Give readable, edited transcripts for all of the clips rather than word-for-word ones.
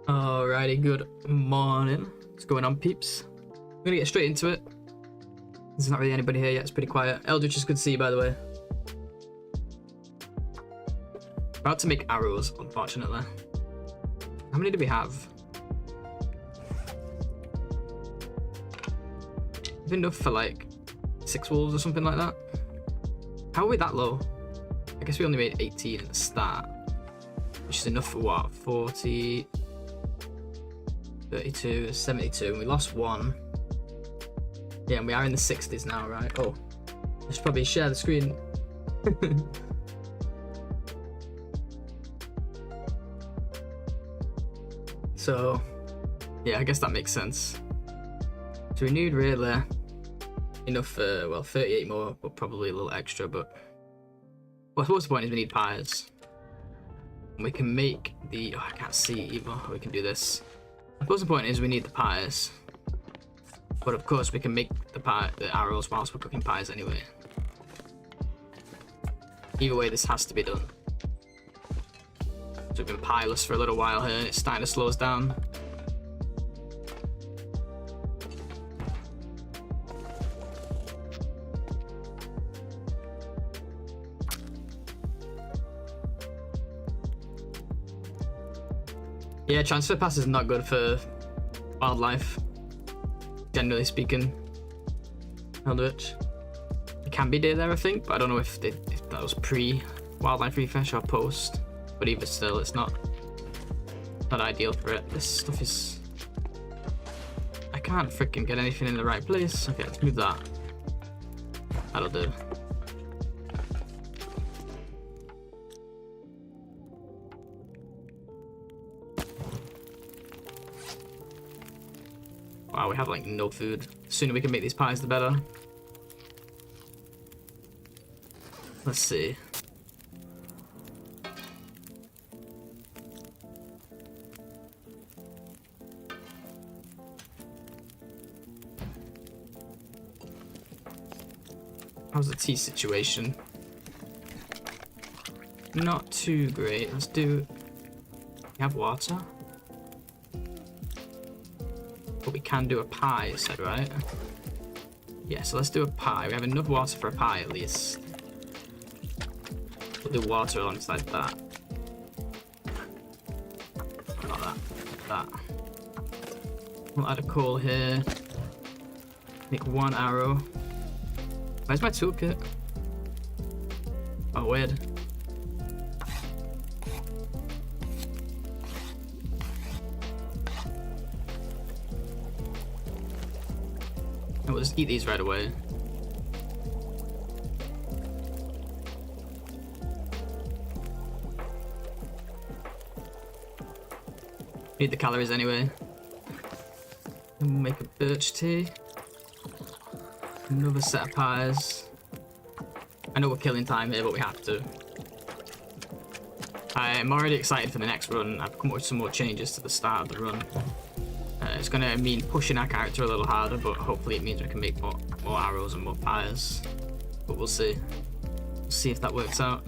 Alrighty, good morning. What's going on, peeps? I'm gonna get straight into it. There's not really anybody here yet, it's pretty quiet. Eldritch is good to see you, by the way. About to make arrows, unfortunately. How many do we have? Enough for like 6 wolves or something like that. How are we that low? I guess we only made 18 at the start, which is enough for what? 40, 32, 72, and we lost 1. Yeah, and we are in the 60s now, right? Oh, I should probably share the screen. So, yeah, I guess that makes sense. So we need really enough for, well, 38 more, but probably a little extra, but well, what's the point is we need pies. And we can make the, oh, I can't see either, we can do this. I suppose the point is we need the pies. But of course we can make the arrows whilst we're cooking pies anyway. Either way, this has to be done. So we've been pieless for a little while here, and it's starting to slow us down. Yeah, transfer pass is not good for wildlife, generally speaking. Eldritch. It can be there, I think, but I don't know if that was pre-wildlife refresh or post. But even still, it's not ideal for it. This stuff is... I can't freaking get anything in the right place. Okay, let's move that. That'll do. Wow, we have like no food. The sooner we can make these pies, the better. Let's see. How's the tea situation? Not too great. Let's do... We have water? But we can do a pie, you said, right? Yeah, so let's do a pie. We have enough water for a pie, at least. We'll do water alongside that. Not that. That. We'll add a coal here. Make 1 arrow. Where's my toolkit? Oh, weird. And we'll just eat these right away. Need the calories anyway. And we'll make a birch tea. Another set of pies. I know we're killing time here, but we have to. I'm already excited for the next run. I've come up with some more changes to the start of the run. It's going to mean pushing our character a little harder, but hopefully it means we can make more arrows and more pies. But we'll see. We'll see if that works out.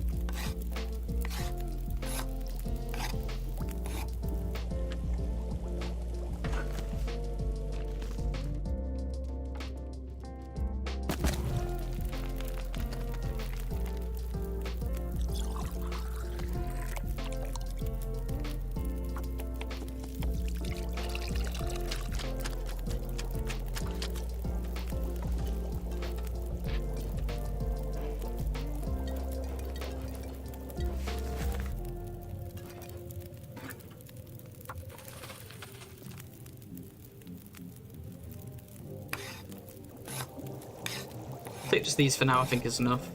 Just these for now, I think is enough.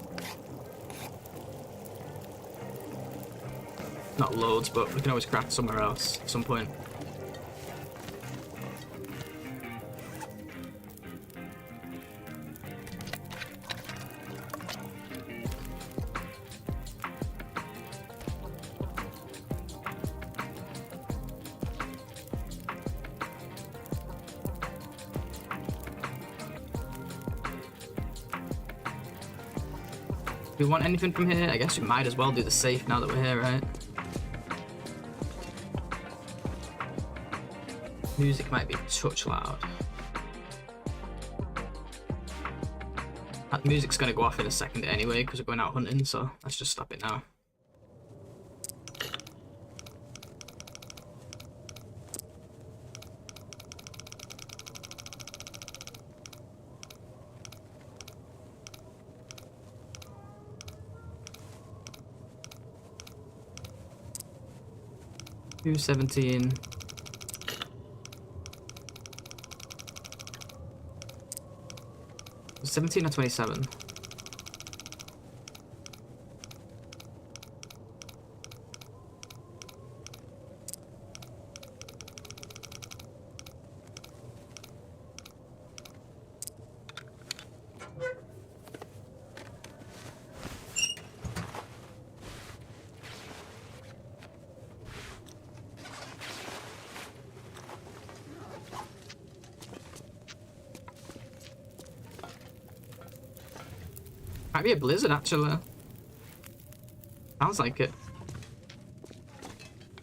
Not loads, but we can always craft somewhere else at some point. Do we want anything from here? I guess we might as well do the safe now that we're here, right? Music might be a touch loud. That music's gonna go off in a second anyway because we're going out hunting, so let's just stop it now. $217. 17 or 27? Might be a blizzard, actually. Sounds like it.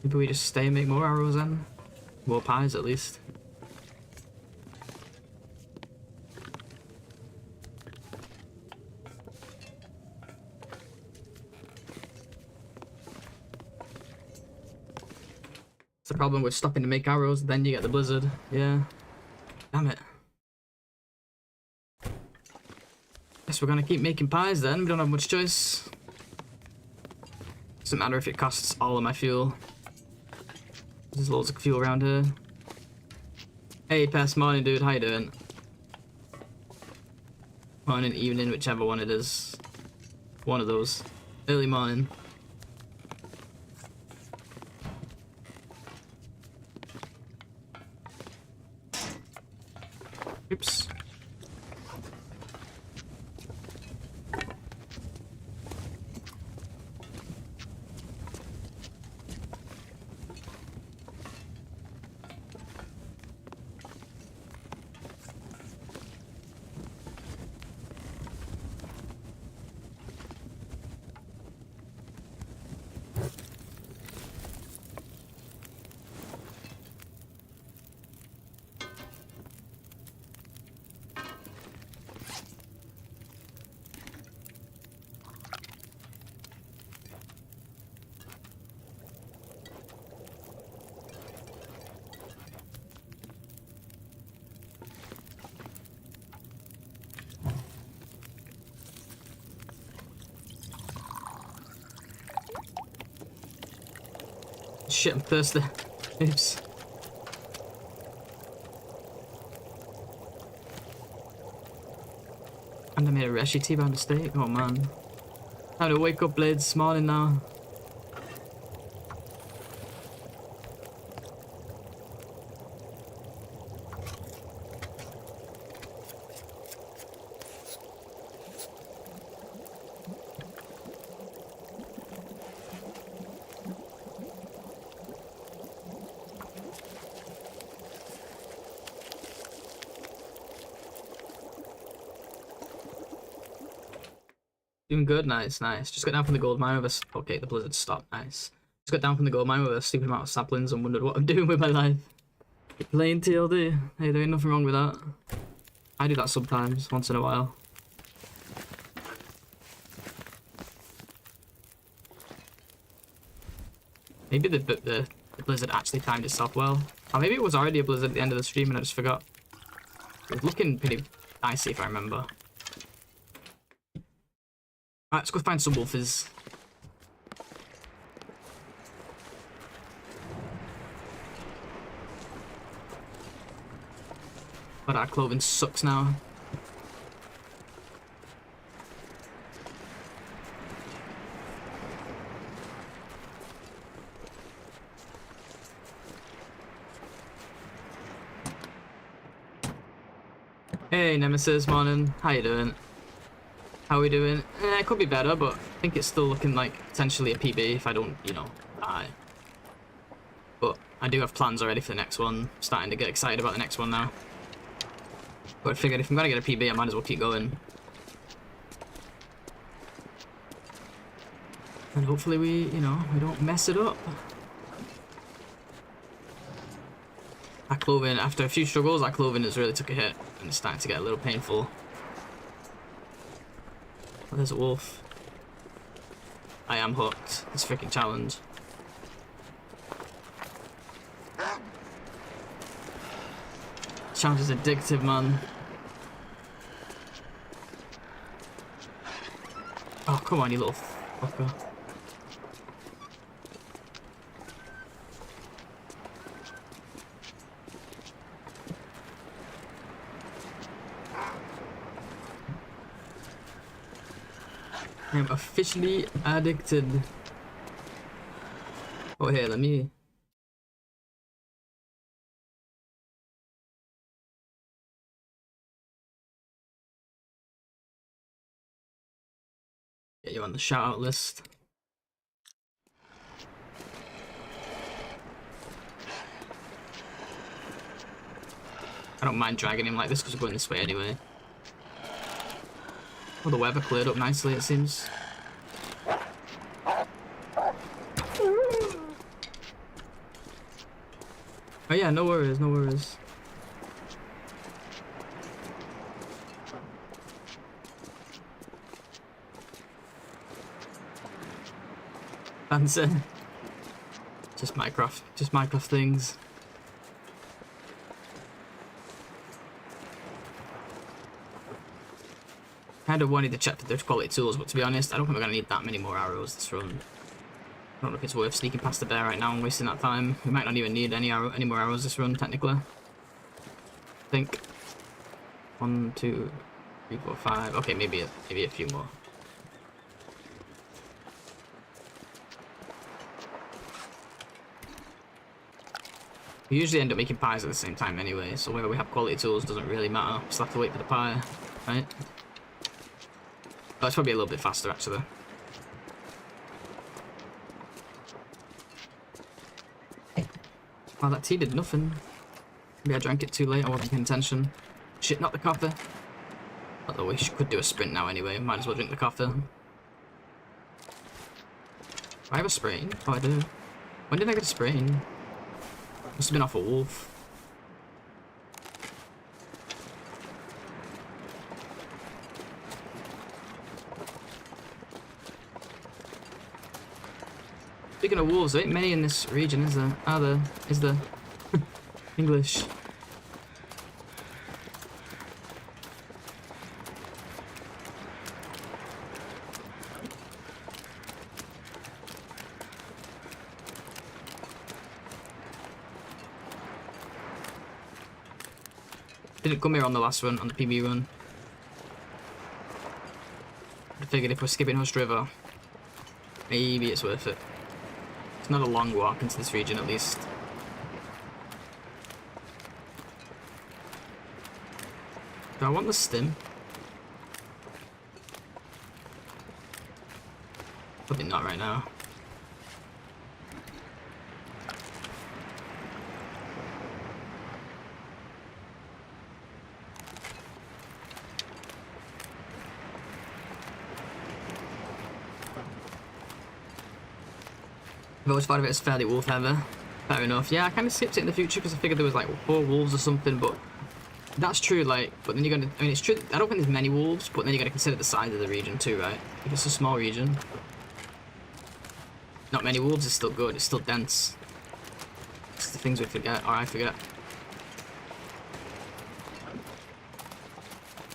Maybe we just stay and make more arrows then? More pies, at least. It's the problem with stopping to make arrows, then you get the blizzard. Yeah. Damn it. Guess we're gonna keep making pies then, we don't have much choice. Doesn't matter if it costs all of my fuel. There's loads of fuel around here. Hey, past morning dude, how you doing? Morning, evening, whichever one it is. One of those. Early morning. Oops. Shit, I'm thirsty. Oops. And I made a reshy tea by mistake. Oh man. Time to wake up, Blades. Morning now. Doing good, nice, nice. Just got down from the gold mine with a... Okay, the blizzard stopped, nice. Just got down from the gold mine with a stupid amount of saplings and wondered what I'm doing with my life. Playing TLD. Hey, there ain't nothing wrong with that. I do that sometimes, once in a while. Maybe the blizzard actually timed itself well. Or maybe it was already a blizzard at the end of the stream and I just forgot. It was looking pretty dicey if I remember. Alright, let's go find some wolfies. But our clothing sucks now. Hey Nemesis, morning. How you doing? How are we doing? It could be better, but I think it's still looking like potentially a PB if I don't, you know, die. But I do have plans already for the next one. Starting to get excited about the next one now. But I figured if I'm gonna get a PB, I might as well keep going. And hopefully we, you know, we don't mess it up. That clothing, after a few struggles, that clothing has really took a hit and it's starting to get a little painful. Oh, there's a wolf. I am hooked. This freaking challenge. Challenge is addictive, man. Oh, come on, you little fucker. I'm officially addicted. Oh, here, let me... get you on the shout-out list. I don't mind dragging him like this because we're going this way anyway. Well, the weather cleared up nicely, it seems. Oh yeah, no worries, no worries. Fancy. Just Minecraft things. Kind of wanted to check for the quality tools, but to be honest, I don't think we're going to need that many more arrows this run. I don't know if it's worth sneaking past the bear right now and wasting that time. We might not even need any more arrows this run, technically. I think. 1, 2, 3, 4, 5. Okay, maybe a few more. We usually end up making pies at the same time anyway, so whether we have quality tools doesn't really matter. We just have to wait for the pie, right? Oh, it's probably a little bit faster actually. Oh, that tea did nothing. Maybe I drank it too late, I wasn't paying attention. Shit, not the coffee. Although we could do a sprint now anyway, might as well drink the coffee. Do I have a sprain? Oh, I do. When did I get a sprain? Must have been off a wolf. Speaking of wolves, there ain't many in this region, is there? Ah, there. Is there? English. Didn't come here on the last run, on the PB run. I figured if we're skipping Hust River, maybe it's worth it. It's not a long walk into this region, at least. Do I want the stim? Probably not right now. I've always thought of it as fairly wolf heavy. Fair enough. Yeah, I kind of skipped it in the future because I figured there was like 4 wolves or something, but that's true, like, but then you're gonna, I mean, it's true, I don't think there's many wolves, but then you gotta consider the size of the region too, right? If it's a small region, not many wolves is still good, it's still dense. It's the things we forget, or I forget.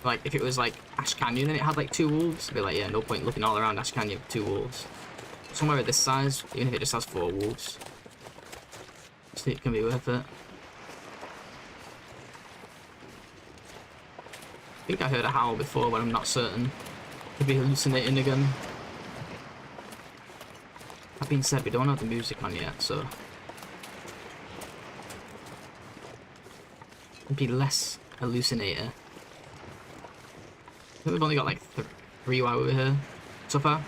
Like, if it was like Ash Canyon and it had like 2 wolves, I'd be like, yeah, no point looking all around Ash Canyon for 2 wolves. Somewhere of this size, even if it just has 4 wolves, I think it can be worth it. I think I heard a howl before, but I'm not certain. Could be hallucinating again. That being said, we don't have the music on yet, so it'd be less hallucinator. I think we've only got like 3 while we were here so far.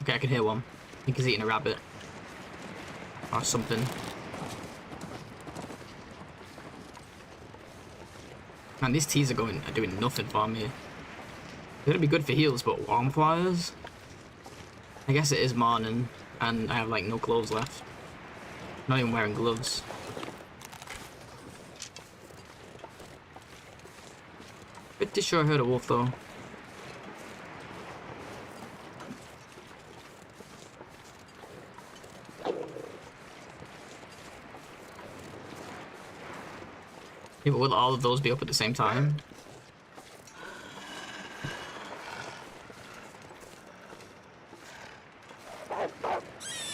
Okay, I can hear one. I think he's eating a rabbit or something. Man, these teas are doing nothing for me. They're gonna be good for heals, but warm flyers? I guess it is morning. and I have like no clothes left. Not even wearing gloves. Pretty sure I heard a wolf though. Yeah, but will all of those be up at the same time?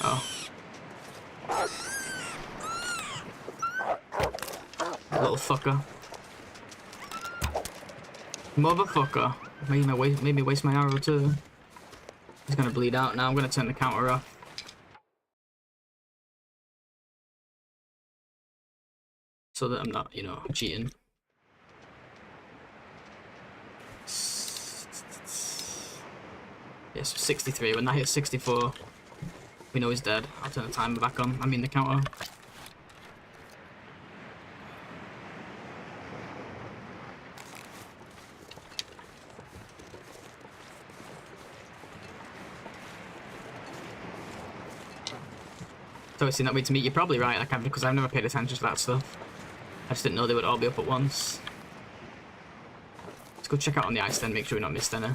Oh. Little fucker. Motherfucker. Made me waste my arrow too. He's gonna bleed out now. I'm gonna turn the counter off. So that I'm not, you know, cheating. Yeah, so 63. When that hits 64, we know he's dead. I'll turn the timer back on. I mean the counter. So it's in that way to me. You're probably right, like, because I've never paid attention to that stuff. I just didn't know they would all be up at once. Let's go check out on the ice then, make sure we're not missed any.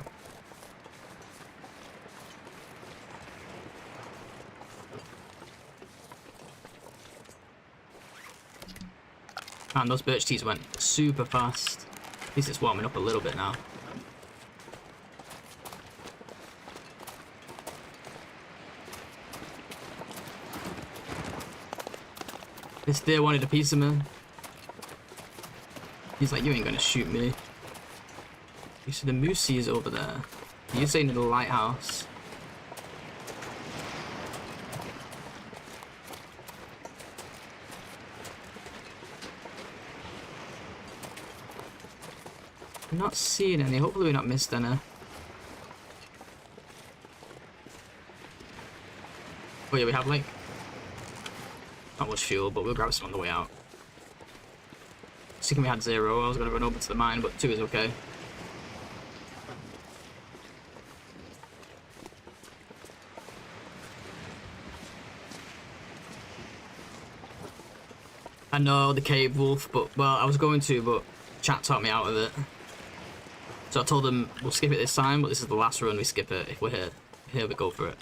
Man, those birch teas went super fast. At least it's warming up a little bit now. This deer wanted a piece of me. He's like, you ain't gonna shoot me. You see the moosey is over there. You're saying in the lighthouse. I'm not seeing any. Hopefully we're not missed any. Oh yeah, we have like not much fuel, but we'll grab some on the way out. Thinking we had 0. I was gonna run over to the mine, but 2 is okay. I know the cave wolf, but well, I was going to, but chat talked me out of it. So I told them we'll skip it this time, but this is the last run we skip it. If we're here, we go for it.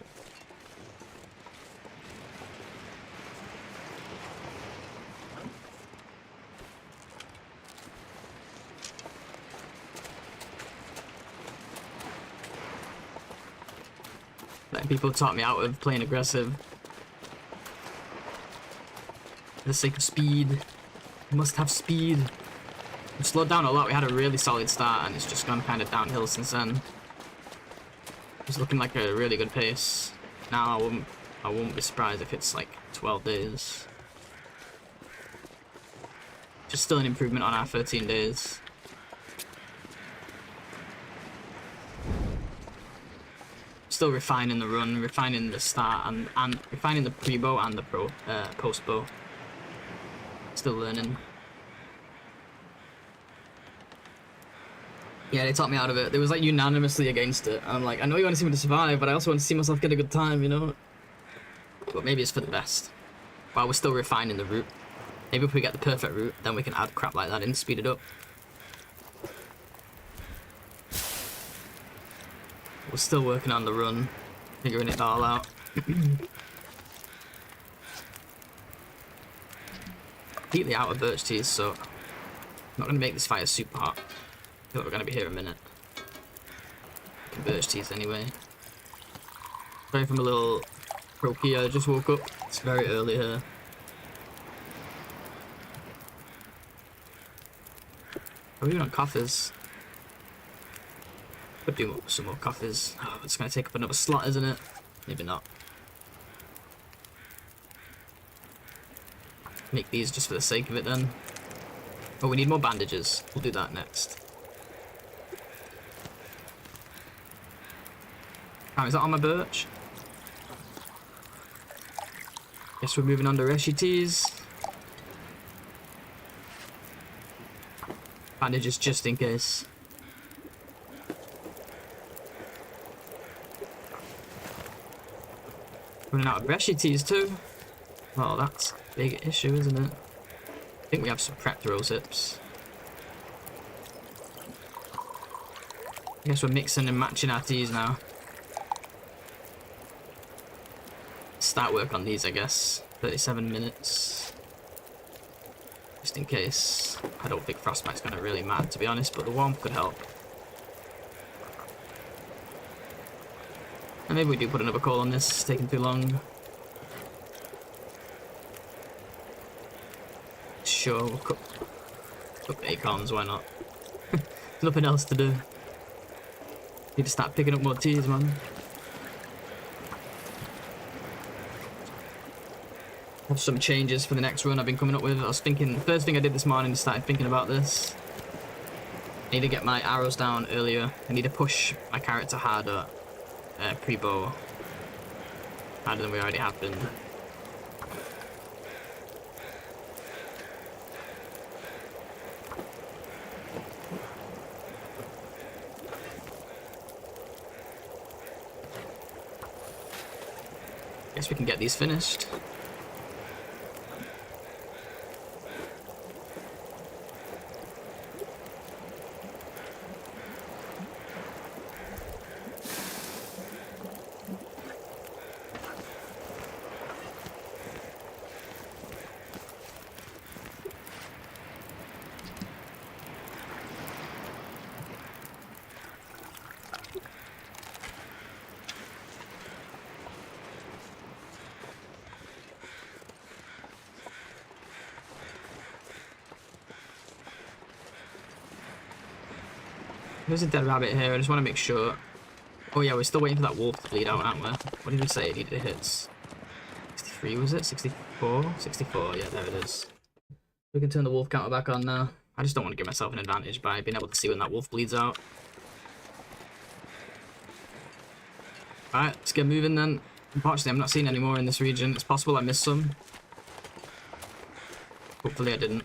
Letting people talk me out of playing aggressive. For the sake of speed. We must have speed. We've slowed down a lot. We had a really solid start and it's just gone kind of downhill since then. It's looking like a really good pace. Now I won't be surprised if it's like 12 days. Just still an improvement on our 13 days. Still refining the run, refining the start, and refining the pre-bow and the post-bow. Still learning. Yeah, they talked me out of it. They was like unanimously against it. I'm like, I know you want to see me to survive, but I also want to see myself get a good time, you know? But maybe it's for the best. While we're still refining the route. Maybe if we get the perfect route, then we can add crap like that in, speed it up. We're still working on the run, figuring it all out. Completely out of birch teas, so I'm not going to make this fire super hot. I feel like we're going to be here a minute. Birch teas anyway. Sorry if I'm a little croaky, I just woke up. It's very early here. Are we doing on coffees? Could do some more coffees. Oh, it's going to take up another slot, isn't it? Maybe not. Make these just for the sake of it then. Oh, we need more bandages. We'll do that next. Oh, is that on my birch? Guess we're moving on to Reshi teas. Bandages just in case. Running out of Bresci teas too. Well, that's a big issue, isn't it? I think we have some prep throw zips. I guess we're mixing and matching our teas now. Start work on these, I guess. 37 minutes. Just in case. I don't think frostbite's going to really matter, to be honest, but the warmth could help. And maybe we do put another call on this. It's taking too long. Sure, we'll cook acorns, why not? There's nothing else to do. Need to start picking up more teas, man. Have some changes for the next run I've been coming up with. I was thinking, the first thing I did this morning is started thinking about this. I need to get my arrows down earlier. I need to push my character harder pre-bow. Harder than we already have been. Guess we can get these finished. There's a dead rabbit here, I just want to make sure. Oh yeah, we're still waiting for that wolf to bleed out, aren't we? What did we say it needed hits? 63 was it? 64? 64, yeah, there it is. We can turn the wolf counter back on now. I just don't want to give myself an advantage by being able to see when that wolf bleeds out. Alright, let's get moving then. Unfortunately, I'm not seeing any more in this region. It's possible I missed some. Hopefully I didn't.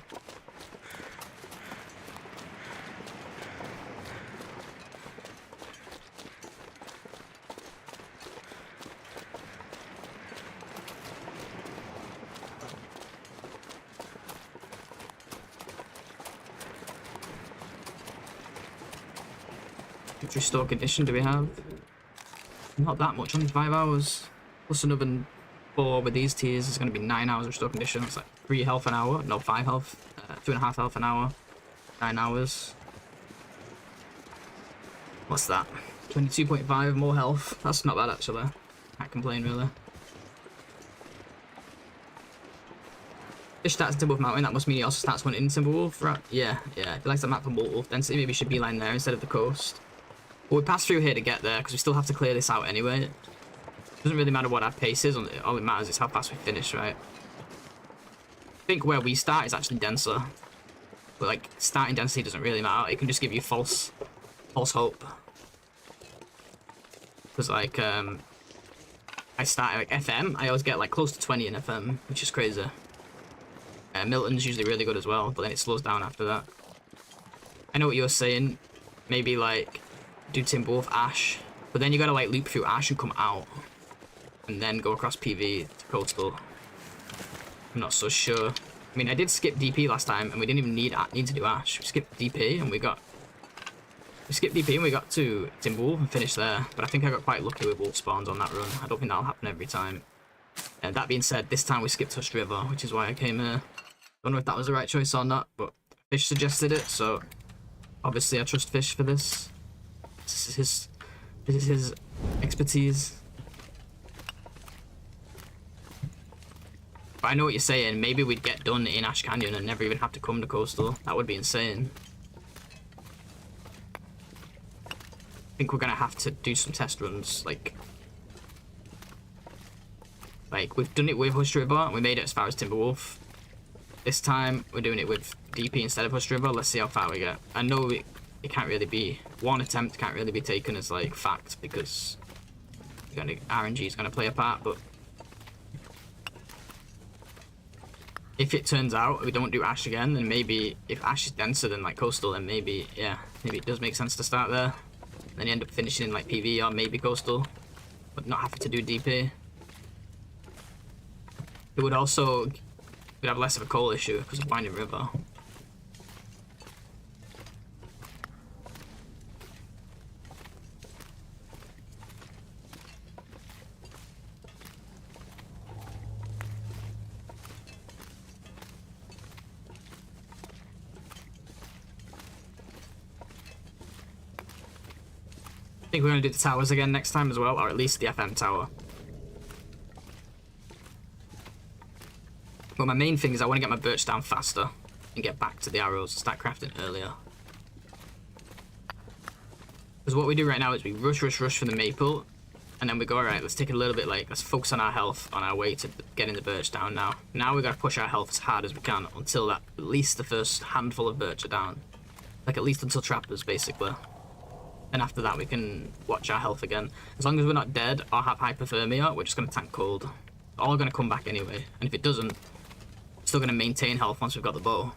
Which restore condition do we have? Not that much, only 5 hours. Plus another 4 with these tiers is going to be 9 hours restore condition. It's like 3 health an hour. No, 5 health. 2.5 health an hour. 9 hours. What's that? 22.5 more health. That's not bad actually. Can't complain really. Fish starts Timberwolf Mountain, that must mean he also starts hunting Timberwolf, right? Yeah, yeah. If he likes the map for wolf density, maybe he should beeline there instead of the coast. But we pass through here to get there, because we still have to clear this out anyway. It doesn't really matter what our pace is, all it matters is how fast we finish, right? I think where we start is actually denser. But like, starting density doesn't really matter, it can just give you false hope. Because like, I start at like FM, I always get like close to 20 in FM, which is crazy. Milton's usually really good as well, but then it slows down after that. I know what you're saying, maybe like do Timberwolf Ash, but then you gotta like loop through Ash and come out, and then go across PV to Coastal. I'm not so sure. I mean, I did skip DP last time, and we didn't even need to do Ash. We skipped DP, and we skipped DP, and we got to Timberwolf and finished there. But I think I got quite lucky with wolf spawns on that run. I don't think that'll happen every time. And that being said, this time we skipped Hushed River, which is why I came here. Don't know if that was the right choice or not, but Fish suggested it, so obviously I trust Fish for this. This is his expertise. But I know what you're saying. Maybe we'd get done in Ash Canyon and never even have to come to Coastal. That would be insane. I think we're gonna have to do some test runs, like we've done it with Hushed River and we made it as far as Timberwolf. This time we're doing it with DP instead of Hushed River. Let's see how far we get. I know it can't really be, one attempt can't really be taken as like fact because RNG is gonna play a part, but if it turns out we don't do Ash again, then maybe if Ash is denser than like Coastal, then maybe, yeah, maybe it does make sense to start there. Then you end up finishing in like PV or maybe Coastal, but not having to do DP. It would also we'd have less of a coal issue because of Winding River. I think we're going to do the towers again next time as well, or at least the FM tower. But my main thing is I want to get my birch down faster and get back to the arrows and start crafting earlier. Because what we do right now is we rush for the maple, and then we go, alright, let's take it a little bit, like, let's focus on our health on our way to getting the birch down now. Now we got to push our health as hard as we can until that, at least the first handful of birch are down. Like, at least until trappers, basically. And after that, we can watch our health again. As long as we're not dead or have hypothermia, we're just going to tank cold. It's all going to come back anyway. And if it doesn't, we're still going to maintain health once we've got the bow.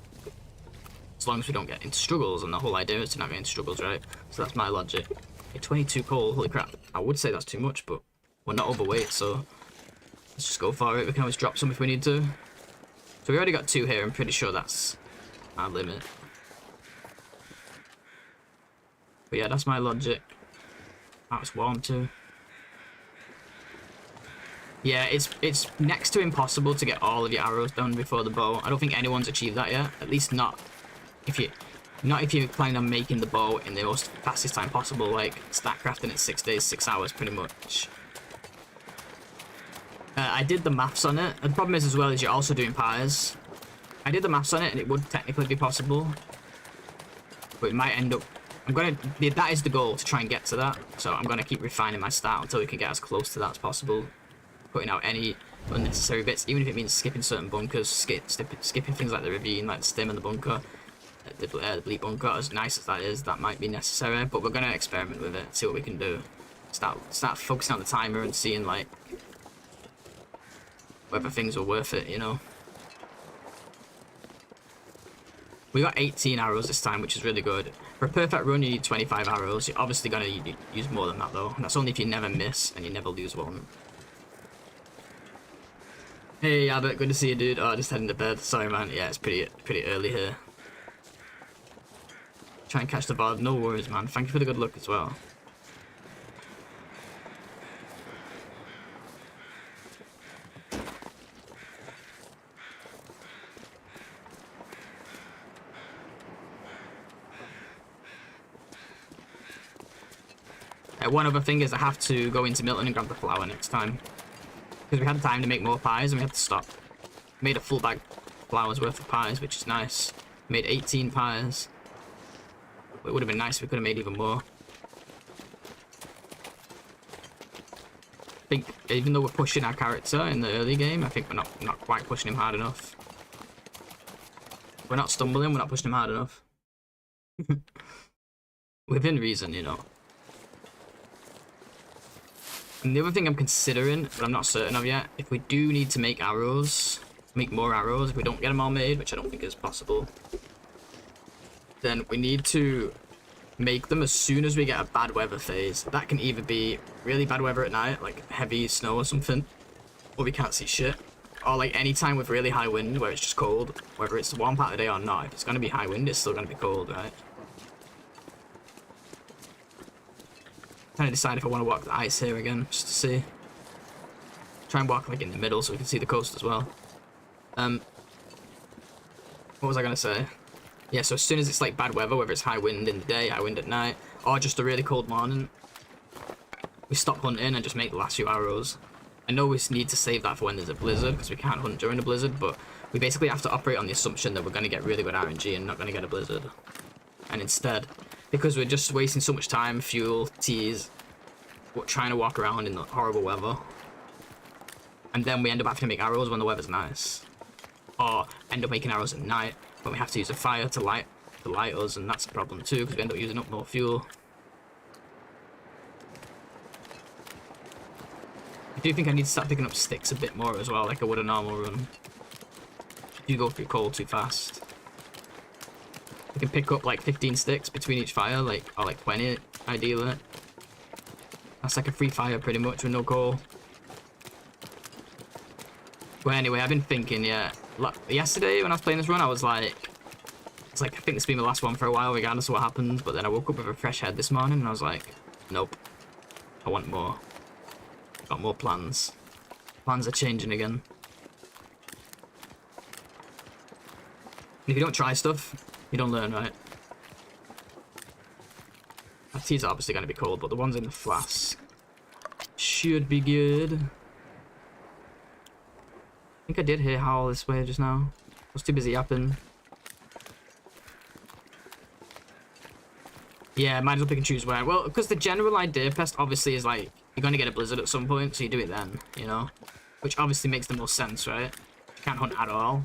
As long as we don't get into struggles, and the whole idea is to not get into struggles, right? So that's my logic. Okay, 22 coal, holy crap. I would say that's too much, but we're not overweight, so let's just go for it. We can always drop some if we need to. So we already got 2 here. I'm pretty sure that's our limit. But yeah, that's my logic. Oh, it's warm too. Yeah, it's next to impossible to get all of your arrows done before the bow. I don't think anyone's achieved that yet. At least not if you're planning on making the bow in the most fastest time possible. Like start crafting it 6 days, 6 hours, pretty much. I did the maths on it. The problem is as well is you're also doing pies. I did the maths on it, and it would technically be possible, but it might end up. That is the goal, to try and get to that. So I'm gonna keep refining my start until we can get as close to that as possible. Putting out any unnecessary bits, even if it means skipping certain bunkers, skipping things like the ravine, like the stem and the bunker, the bleak bunker. As nice as that is, that might be necessary. But we're gonna experiment with it, see what we can do. Start focusing on the timer and seeing like whether things are worth it, you know. We got 18 arrows this time, which is really good. For a perfect run, you need 25 arrows. You're obviously going to use more than that, though. That's only if you never miss and you never lose one. Hey, Abbott, good to see you, dude. Oh, just heading to bed. Sorry, man. Yeah, it's pretty early here. Try and catch the VOD. No worries, man. Thank you for the good luck as well. One other thing is I have to go into Milton and grab the flour next time. Because we had time to make more pies and we had to stop. Made a full bag of flour's worth of pies, which is nice. Made 18 pies. It would have been nice if we could have made even more. I think even though we're pushing our character in the early game, I think we're not quite pushing him hard enough. We're not stumbling, we're not pushing him hard enough. Within reason, you know. And the other thing I'm considering, but I'm not certain of yet, if we do need to make arrows, make more arrows, if we don't get them all made, which I don't think is possible, then we need to make them as soon as we get a bad weather phase. That can either be really bad weather at night, like heavy snow or something, or we can't see shit, or like any time with really high wind where it's just cold, whether it's the warm part of the day or not. If it's going to be high wind, it's still going to be cold, right? Trying to decide if I want to walk the ice here again, just to see. Try and walk like in the middle so we can see the coast as well. What was I gonna say? Yeah, so as soon as it's like bad weather, whether it's high wind in the day, high wind at night, or just a really cold morning, we stop hunting and just make the last few arrows. I know we need to save that for when there's a blizzard, because we can't hunt during a blizzard, but we basically have to operate on the assumption that we're going to get really good RNG and not going to get a blizzard. And instead, because we're just wasting so much time, fuel, teas, trying to walk around in the horrible weather, and then we end up having to make arrows when the weather's nice, or end up making arrows at night when we have to use a fire to light us, and that's a problem too because we end up using up more fuel. I do think I need to start picking up sticks a bit more as well, like I would a normal run. You go through coal too fast. We can pick up like 15 sticks between each fire, like, or like 20 ideally. That's like a free fire pretty much with no coal. Well, anyway, I've been thinking, yeah. Yesterday when I was playing this run, I was like, I think this will be my last one for a while, regardless of what happens. But then I woke up with a fresh head this morning, and I was like, nope, I want more. Got more plans. Plans are changing again. And if you don't try stuff, you don't learn, right? My tea's obviously going to be cold, but the ones in the flask should be good. I think I did hear Howl this way just now. I was too busy yapping. Yeah, might as well pick and choose where. Well, because the general idea, Pest, obviously is like, you're going to get a blizzard at some point, so you do it then, you know? Which obviously makes the most sense, right? You can't hunt at all.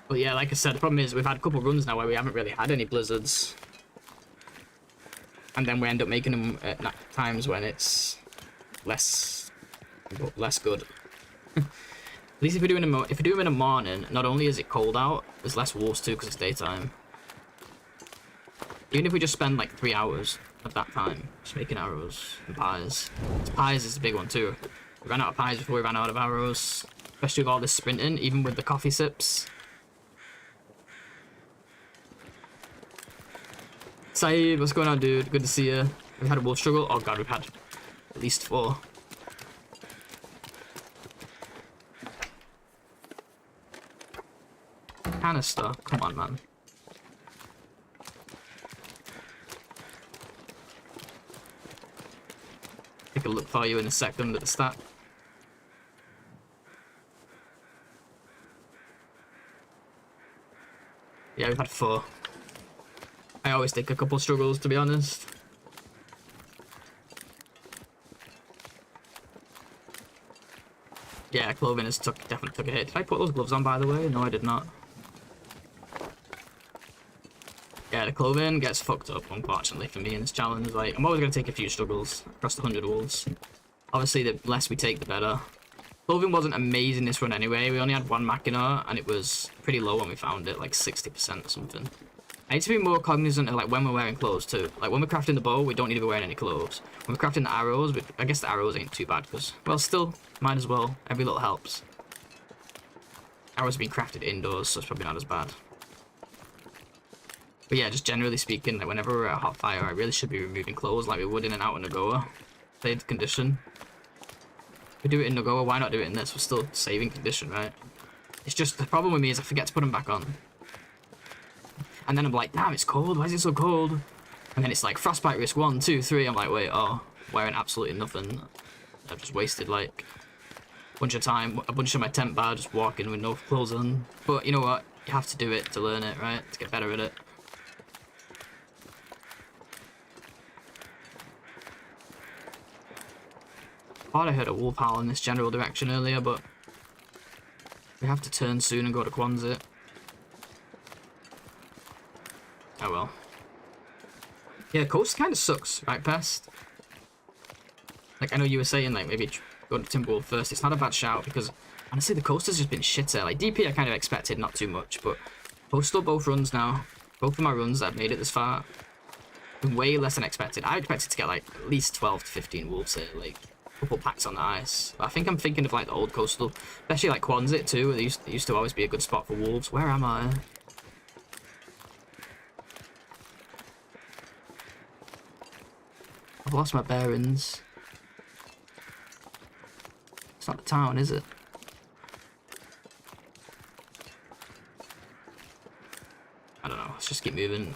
But yeah, like I said, the problem is we've had a couple runs now where we haven't really had any blizzards. And then we end up making them at times when it's less good. At least if we do them in the morning, not only is it cold out, there's less wolves too because it's daytime. Even if we just spend like 3 hours of that time just making arrows and pies. Pies is a big one too. We ran out of pies before we ran out of arrows. Especially with all this sprinting, even with the coffee sips. Saeed, what's going on, dude? Good to see you. We've had a wolf struggle. Oh god, we've had at least 4. Canister, come on, man. Take a look for you in a second at the stat. Yeah, we've had 4. I always take a couple struggles, to be honest. Yeah, clothing has definitely took a hit. Did I put those gloves on, by the way? No, I did not. Yeah, the clothing gets fucked up, unfortunately, for me in this challenge. Like, I'm always going to take a few struggles across the 100 wolves. Obviously, the less we take, the better. Clothing wasn't amazing this run anyway. We only had 1 Machina, and it was pretty low when we found it, like 60% or something. I need to be more cognizant of like when we're wearing clothes too. Like when we're crafting the bow, we don't need to be wearing any clothes. When we're crafting the arrows, I guess the arrows ain't too bad because, well, still, might as well. Every little helps. Arrows are being crafted indoors, so it's probably not as bad. But yeah, just generally speaking, like whenever we're at a hot fire, I really should be removing clothes like we would in an out in Nagoa. Saved condition. If we do it in Nagoa, why not do it in this? We're still saving condition, right? It's just, the problem with me is I forget to put them back on. And then I'm like, damn, it's cold. Why is it so cold? And then it's like frostbite risk 1, 2, 3. I'm like, wait, oh, wearing absolutely nothing. I've just wasted like a bunch of time, a bunch of my temp bar just walking with no clothes on. But you know what? You have to do it to learn it, right? To get better at it. I thought I heard a wolf howl in this general direction earlier, but we have to turn soon and go to Quonset. Oh well. Yeah, coast kind of sucks, right, Pest? Like, I know you were saying, like, maybe go to Timberwolf first. It's not a bad shout, because, honestly, the coast has just been shitter. Like, DP I kind of expected, not too much, but Coastal both runs now. Both of my runs that have made it this far. Been way less than expected. I expected to get, like, at least 12 to 15 wolves here, like, a couple packs on the ice. But I think I'm thinking of, like, the old Coastal, especially, like, Quonset, too. It used to always be a good spot for wolves. Where am I? I've lost my bearings. It's not the town, is it? I don't know. Let's just keep moving.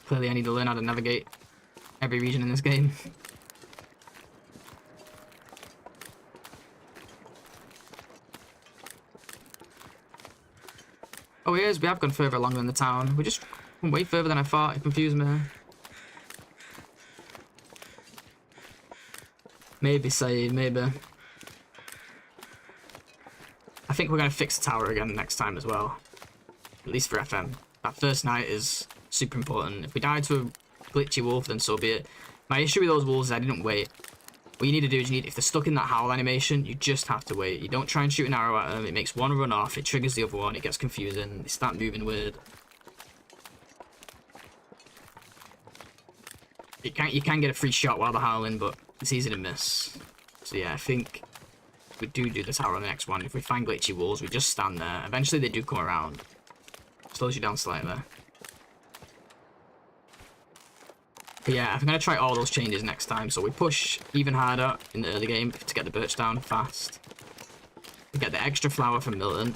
Clearly I need to learn how to navigate every region in this game. Oh, yes, we have gone further along than the town. We're just way further than I thought. It confused me. Maybe, Saeed, maybe. I think we're going to fix the tower again next time as well. At least for FM. That first night is super important. If we die to a glitchy wolf, then so be it. My issue with those wolves is I didn't wait. What you need to do is if they're stuck in that howl animation, you just have to wait. You don't try and shoot an arrow at them. It makes one run off. It triggers the other one. It gets confusing. They start moving weird. You can get a free shot while they're howling, but it's easy to miss. So yeah, I think we do the tower on the next one. If we find glitchy walls, we just stand there. Eventually they do come around. Slows you down slightly. But yeah, I'm going to try all those changes next time. So we push even harder in the early game to get the birch down fast. We get the extra flour from Milton.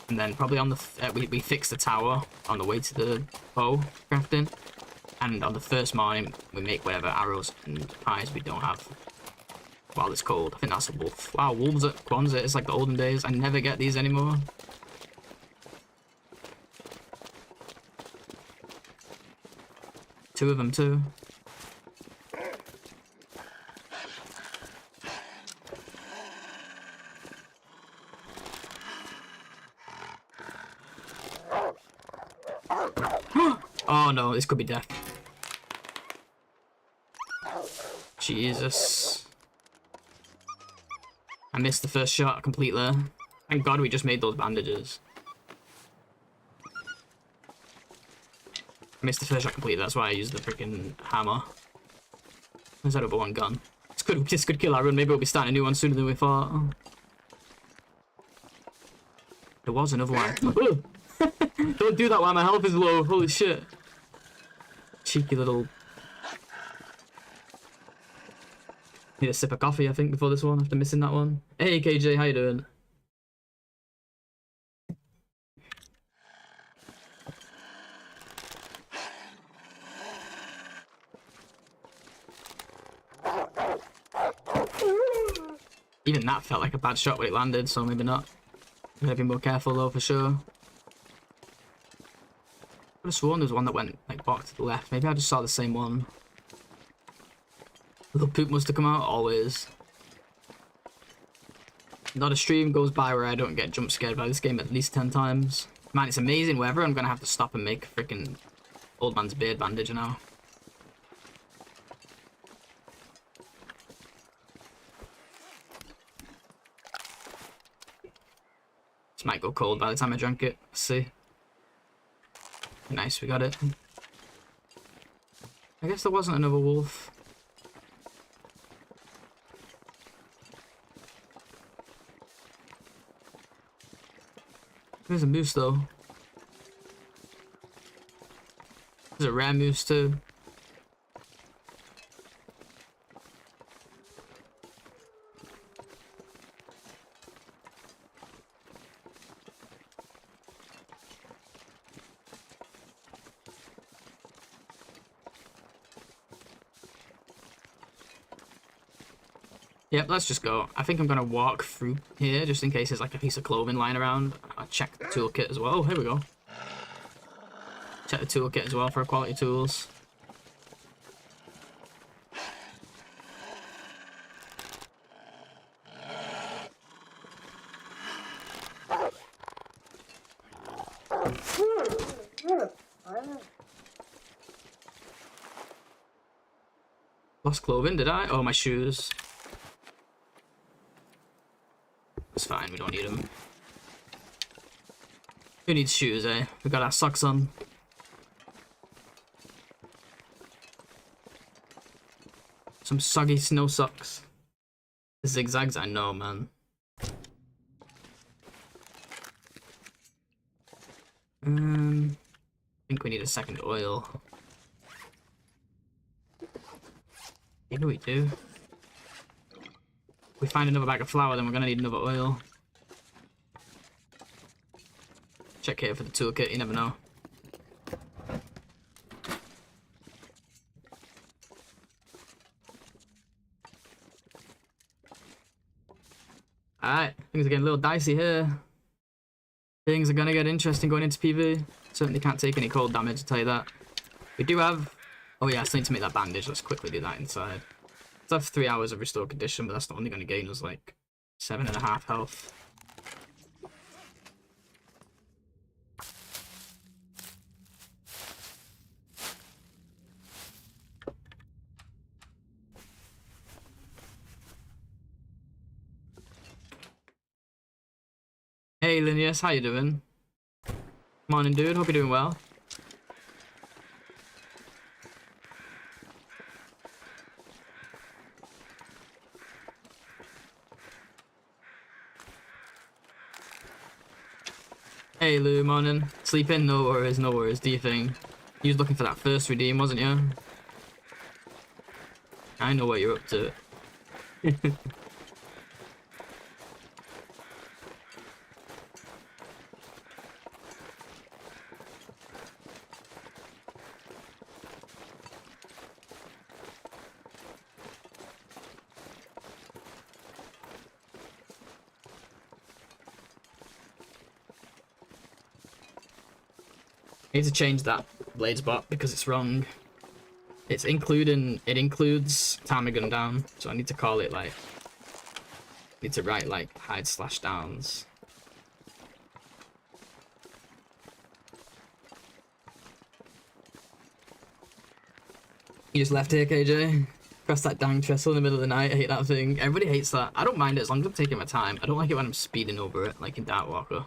And then probably on the... we fix the tower on the way to the bow crafting. And on the first morning, we make whatever arrows and pies we don't have while it's cold. I think that's a wolf. Wow, wolves at Kwanzaa. It's like the olden days. I never get these anymore. Two of them too. Oh no, this could be death. Jesus. I missed the first shot completely. Thank God we just made those bandages. I missed the first shot completely, that's why I used the freaking hammer. There's that other one gun. This could kill our run. Maybe we'll be starting a new one sooner than we thought. Oh. There was another one. Don't do that while my health is low. Holy shit. Cheeky little... Need a sip of coffee, I think, before this one, after missing that one. Hey, KJ, how you doing? Even that felt like a bad shot when it landed, so maybe not. I'm gonna be more careful, though, for sure. I could have sworn there was one that went, like, back to the left. Maybe I just saw the same one. Little poop must have come out, always. Not a stream goes by where I don't get jump scared by this game at least 10 times. Man, it's amazing wherever I'm gonna have to stop and make a freaking old man's beard bandage now. This might go cold by the time I drink it. Let's see. Nice, we got it. I guess there wasn't another wolf. There's a moose though. There's a rare moose too. Yep, let's just go. I think I'm gonna walk through here just in case there's like a piece of clothing lying around. I'll check the toolkit as well. Oh, here we go. Check the toolkit as well for quality tools. Lost clothing, did I? Oh, my shoes. It's fine, we don't need them. Who needs shoes, eh? We got our socks on. Some soggy snow socks. The zigzags, I know, man. I think we need a second oil. Maybe we do. If we find another bag of flour, then we're gonna need another oil. Check here for the toolkit, you never know. Alright, things are getting a little dicey here. Things are gonna get interesting going into PV. Certainly can't take any cold damage, I'll tell you that. We do have... Oh yeah, I still need to make that bandage. Let's quickly do that inside. Let's have 3 hours of restore condition, but that's not only going to gain us like 7.5 health. Hey Linus, how you doing? Morning dude, hope you're doing well. Hey Lou, morning. Sleeping? No worries, no worries. Do you think? You was looking for that first redeem, wasn't you? I know what you're up to. I need to change that blades bot because it's wrong. It includes timer gun down, so I need to call it like, need to write like hide slash downs. You just left here, KJ. Press that dang trestle in the middle of the night. I hate that thing. Everybody hates that. I don't mind it as long as I'm taking my time. I don't like it when I'm speeding over it, like in Darkwalker.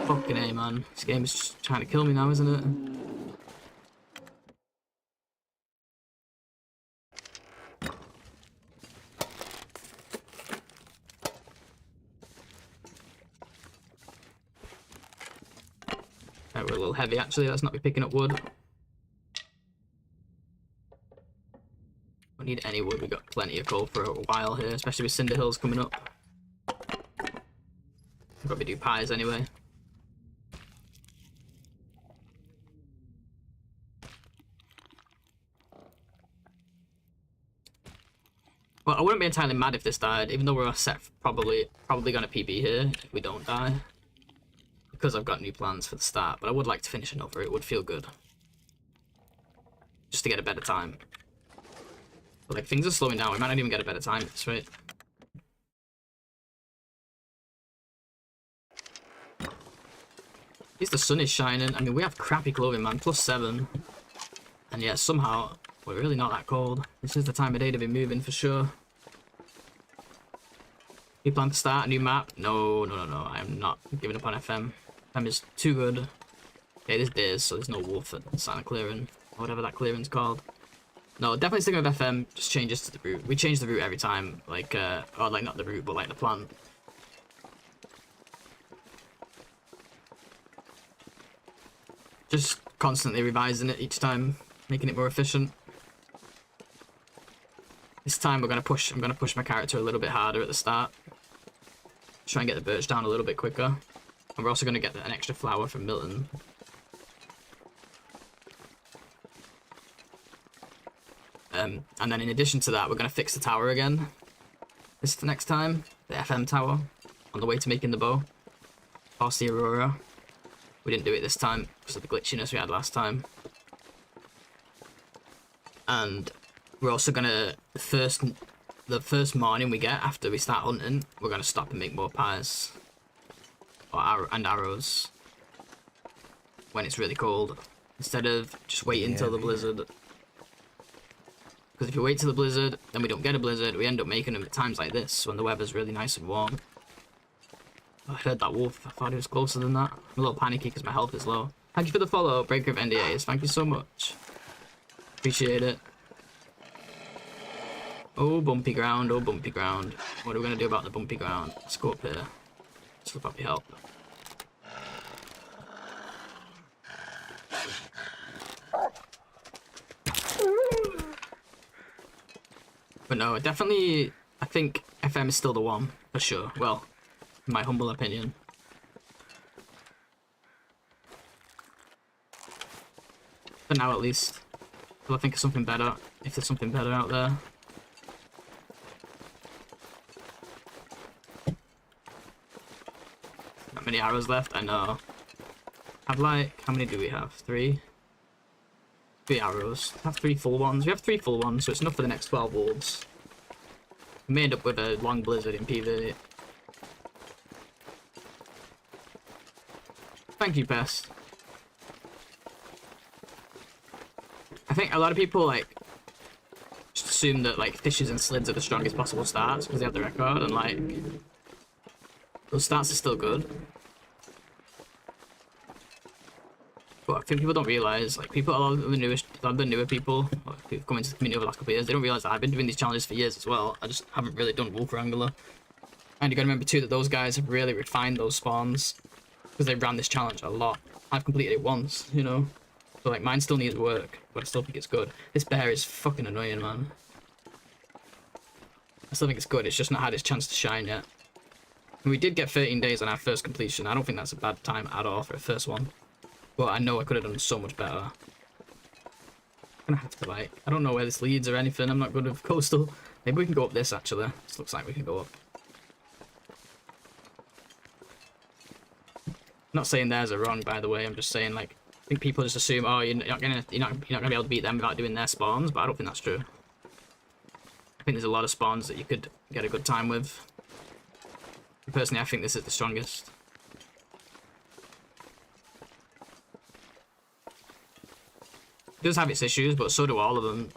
Fucking A, man. This game is just trying to kill me now, isn't it? Right, we're a little heavy, actually. Let's not be picking up wood. We need any wood. We've got plenty of coal for a while here, especially with Cinder Hills coming up. We'll probably do pies anyway. Well, I wouldn't be entirely mad if this died, even though we're set probably gonna PB here if we don't die. Because I've got new plans for the start, but I would like to finish another. It would feel good. Just to get a better time. But like, things are slowing down. We might not even get a better time at this rate. At least the sun is shining. I mean, we have crappy clothing, man. +7. And yet, somehow, we're really not that cold. This is the time of day to be moving, for sure. You plan to start a new map? No. I am not giving up on FM. FM is too good. Okay, there's days, so there's no wolf at Santa Clearing. Or whatever that clearing's called. No, definitely sticking with FM. Just changes to the route. We change the route every time. Like, or like not the route, but like the plan. Just constantly revising it each time, making it more efficient. This time I'm gonna push my character a little bit harder at the start. Try and get the birch down a little bit quicker. And we're also gonna get an extra flower from Milton. And then in addition to that, we're gonna fix the tower again. This is the next time, the FM tower, on the way to making the bow. Past the Aurora. We didn't do it this time because of the glitchiness we had last time. And we're also gonna, the first morning we get after we start hunting, we're gonna stop and make more pies. And arrows. When it's really cold. Instead of just waiting till the blizzard. Because if you wait till the blizzard, then we don't get a blizzard, we end up making them at times like this, when the weather's really nice and warm. I heard that wolf, I thought he was closer than that. I'm a little panicky because my health is low. Thank you for the follow, Breaker of NDAs, thank you so much. Appreciate it. Oh, bumpy ground, oh, bumpy ground. What are we going to do about the bumpy ground? Let's go up here. Let's look up your help. But no, definitely, I think FM is still the one, for sure. Well, in my humble opinion. For now, at least. Till I think of something better, if there's something better out there. Not many arrows left, I know. Have like, how many do we have? 3? 3 arrows. We have 3 full ones. We have 3 full ones, so it's enough for the next 12 wolves. We may end up with a long blizzard in PV. Thank you, Pest. I think a lot of people like just assume that like fishes and slids are the strongest possible starts because they have the record, and like those starts are still good. But I think people don't realise, like a lot of the newer people who've come into the community over the last couple of years, they don't realise that I've been doing these challenges for years as well. I just haven't really done Wolf Wrangler. And you gotta remember too that those guys have really refined those spawns because they ran this challenge a lot. I've completed it once, you know? So like mine still needs work, but I still think it's good. This bear is fucking annoying, man. I still think it's good, it's just not had its chance to shine yet. And we did get 13 days on our first completion. I don't think that's a bad time at all for a first one. But I know I could have done so much better. I'm gonna have to like, I don't know where this leads or anything. I'm not good with coastal. Maybe we can go up this actually. This looks like we can go up. I'm not saying theirs are wrong, by the way. I'm just saying like, I think people just assume, oh, you're not gonna be able to beat them without doing their spawns, but I don't think that's true. I think there's a lot of spawns that you could get a good time with. Personally, I think this is the strongest. It does have its issues, but so do all of them.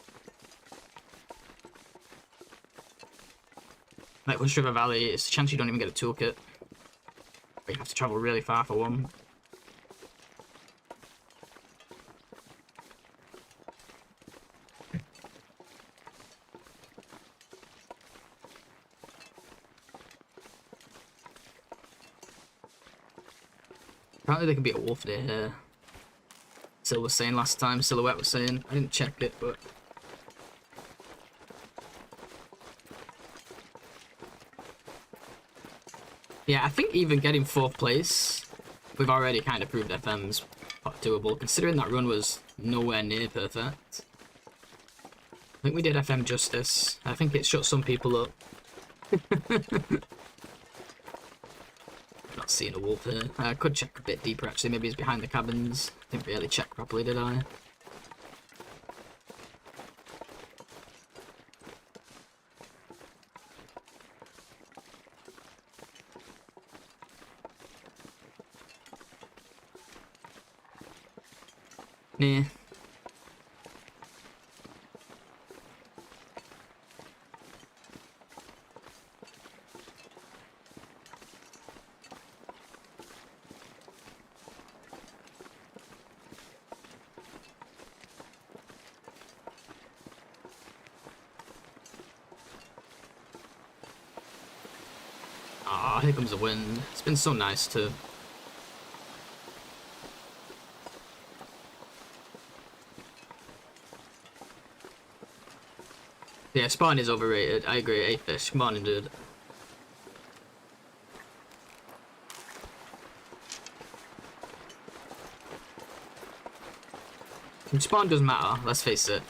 Like Hush River Valley, it's a chance you don't even get a toolkit. But you have to travel really far for one. Apparently there can be a wolf deer here. Sil was saying last time, Silhouette was saying. I didn't check it, but... yeah, I think even getting 4th place, we've already kind of proved FM's doable, considering that run was nowhere near perfect. I think we did FM justice. I think it shut some people up. Not seeing a wolf here. I could check a bit deeper actually, maybe it's behind the cabins. Didn't really check properly, did I? Nah. Ah, here comes the wind. It's been so nice too. Yeah, spawn is overrated. I agree. 8 fish. Come on, dude. Spawn does matter, let's face it.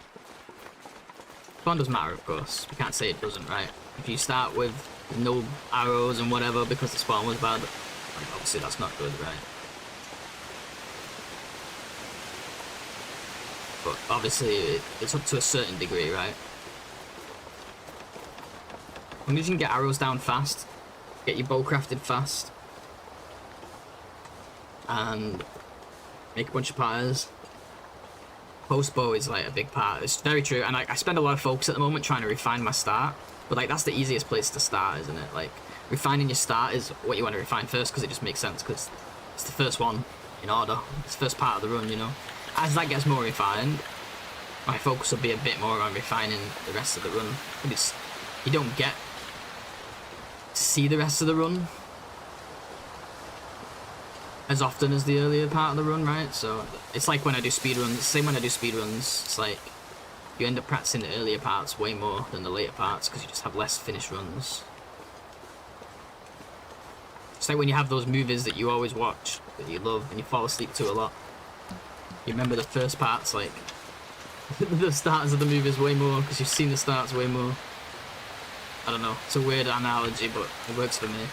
Spawn does matter, of course. We can't say it doesn't, right? If you start with no arrows and whatever because the spawn was bad, like, obviously that's not good, right? But obviously it's up to a certain degree, right? As long as you can get arrows down fast, get your bow crafted fast, and make a bunch of pyres. Post bow is like a big part. It's very true, and I spend a lot of focus at the moment trying to refine my start, but like that's the easiest place to start, isn't it? Like refining your start is what you want to refine first because it just makes sense because it's the first one in order. It's the first part of the run, you know. As that gets more refined, my focus will be a bit more on refining the rest of the run. Because you don't get to see the rest of the run as often as the earlier part of the run, right? So it's like when I do speedruns, same when I do speedruns, it's like you end up practicing the earlier parts way more than the later parts because you just have less finished runs. It's like when you have those movies that you always watch, that you love, and you fall asleep to a lot. You remember the first parts, like, the starts of the movies way more because you've seen the starts way more. I don't know, it's a weird analogy, but it works for me.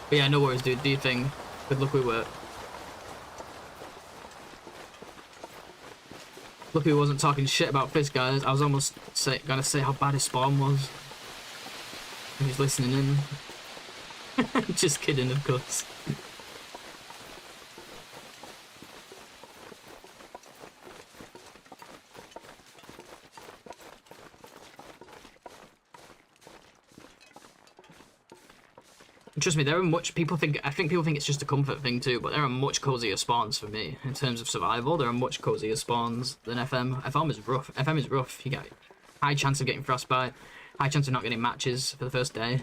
But yeah, no worries, dude. Do your thing. Good luck with work. Lucky he wasn't talking shit about fish, guys. I was almost gonna say how bad his spawn was. He was listening in. Just kidding, of course. Trust me, there are much I think people think it's just a comfort thing too, but there are much cozier spawns for me in terms of survival. There are much cozier spawns than FM. FM is rough. You get high chance of getting frostbite, high chance of not getting matches for the first day.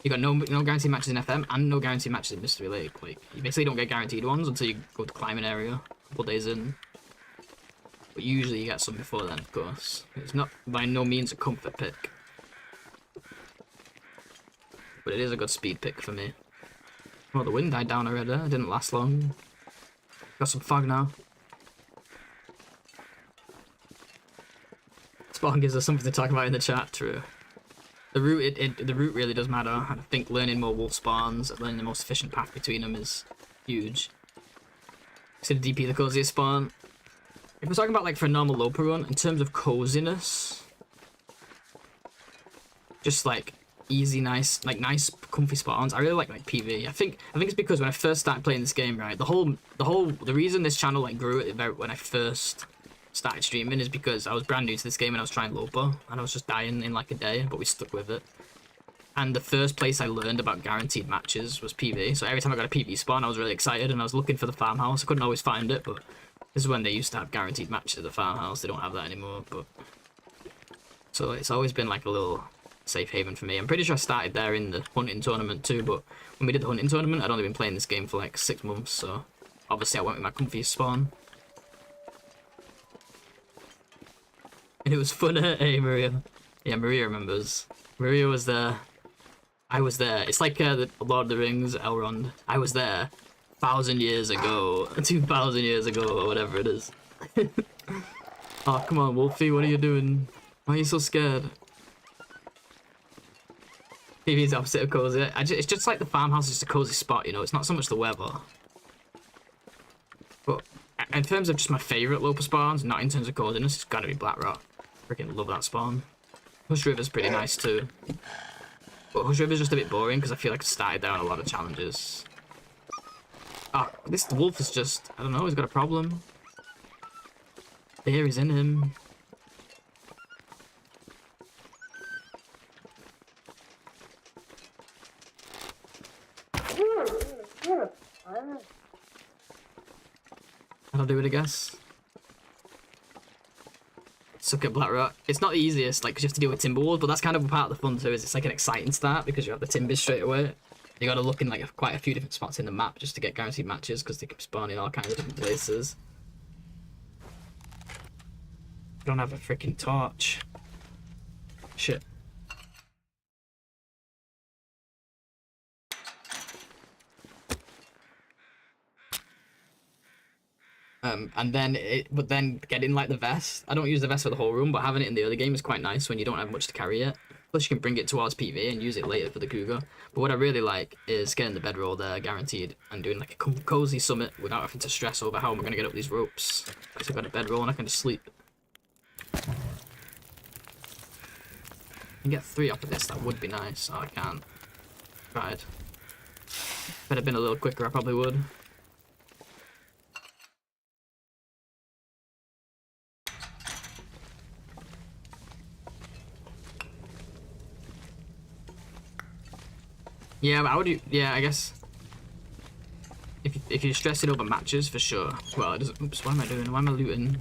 You got no guaranteed matches in FM and no guaranteed matches in Mystery Lake. Like, you basically don't get guaranteed ones until you go to climbing area a couple days in. But usually you get some before then, of course. It's not by no means a comfort pick. But it is a good speed pick for me. Well, the wind died down already. It didn't last long. Got some fog now. Spawn gives us something to talk about in the chat, true. The route really does matter. I think learning more wolf spawns, learning the most efficient path between them is huge. So the DP the coziest spawn. If we're talking about like for a normal Loper run, in terms of coziness, just like easy, nice comfy spawns. I really like PV. I think it's because when I first started playing this game, right, the reason this channel like grew when I first started streaming is because I was brand new to this game and I was trying Loper and I was just dying in like a day, but we stuck with it. And the first place I learned about guaranteed matches was PV. So every time I got a PV spawn, I was really excited and I was looking for the farmhouse. I couldn't always find it, but this is when they used to have guaranteed matches at the farmhouse. They don't have that anymore, but so it's always been like a little safe haven for me. I'm pretty sure I started there in the hunting tournament too, but when we did the hunting tournament, I'd only been playing this game for like 6 months, so obviously I went with my comfiest spawn. And it was fun, hey Maria. Yeah, Maria remembers. Maria was there. I was there. It's like the Lord of the Rings, Elrond. I was there 1,000 years ago, 2,000 years ago, or whatever it is. Oh, come on, Wolfie, what are you doing? Why are you so scared? PV's opposite of cozy. It's just like the farmhouse is just a cozy spot, you know? It's not so much the weather. But in terms of just my favourite Loper spawns, not in terms of coziness, it's gotta be Blackrock. Freaking love that spawn. Hush River's pretty nice too. But Hush River's just a bit boring because I feel like I started there on a lot of challenges. Ah, this wolf is just, I don't know, he's got a problem. Fear is in him. I'll do it, I guess. Suck at Blackrock. It's not the easiest, like, 'cause you have to deal with timber walls, but that's kind of part of the fun too, is it's like an exciting start because you have the timbers straight away. You gotta look in like quite a few different spots in the map just to get guaranteed matches because they can spawn in all kinds of different places. I don't have a freaking torch. Shit. And then but then getting like the vest. I don't use the vest for the whole room, but having it in the other game is quite nice when you don't have much to carry yet. Plus you can bring it towards PV and use it later for the Cougar. But what I really like is getting the bedroll there, guaranteed, and doing like a cozy summit without having to stress over how am I going to get up these ropes. Because I've got a bedroll and I can just sleep. I can get 3 off of this, that would be nice. Oh, I can't. Tried. If I'd have been a little quicker, I probably would. Yeah, but I would. Yeah, I guess. If you're stressing over matches, for sure. Well, it doesn't. Oops, what am I doing? Why am I looting?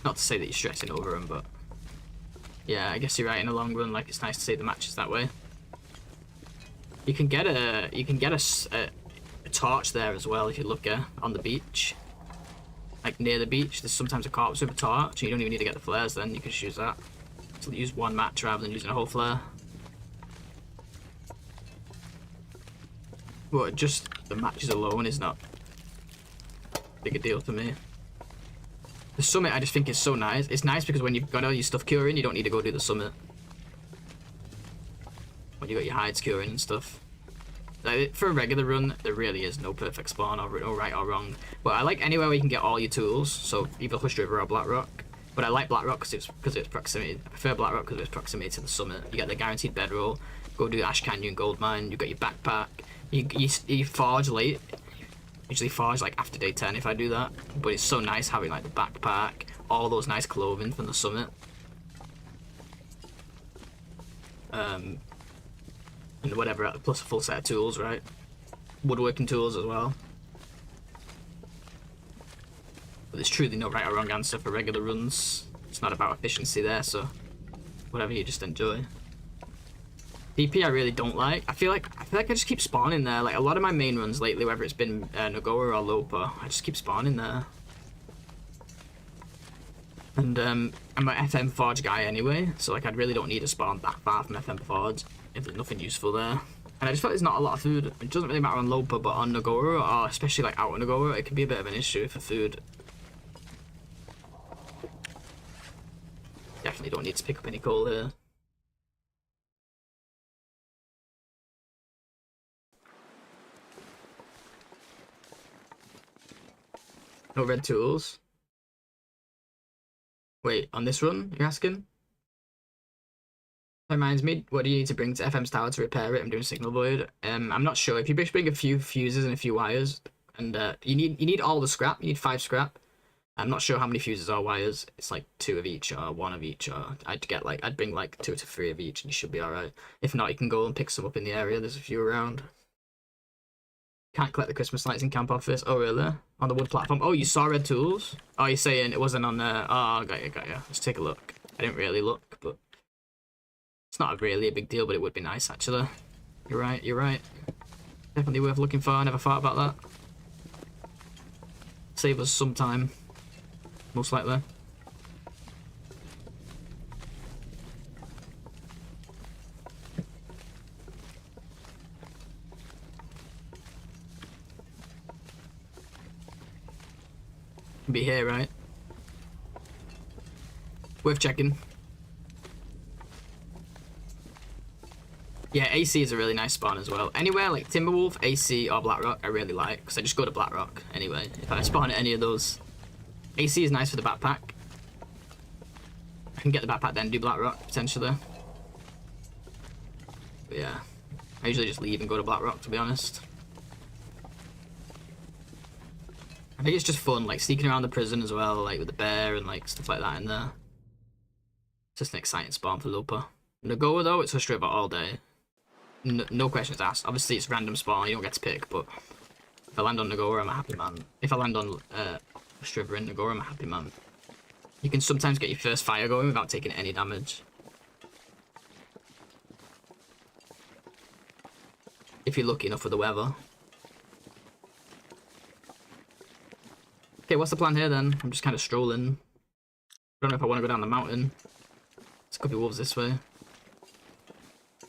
Not to say that you're stressing over them, but yeah, I guess you're right. In the long run, like it's nice to see the matches that way. You can get a torch there as well if you look on the beach, like near the beach. There's sometimes a corpse with a torch. You don't even need to get the flares. Then you can just use that. So use one match rather than using a whole flare. But just the matches alone is not a big a deal to me. The summit I just think is so nice. It's nice because when you've got all your stuff curing, you don't need to go do the summit. When you got your hides curing and stuff. Like, for a regular run, there really is no perfect spawn or no right or wrong. But I like anywhere where you can get all your tools, so either Hush River or Blackrock. But I like Blackrock because it's proximity. I prefer Blackrock because it's proximity to the summit. You get the guaranteed bedroll. Go do Ash Canyon Gold Mine. You got your backpack. You forge late. Usually forge like after day 10 if I do that. But it's so nice having like the backpack, all those nice clothing from the summit. And whatever, plus a full set of tools, right? Woodworking tools as well. But there's truly no right or wrong answer for regular runs. It's not about efficiency there, so whatever you just enjoy. DP I really don't like. I feel like I just keep spawning there. Like a lot of my main runs lately, whether it's been Nagoa or Lopa, I just keep spawning there. And I'm an FM Forge guy anyway, so like I really don't need to spawn that far from FM Forge if there's nothing useful there. And I just feel like there's not a lot of food. It doesn't really matter on Lopa, but on Nagoa, or especially like out on Nagoa, it can be a bit of an issue for food. Definitely don't need to pick up any coal here. No red tools. Wait, on this run, you're asking? That reminds me, what do you need to bring to FM's tower to repair it? I'm doing signal void. I'm not sure. If you bring a few fuses and a few wires, and you need all the scrap. You need 5 scrap. I'm not sure how many fuses or wires. It's like 2 of each or 1 of each. Or I'd bring like 2 to 3 of each, and you should be all right. If not, you can go and pick some up in the area. There's a few around. Can't collect the Christmas lights in camp office. Oh really? On the wood platform. Oh, you saw red tools? Oh, you're saying it wasn't on there? Oh, got you. Let's take a look. I didn't really look, but it's not really a big deal. But it would be nice actually. You're right. Definitely worth looking for. I never thought about that. Save us some time. Most likely. Be here, right? Worth checking. Yeah, AC is a really nice spawn as well. Anywhere like Timberwolf, AC, or Blackrock, I really like, because I just go to Blackrock anyway. If I spawn at any of those, AC is nice for the backpack. I can get the backpack then do Blackrock potentially. But yeah, I usually just leave and go to Blackrock, to be honest. I think it's just fun, like sneaking around the prison as well, like with the bear and like stuff like that in there. It's just an exciting spawn for Lopa. Nagoa though, it's a straight about all day. No questions asked. Obviously it's random spawn, you don't get to pick, but if I land on Nagoa, I'm a happy man. If I land on Striver in Nagoa, I'm a happy man. You can sometimes get your first fire going without taking any damage. If you're lucky enough with the weather. Okay, what's the plan here then? I'm just kind of strolling. I don't know if I want to go down the mountain. There's a couple of wolves this way.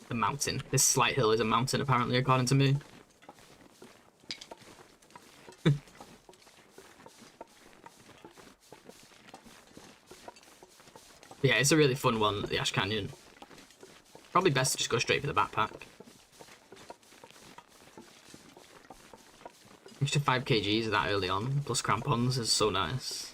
The mountain. This slight hill is a mountain, apparently, according to me. Yeah, it's a really fun one, the Ash Canyon. Probably best to just go straight for the backpack. Extra 5 kgs that early on, plus crampons, is so nice.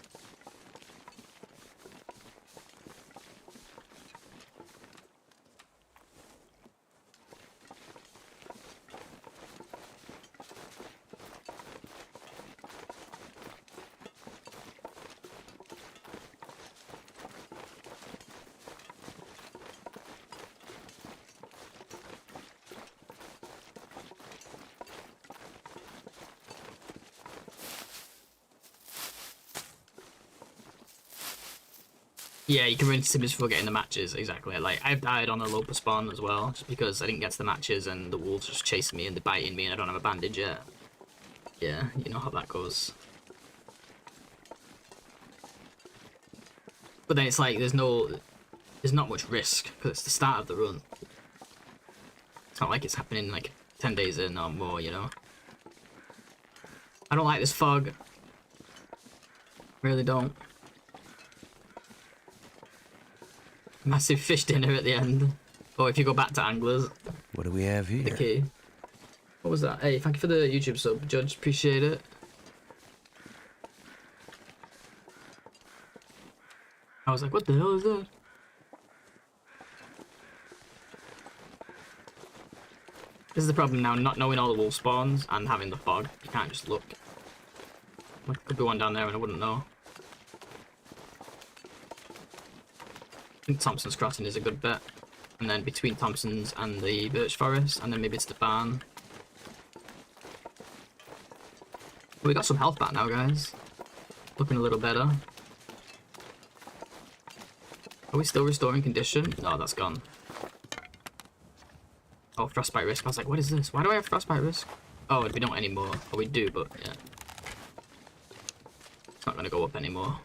Yeah, you can run into Simmons before getting the matches, exactly. Like, I've died on a Lopa spawn as well, just because I didn't get to the matches and the wolves just chasing me and they're biting me and I don't have a bandage yet. Yeah, you know how that goes. But then it's like, there's not much risk, because it's the start of the run. It's not like it's happening like 10 days in or more, you know? I don't like this fog. Really don't. Massive fish dinner at the end. Or if you go back to Anglers. What do we have here? The key. What was that? Hey, thank you for the YouTube sub, Judge. Appreciate it. I was like, what the hell is that? This is the problem now, not knowing all the wolf spawns and having the fog. You can't just look. There could be one down there and I wouldn't know. I think Thompson's Crossing is a good bet. And then between Thompson's and the Birch Forest, and then maybe it's the barn. We got some health back now, guys. Looking a little better. Are we still restoring condition? No, that's gone. Oh, frostbite risk. I was like, what is this? Why do I have frostbite risk? Oh, we don't anymore. Oh, we do, but yeah. It's not going to go up anymore.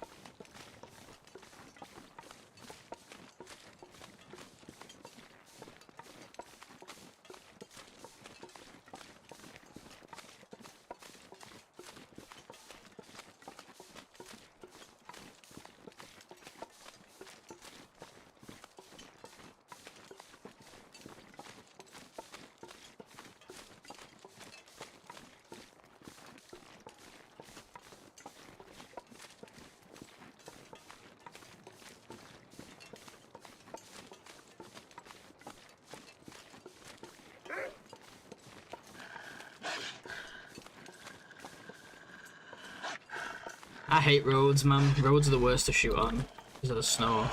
I hate roads, man. Roads are the worst to shoot on because of the snow.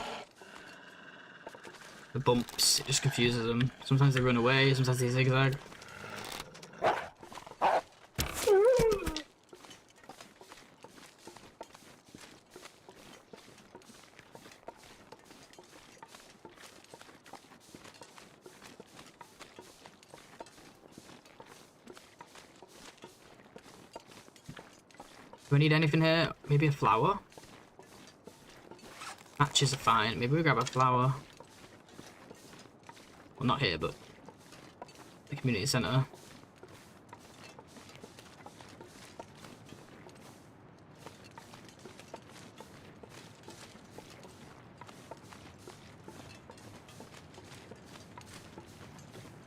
The bumps, it just confuses them. Sometimes they run away, sometimes they zigzag. Do I need anything here? Maybe a flower? Matches are fine. Maybe we grab a flower. Well, not here, but the community centre.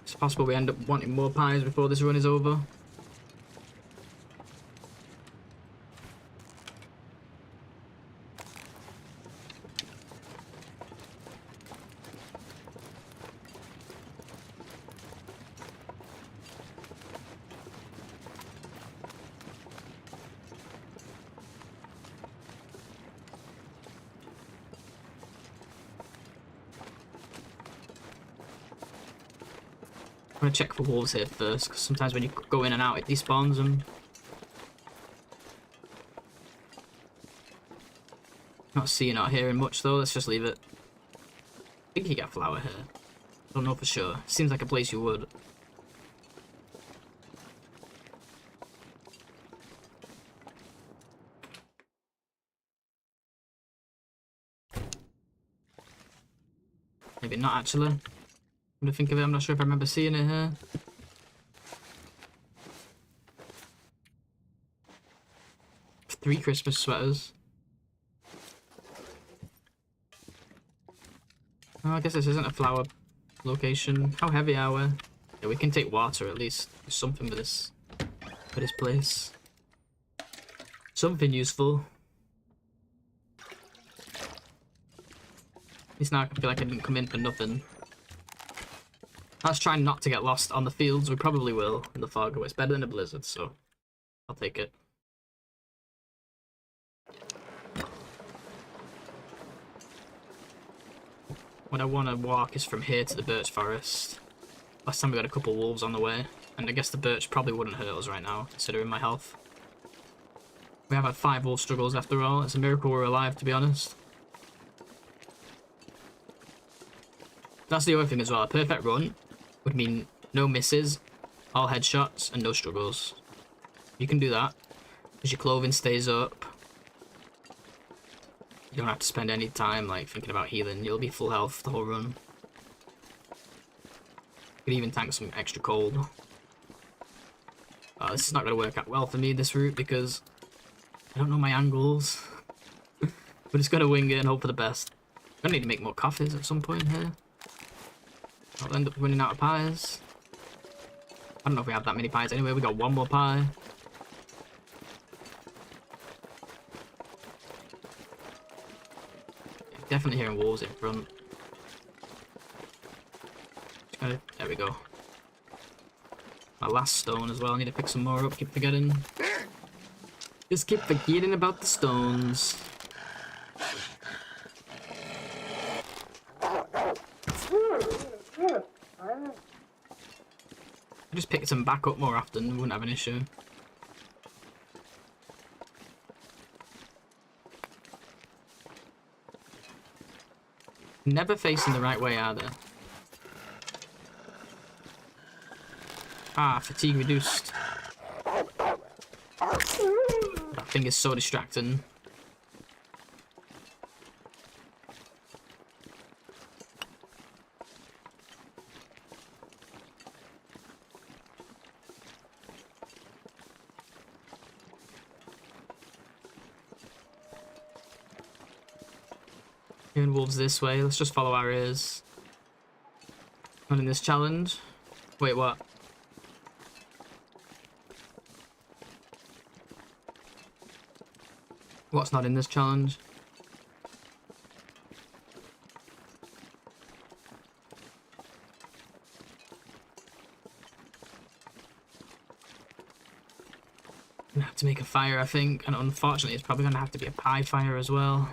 It's possible we end up wanting more pies before this run is over. I'm gonna check for wolves here first, because sometimes when you go in and out, it despawns them. Not seeing or hearing much though, let's just leave it. I think you get a flower here. Don't know for sure. Seems like a place you would. Maybe not actually. I'm gonna think of it, I'm not sure if I remember seeing it here. Three Christmas sweaters. Oh, I guess this isn't a flower location. How heavy are we? Yeah, we can take water at least. There's something for this place. Something useful. At least now I can feel like I didn't come in for nothing. Let's try not to get lost on the fields. We probably will in the fog. It's better than a blizzard, so I'll take it. What I want to walk is from here to the birch forest. Last time we got a couple wolves on the way, and I guess the birch probably wouldn't hurt us right now, considering my health. We have had 5 wolf struggles after all. It's a miracle we're alive, to be honest. That's the other thing as well. A perfect run would mean no misses, all headshots, and no struggles. You can do that, because your clothing stays up. You don't have to spend any time like thinking about healing. You'll be full health the whole run. You can even tank some extra cold. This is not going to work out well for me, this route, because I don't know my angles. We're just going to wing it and hope for the best. I'm going to need to make more coffees at some point here. I'll end up running out of pies. I don't know if we have that many pies anyway. We got 1 more pie. Definitely hearing wolves in front. There we go. My last stone as well. I need to pick some more up. Keep forgetting. Just keep forgetting about the stones. I just picked them back up more often, we wouldn't have an issue. Never facing the right way, are they? Ah, fatigue reduced. That thing is so distracting. Hearing wolves this way. Let's just follow our ears. Not in this challenge. Wait, what? What's not in this challenge? I'm gonna have to make a fire, I think, and unfortunately it's probably gonna have to be a pie fire as well.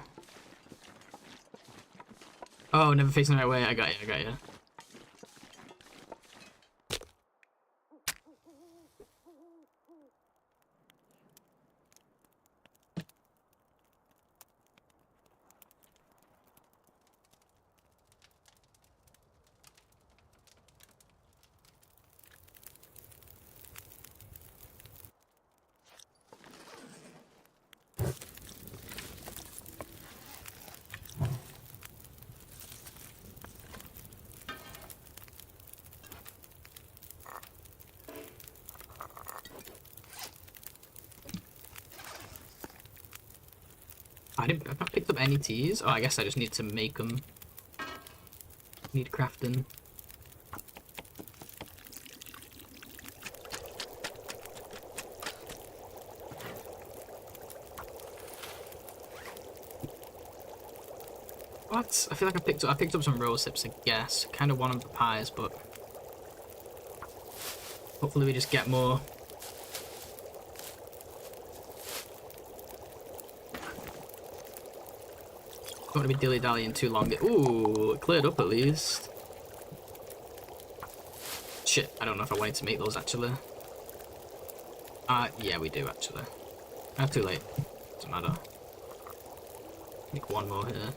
Oh, never facing the right way. I got you, I got you. I've not picked up any teas. Oh, I guess I just need to make them. Need crafting. What? I feel like I picked up some rose hips, I guess. Kind of wanted the pies, but hopefully we just get more. Don't want to be dilly-dallying too long. Ooh, it cleared up at least. Shit, I don't know if I wanted to make those actually. Yeah, we do actually. Too late. Doesn't matter. Make one more here.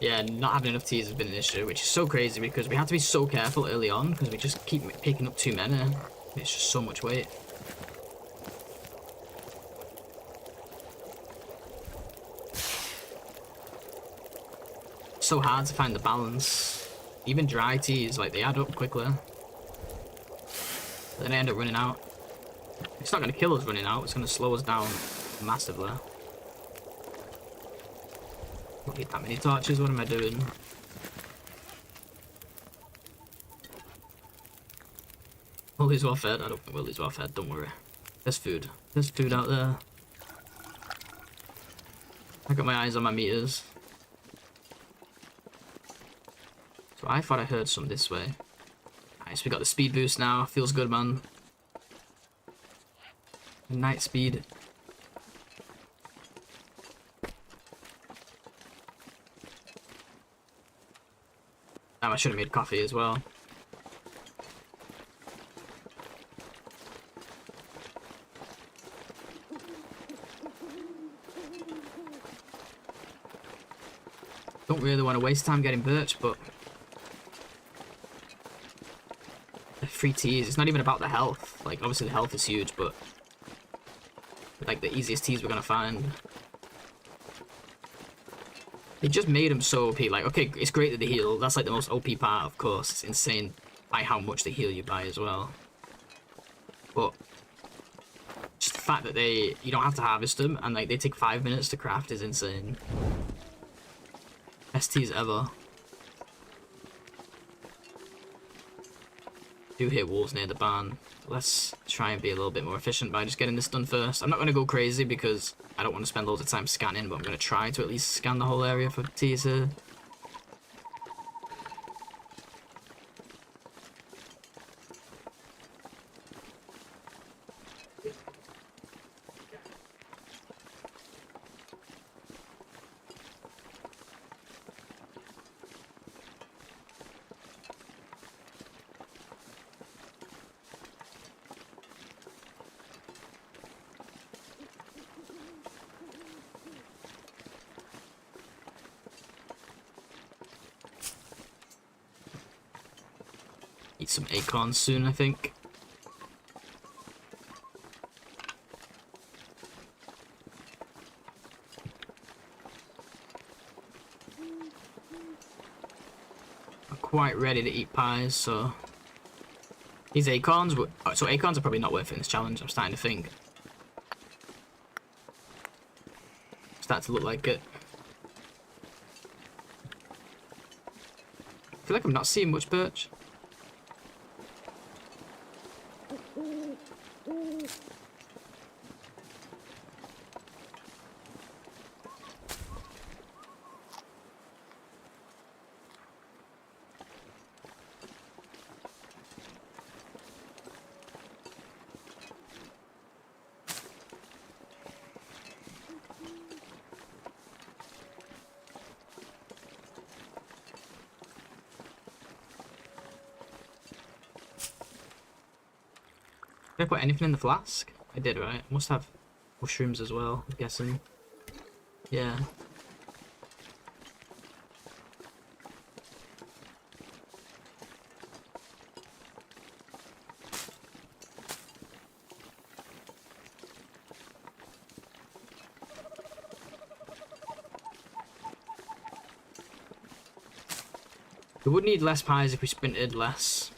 Yeah, not having enough teas has been an issue, which is so crazy because we have to be so careful early on because we just keep picking up too many. It's just so much weight. So hard to find the balance. Even dry teas, like, they add up quickly. Then I end up running out. It's not going to kill us running out, it's going to slow us down massively. Don't need that many torches, what am I doing? Willie's well fed? I don't think Willie's well fed, don't worry. There's food. There's food out there. I got my eyes on my meters. So I thought I heard some this way. Nice, we got the speed boost now. Feels good, man. Night speed. Damn, I should have made coffee as well. Don't really want to waste time getting birch, but free teas. It's not even about the health. Like, obviously the health is huge, but like the easiest teas we're gonna find. They just made them so OP. Like, okay, it's great that they heal. That's like the most OP part, of course. It's insane by how much they heal you by as well. But just the fact that you don't have to harvest them and like they take 5 minutes to craft is insane. Best teas ever. Do hit wolves near the barn. Let's try and be a little bit more efficient by just getting this done first. I'm not going to go crazy because I don't want to spend loads of time scanning, but I'm going to try to at least scan the whole area for teas here. Eat some acorns soon, I think. I'm quite ready to eat pies, so... These acorns, so acorns are probably not worth it in this challenge, I'm starting to think. Start to look like it. I feel like I'm not seeing much birch. Did I put anything in the flask? I did, right? I must have mushrooms as well, I'm guessing. Yeah. We would need less pies if we sprinted less.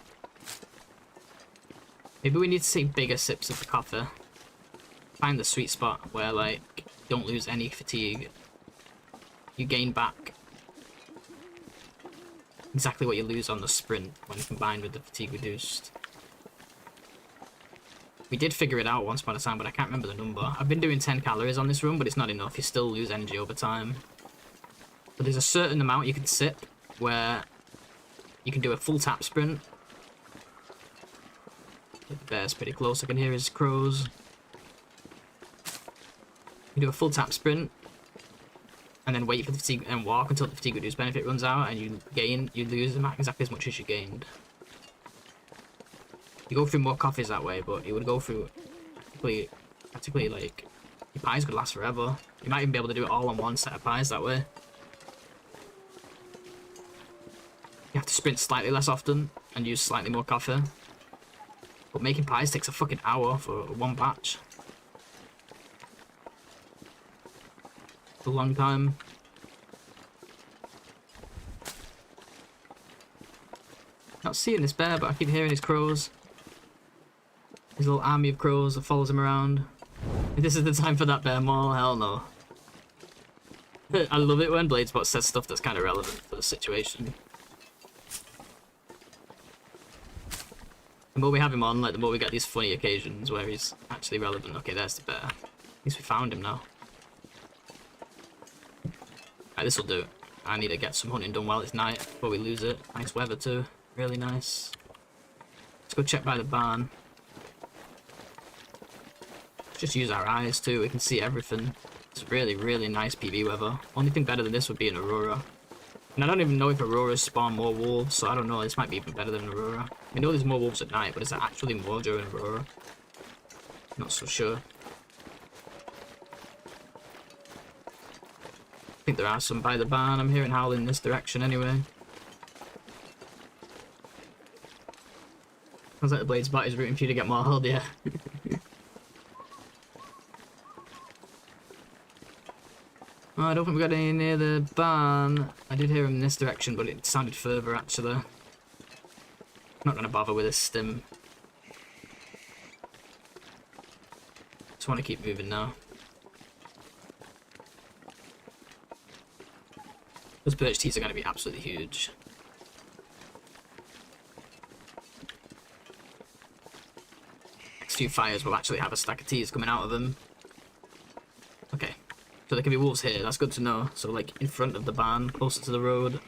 Maybe we need to take bigger sips of the coffee. Find the sweet spot where, like, you don't lose any fatigue. You gain back exactly what you lose on the sprint when combined with the fatigue reduced. We did figure it out once upon a time, but I can't remember the number. I've been doing 10 calories on this run, but it's not enough. You still lose energy over time. But there's a certain amount you can sip where you can do a full tap sprint. The bear's pretty close, I can hear his crows. You do a full tap sprint, and then wait for the fatigue, and walk until the fatigue reduced benefit runs out, and you lose exactly as much as you gained. You go through more coffees that way, but you would go through practically like, your pies could last forever. You might even be able to do it all on one set of pies that way. You have to sprint slightly less often, and use slightly more coffee. But making pies takes a fucking hour for one batch. It's a long time. Not seeing this bear, but I keep hearing his crows. His little army of crows that follows him around. If this is the time for that bear mall, hell no. I love it when Bladespot says stuff that's kind of relevant for the situation. The more we have him on, like, the more we get these funny occasions where he's actually relevant. Okay, there's the bear. At least we found him now. Right, this'll do. I need to get some hunting done while it's night before we lose it. Nice weather too. Really nice. Let's go check by the barn. Just use our eyes too, we can see everything. It's really, really nice PB weather. Only thing better than this would be an Aurora. And I don't even know if Auroras spawn more wolves, so I don't know, this might be even better than Aurora. I know there's more wolves at night, but is there actually more during Aurora? Not so sure. I think there are some by the barn. I'm hearing howling in this direction anyway. Sounds like the Bladespot is rooting for you to get more hold, yeah. Oh, I don't think we got any near the barn. I did hear him in this direction, but it sounded further actually. I'm not going to bother with this stim. Just want to keep moving now. Those birch teas are going to be absolutely huge. Next few fires will actually have a stack of teas coming out of them. Okay. So there can be wolves here, that's good to know. So like in front of the barn, closer to the road.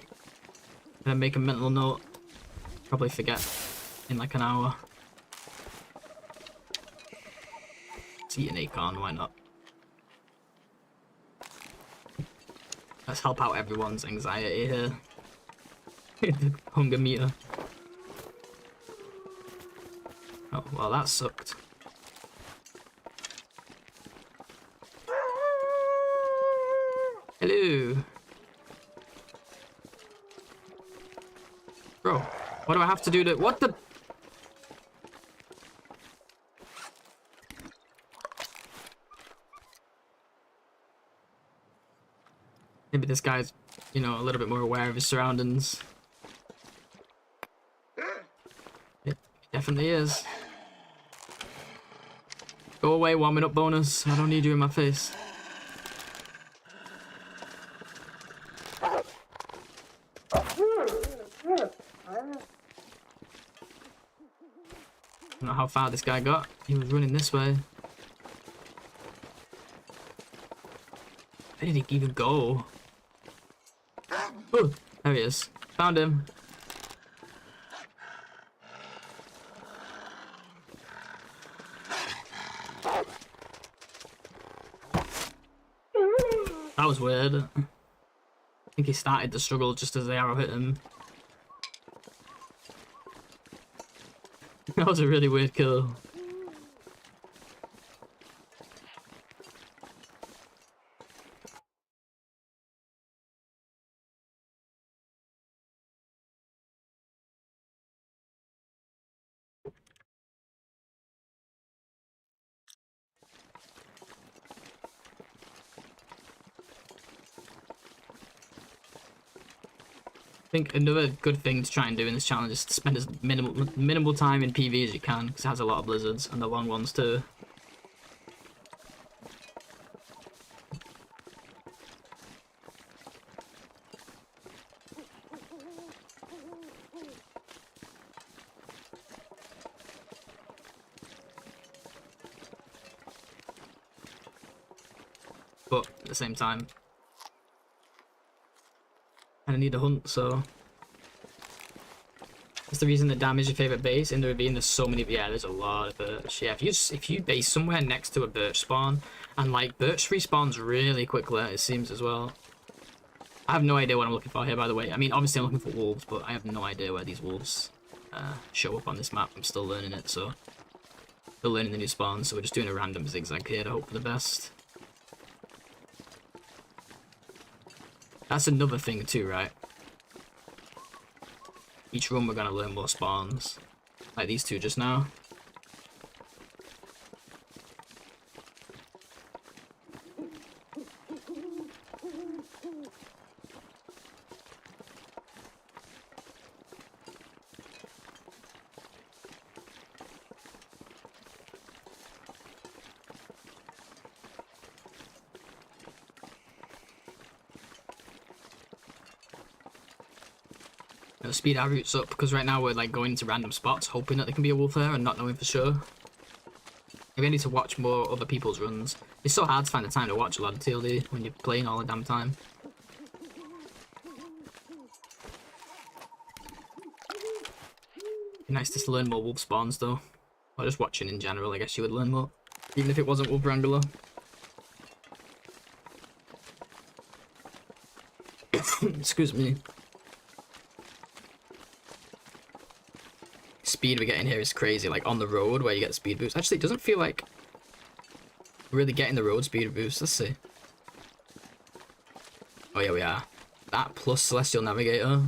And make a mental note. Probably forget in like an hour. Let's eat an acorn, why not? Let's help out everyone's anxiety here. The hunger meter. Oh, well that sucked. Hello. Bro, what do I have to do to... What the... Maybe this guy's, you know, a little bit more aware of his surroundings. It definitely is. Go away, warming up bonus. I don't need you in my face. I don't know how far this guy got. He was running this way. Where did he even go? Oh, there he is. Found him. That was weird. I think he started the struggle just as the arrow hit him. That was a really weird kill. I think another good thing to try and do in this challenge is to spend as minimal time in PV as you can, because it has a lot of blizzards, and the long ones too. But at the same time, I need to hunt, so that's the reason to damage your favorite base. In the ravine, there's so many. Yeah, there's a lot of birch. Yeah, if you base somewhere next to a birch spawn, and like birch respawns really quickly, it seems as well. I have no idea what I'm looking for here, by the way. I mean, obviously I'm looking for wolves, but I have no idea where these wolves show up on this map. I'm still learning it, so still learning the new spawns. So we're just doing a random zigzag here to hope for the best. That's another thing too, right? Each run we're gonna learn more spawns. Like these two just now. Speed our routes up, because right now we're like going to random spots hoping that there can be a wolf there and not knowing for sure. Maybe I need to watch more other people's runs. It's so hard to find the time to watch a lot of TLD when you're playing all the damn time. Be nice to learn more wolf spawns though. Or just watching in general, I guess you would learn more. Even if it wasn't wolf Wrangler. Excuse me. Speed we're getting here is crazy, like on the road where you get speed boost. Actually, it doesn't feel like we're really getting the road speed boost. Let's see. Oh yeah, we are. That plus Celestial Navigator.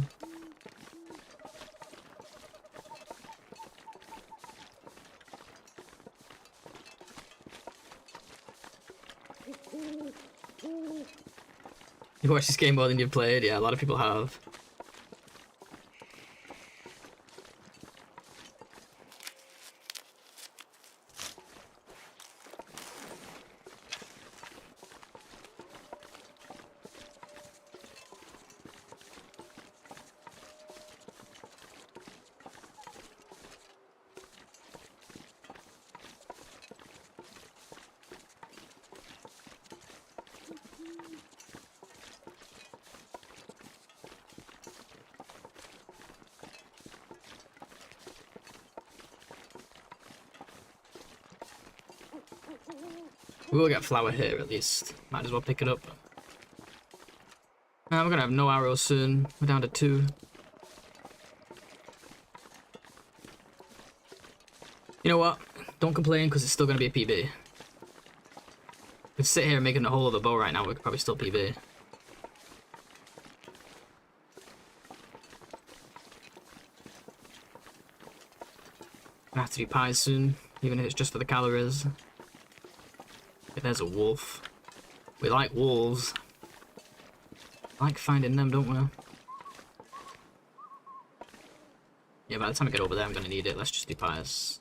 You watched this game more than you've played? Yeah, a lot of people have. We will get flour here at least. Might as well pick it up. We're gonna have no arrows soon. We're down to 2. You know what? Don't complain, because it's still gonna be a PB. We could sit here making a hole of a bow right now. We could probably still PB. Gonna have to do pies soon, even if it's just for the calories. If there's a wolf. We like wolves. like finding them, don't we? Yeah, by the time I get over there, I'm gonna need it. Let's just do pies.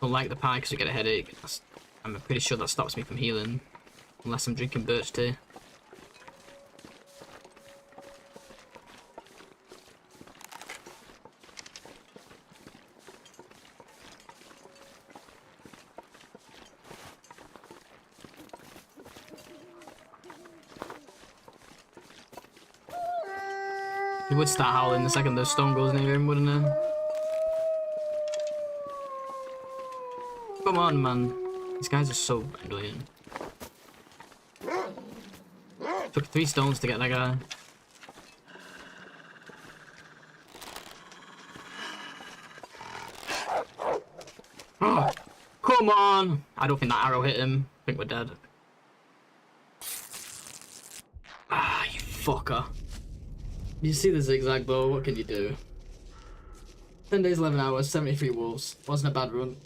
Don't like the pie because you get a headache. I'm pretty sure that stops me from healing. Unless I'm drinking birch tea. He would start howling the second the stone goes near him, wouldn't he? Come on, man. These guys are so annoying. Took 3 stones to get that guy. Oh, come on! I don't think that arrow hit him. I think we're dead. Ah, you fucker. You see the zigzag bow, what can you do? 10 days, 11 hours, 73 wolves. Wasn't a bad run.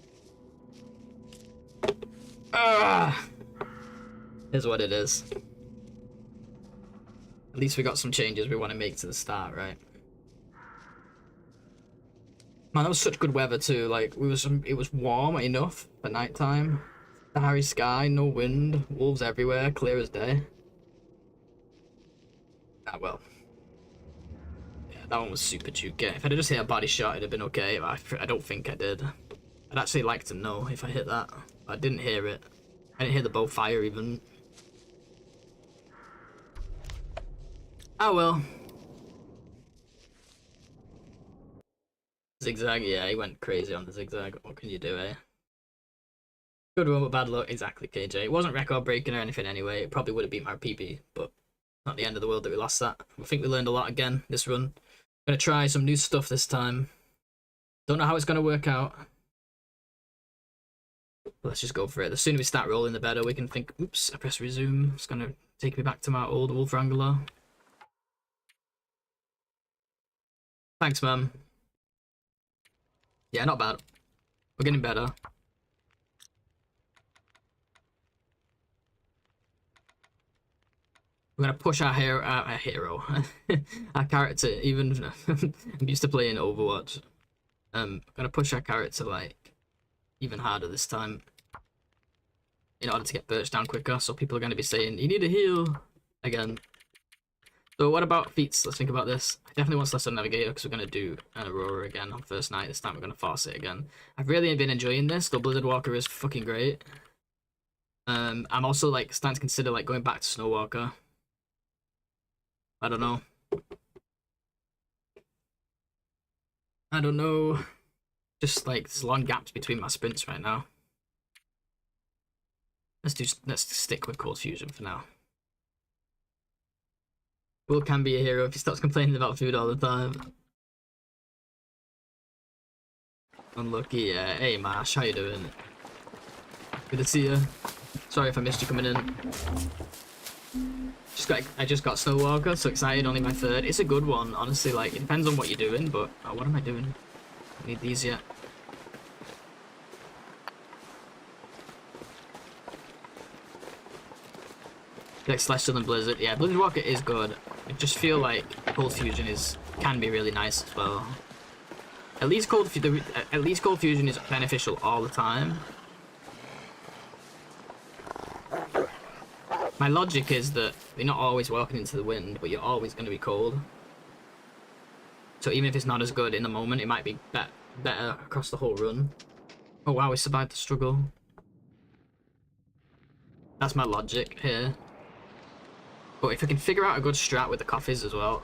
Ah! Is what it is. At least we got some changes we want to make to the start, right? Man, that was such good weather too. Like, it was warm enough for nighttime. Starry sky, no wind, wolves everywhere, clear as day. Ah, well. That one was super juke. If I'd just hit a body shot, it'd have been okay. But I don't think I did. I'd actually like to know if I hit that. I didn't hear it. I didn't hear the bow fire even. Oh well. Zigzag, yeah, he went crazy on the zigzag. What can you do, eh? Good run with bad luck. Exactly, KJ. It wasn't record breaking or anything anyway. It probably would have beat my PB, but not the end of the world that we lost that. I think we learned a lot again this run. Gonna try some new stuff this time. Don't know how it's gonna work out. But let's just go for it. The sooner we start rolling, the better. We can think, oops, I press resume. It's gonna take me back to my old wolf Wrangler. Thanks, man. Yeah, not bad. We're getting better. We're gonna push our hero, our character. Even I'm used to playing Overwatch. Gonna push our character like even harder this time, in order to get birch down quicker. So people are gonna be saying, "You need a heal," again. So what about feats? Let's think about this. I definitely want Celestial Navigator because we're gonna do an Aurora again on first night. This time we're gonna force it again. I've really been enjoying this. The Blizzard Walker is fucking great. I'm also like starting to consider like going back to Snow Walker. I don't know. I don't know. Just like there's long gaps between my sprints right now. Let's stick with Cold Fusion for now. Will can be a hero if he stops complaining about food all the time. Unlucky, yeah. Hey Marsh, how you doing? Good to see you. Sorry if I missed you coming in. I just got Snow Walker, so excited, only my 3rd. It's a good one, honestly, like, it depends on what you're doing, but... Oh, what am I doing? I don't need these yet. Like Celestial and Blizzard. Yeah, Blizzard Walker is good. I just feel like Cold Fusion can be really nice as well. At least Cold Fusion is beneficial all the time. My logic is that you're not always walking into the wind, but you're always going to be cold. So even if it's not as good in the moment, it might be better across the whole run. Oh wow, we survived the struggle. That's my logic here. But if I can figure out a good strat with the coffees as well,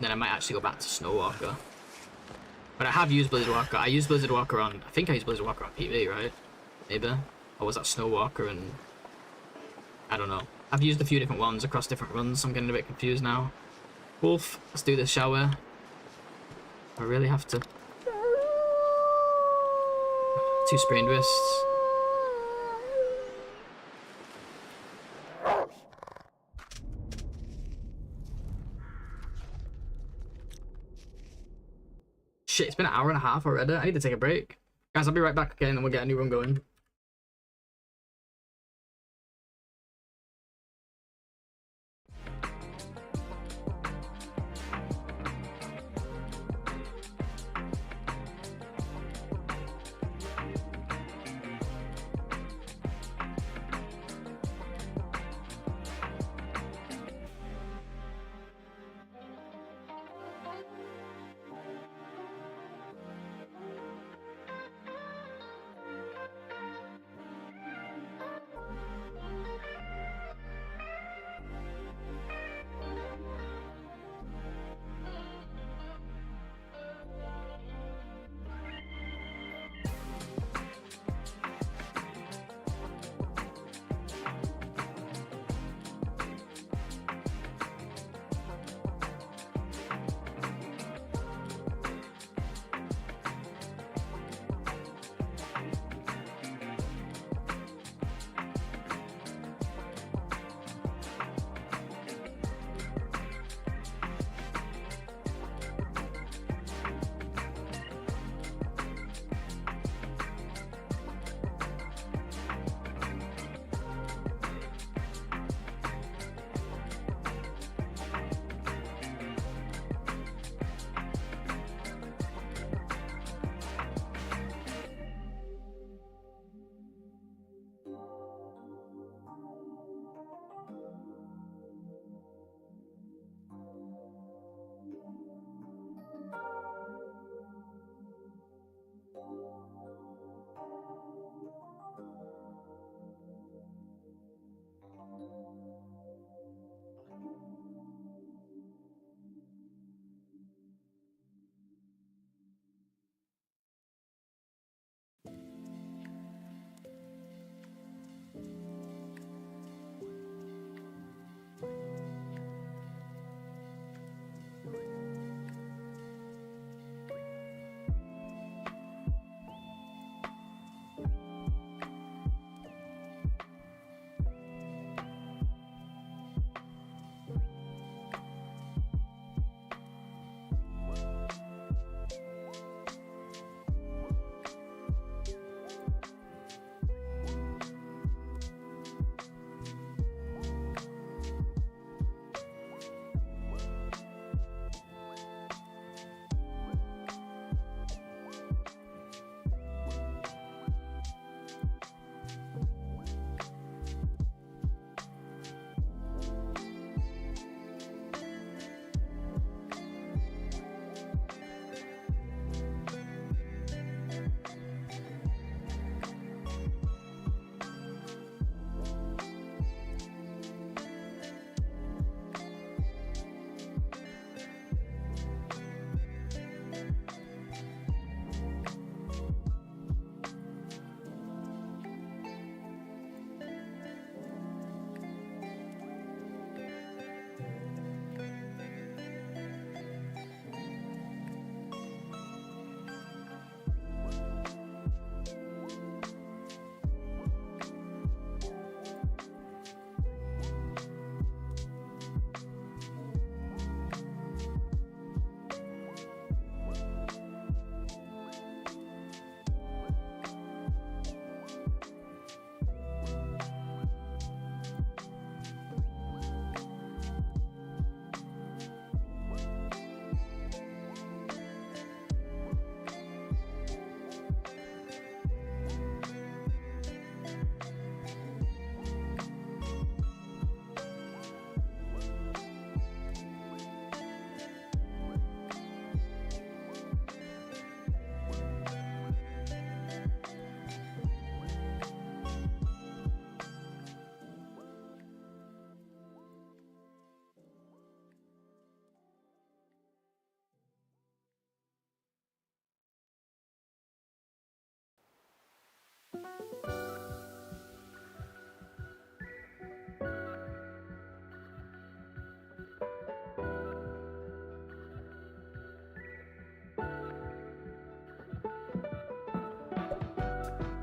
then I might actually go back to Snow Walker. But I have used Blizzard Walker. I used Blizzard Walker on... I think I used Blizzard Walker on PV, right? Maybe? Or was that Snow Walker and... I don't know. I've used a few different ones across different runs, so I'm getting a bit confused now. Wolf, let's do this, shall we? I really have to... 2 sprained wrists. shit, it's been an hour and a half already. I need to take a break. Guys, I'll be right back again and we'll get a new run going.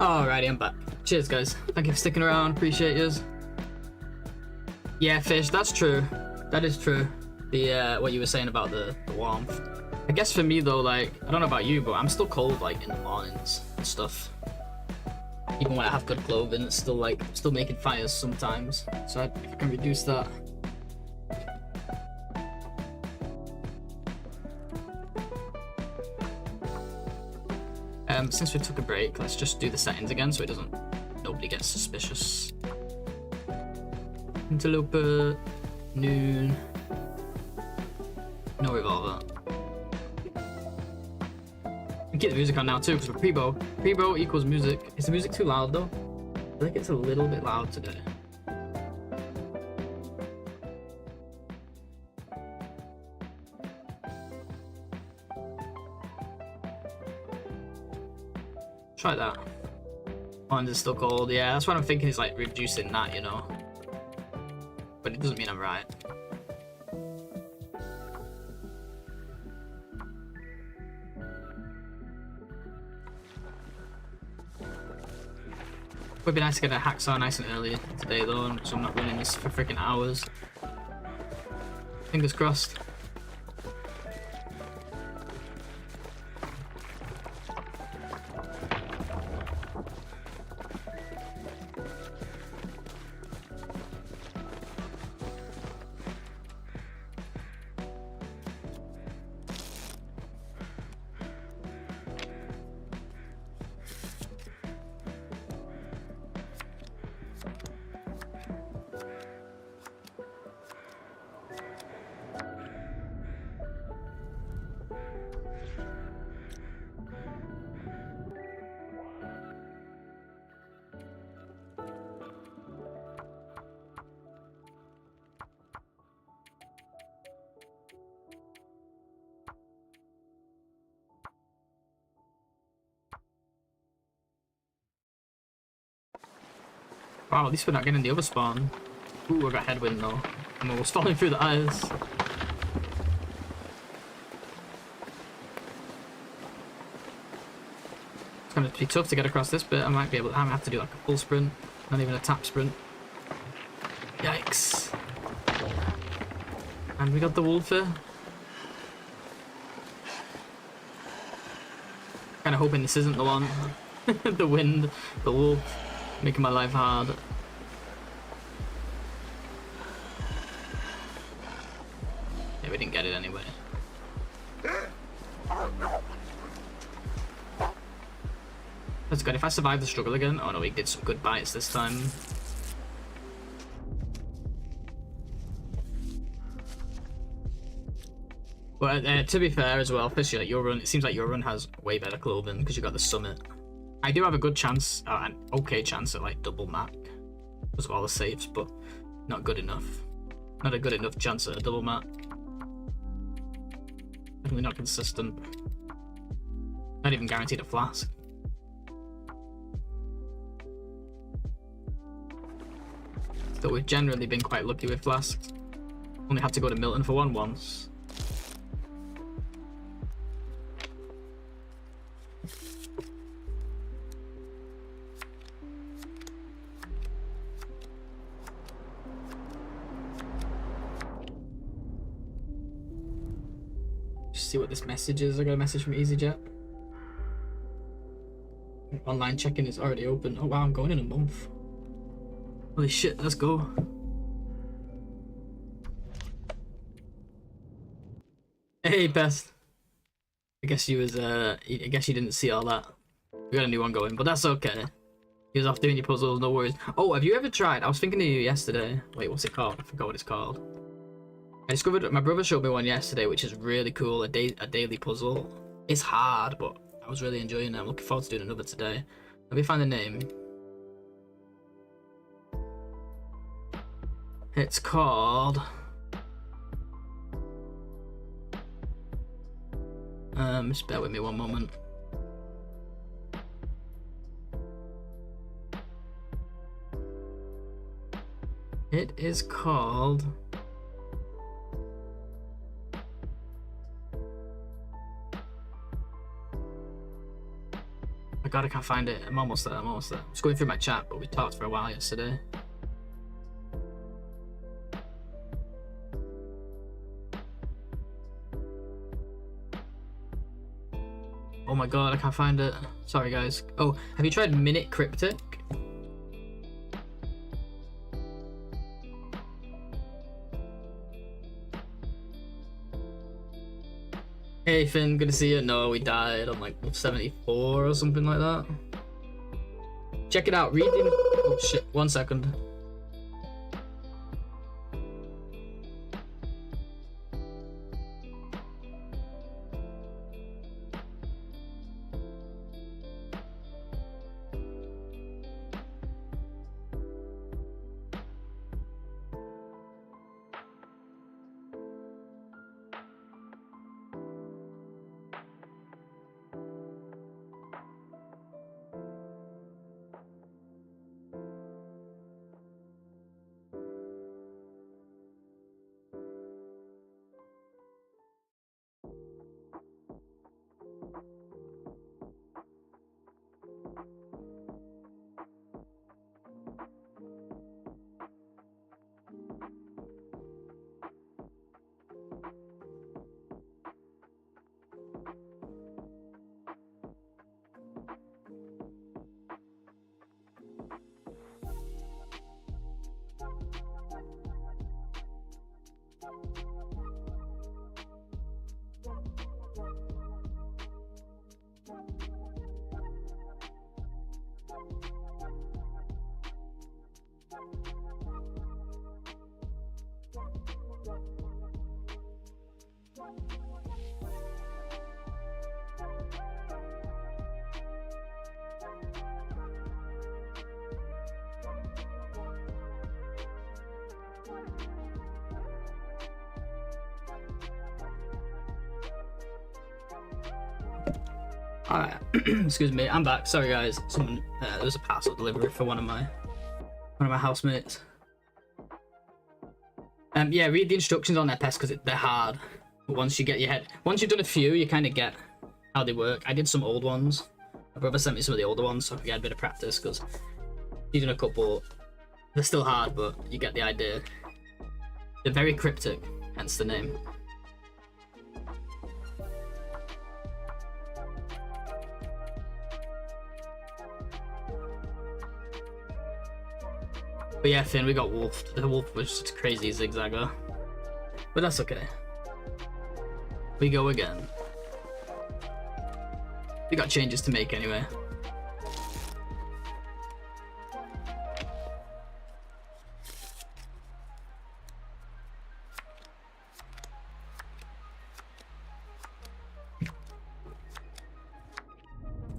Alrighty, I'm back. Cheers, guys. Thank you for sticking around. Appreciate yous. Yeah, Fish, that's true. That is true. The what you were saying about the warmth. I guess for me though, like, I don't know about you, but I'm still cold like in the mornings and stuff. Even when I have good clothing, it's still like still making fires sometimes. So if I can reduce that. Since we took a break, let's just do the settings again so nobody gets suspicious. Interloper, noon, no revolver. We keep the music on now too because we're pre-bow. Pre-bow equals music. Is the music too loud though? I think it's a little bit loud today. Try that. Orange is still cold. Yeah, that's what I'm thinking is like reducing that, you know. But it doesn't mean I'm right. Would be nice to get a hacksaw nice and early today though, so I'm not running this for freaking hours. Fingers crossed. Wow, at least we're not getting the other spawn. Ooh, I got headwind though. I'm almost falling through the ice. It's gonna be tough to get across this bit. I might have to do like a full sprint, not even a tap sprint. Yikes. And we got the wolf here. Kinda hoping this isn't the one. The wind, the wolf. Making my life hard. Yeah, we didn't get it anyway. That's good. If I survive the struggle again... Oh no, we did some good bites this time. But to be fair as well, especially like your run, it seems like your run has way better clothing because you got the summit. I do have a good chance, an okay chance at like double Mac because of all the saves, but not good enough. Not a good enough chance at a double Mac. Definitely not consistent. Not even guaranteed a flask. So we've generally been quite lucky with flasks. Only had to go to Milton for one once. See what this message is. I got a message from EasyJet. Online check-in is already open. Oh wow, I'm going in a month. Holy shit, let's go. Hey, Best. I guess you didn't see all that. We got a new one going, but that's okay. He was off doing your puzzles, no worries. Oh, have you ever tried? I was thinking of you yesterday. Wait, what's it called? I forgot what it's called. I discovered, my brother showed me one yesterday, which is really cool, a daily puzzle. It's hard, but I was really enjoying it. I'm looking forward to doing another today. Let me find the name. It's called... just bear with me one moment. It is called... Oh god, I can't find it. I'm almost there, I'm almost there. I'm just going through my chat, but we talked for a while yesterday. Oh my god, I can't find it. Sorry guys. Oh, have you tried Minute Cryptic? Hey Finn, good to see you. No, we died on like 74 or something like that. Check it out, reading. Oh shit, 1 second. Alright, excuse me, I'm back. Sorry guys, someone there was a parcel delivery for one of my housemates. Yeah, read the instructions on their pests because they're hard. But once you've done a few, you kind of get how they work. I did some old ones. My brother sent me some of the older ones, so I get a bit of practice because he's done a couple. They're still hard, but you get the idea. They're very cryptic, hence the name. But yeah, Finn, we got wolfed. The wolf was just a crazy zigzagger. But that's okay. We go again. We got changes to make anyway.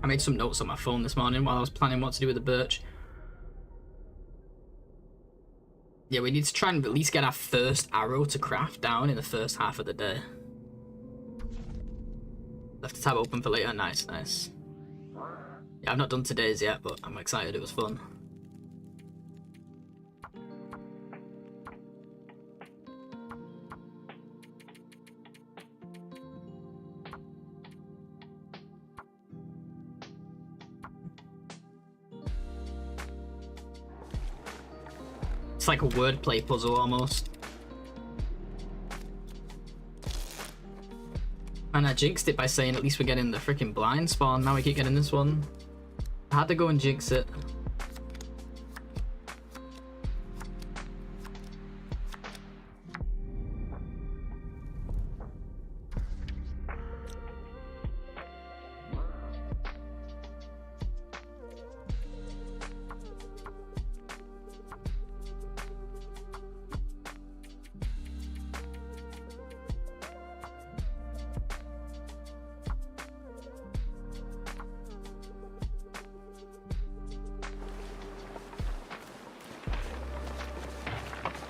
I made some notes on my phone this morning while I was planning what to do with the birch. Yeah, we need to try and at least get our first arrow to craft down in the first half of the day. Left the tab open for later. Nice, nice. Yeah, I've not done today's yet, but I'm excited. It was fun. It's like a wordplay puzzle almost. And I jinxed it by saying at least we're getting the freaking blind spawn. Now we keep getting this one. I had to go and jinx it.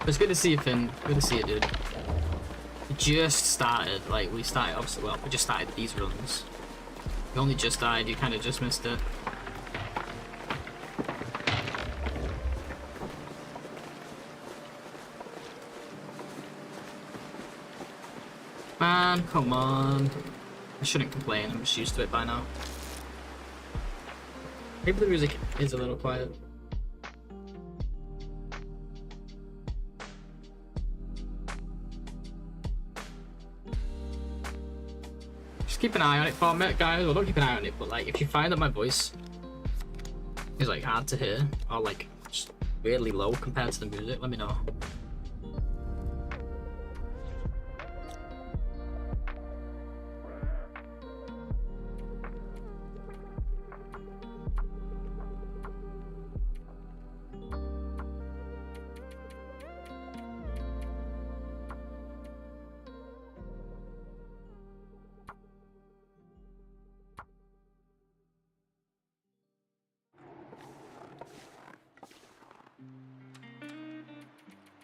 It's good to see you, Finn. Good to see you, dude. We just started, like, we started, obviously, well, we just started these runs. You only just died, you kind of just missed it. Man, come on. I shouldn't complain, I'm just used to it by now. Maybe the music is a little quiet. just keep an eye on it for me, guys. Well, don't keep an eye on it, but like if you find that my voice is like hard to hear or like just weirdly low compared to the music, let me know.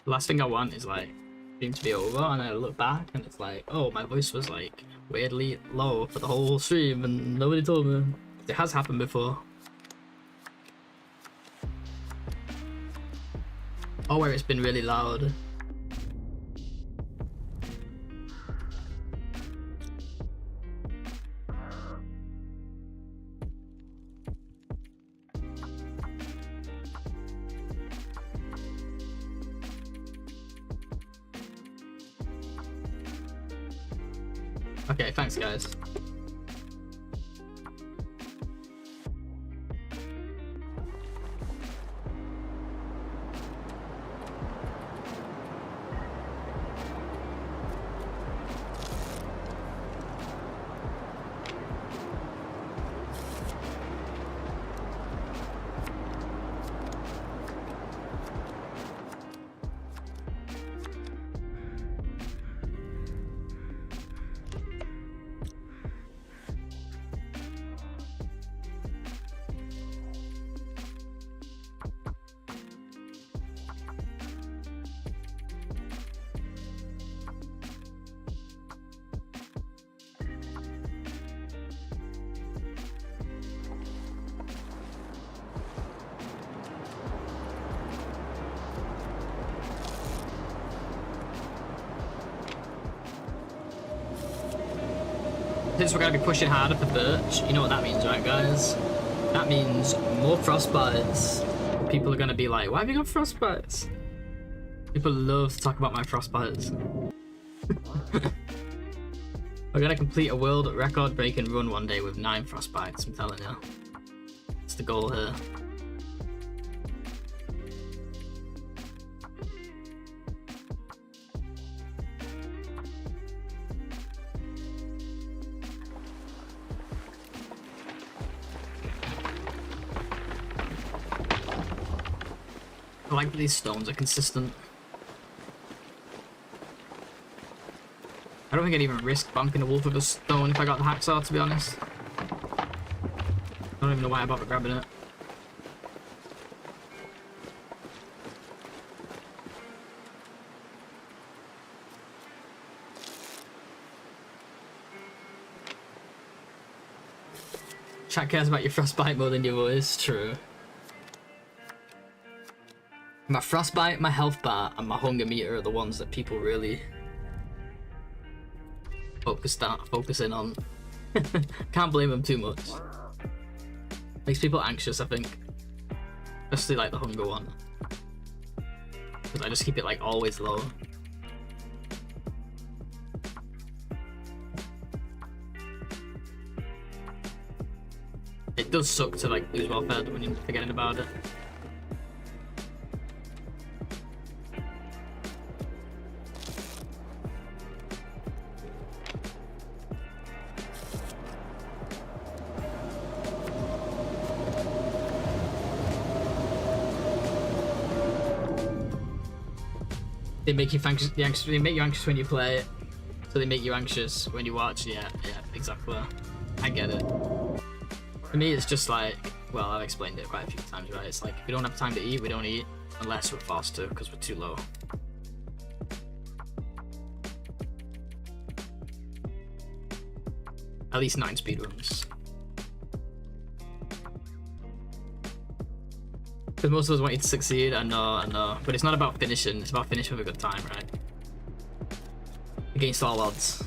The last thing I want is like stream to be over and I look back and it's like, oh, my voice was like weirdly low for the whole stream and nobody told me. It has happened before. Or where it's been really loud. Okay, thanks guys. Since we're going to be pushing harder for birch, you know what that means, right guys? That means more frostbites. People are going to be like, why have you got frostbites? People love to talk about my frostbites. We're going to complete a world record breaking run one day with 9 frostbites, I'm telling you. That's the goal here. I like that these stones are consistent. I don't think I'd even risk bumping a wolf with a stone if I got the hacksaw, to be honest. I don't even know why I bothered grabbing it. Chat cares about your frostbite more than your voice, true. My frostbite, my health bar, and my hunger meter are the ones that people really focusing on. Can't blame them too much. Makes people anxious, I think. Especially like the hunger one. Because I just keep it like always low. It does suck to like lose well fed when you're forgetting about it. They make you anxious. They make you anxious when you play it, so they make you anxious when you watch. Yeah, exactly. I get it. For me, it's just like, well, I've explained it quite a few times, right? It's like if we don't have time to eat, we don't eat unless we're forced to because we're too low. At least 9 speedruns. Because most of us want you to succeed, I know. But it's not about finishing, it's about finishing with a good time, right? Against all odds.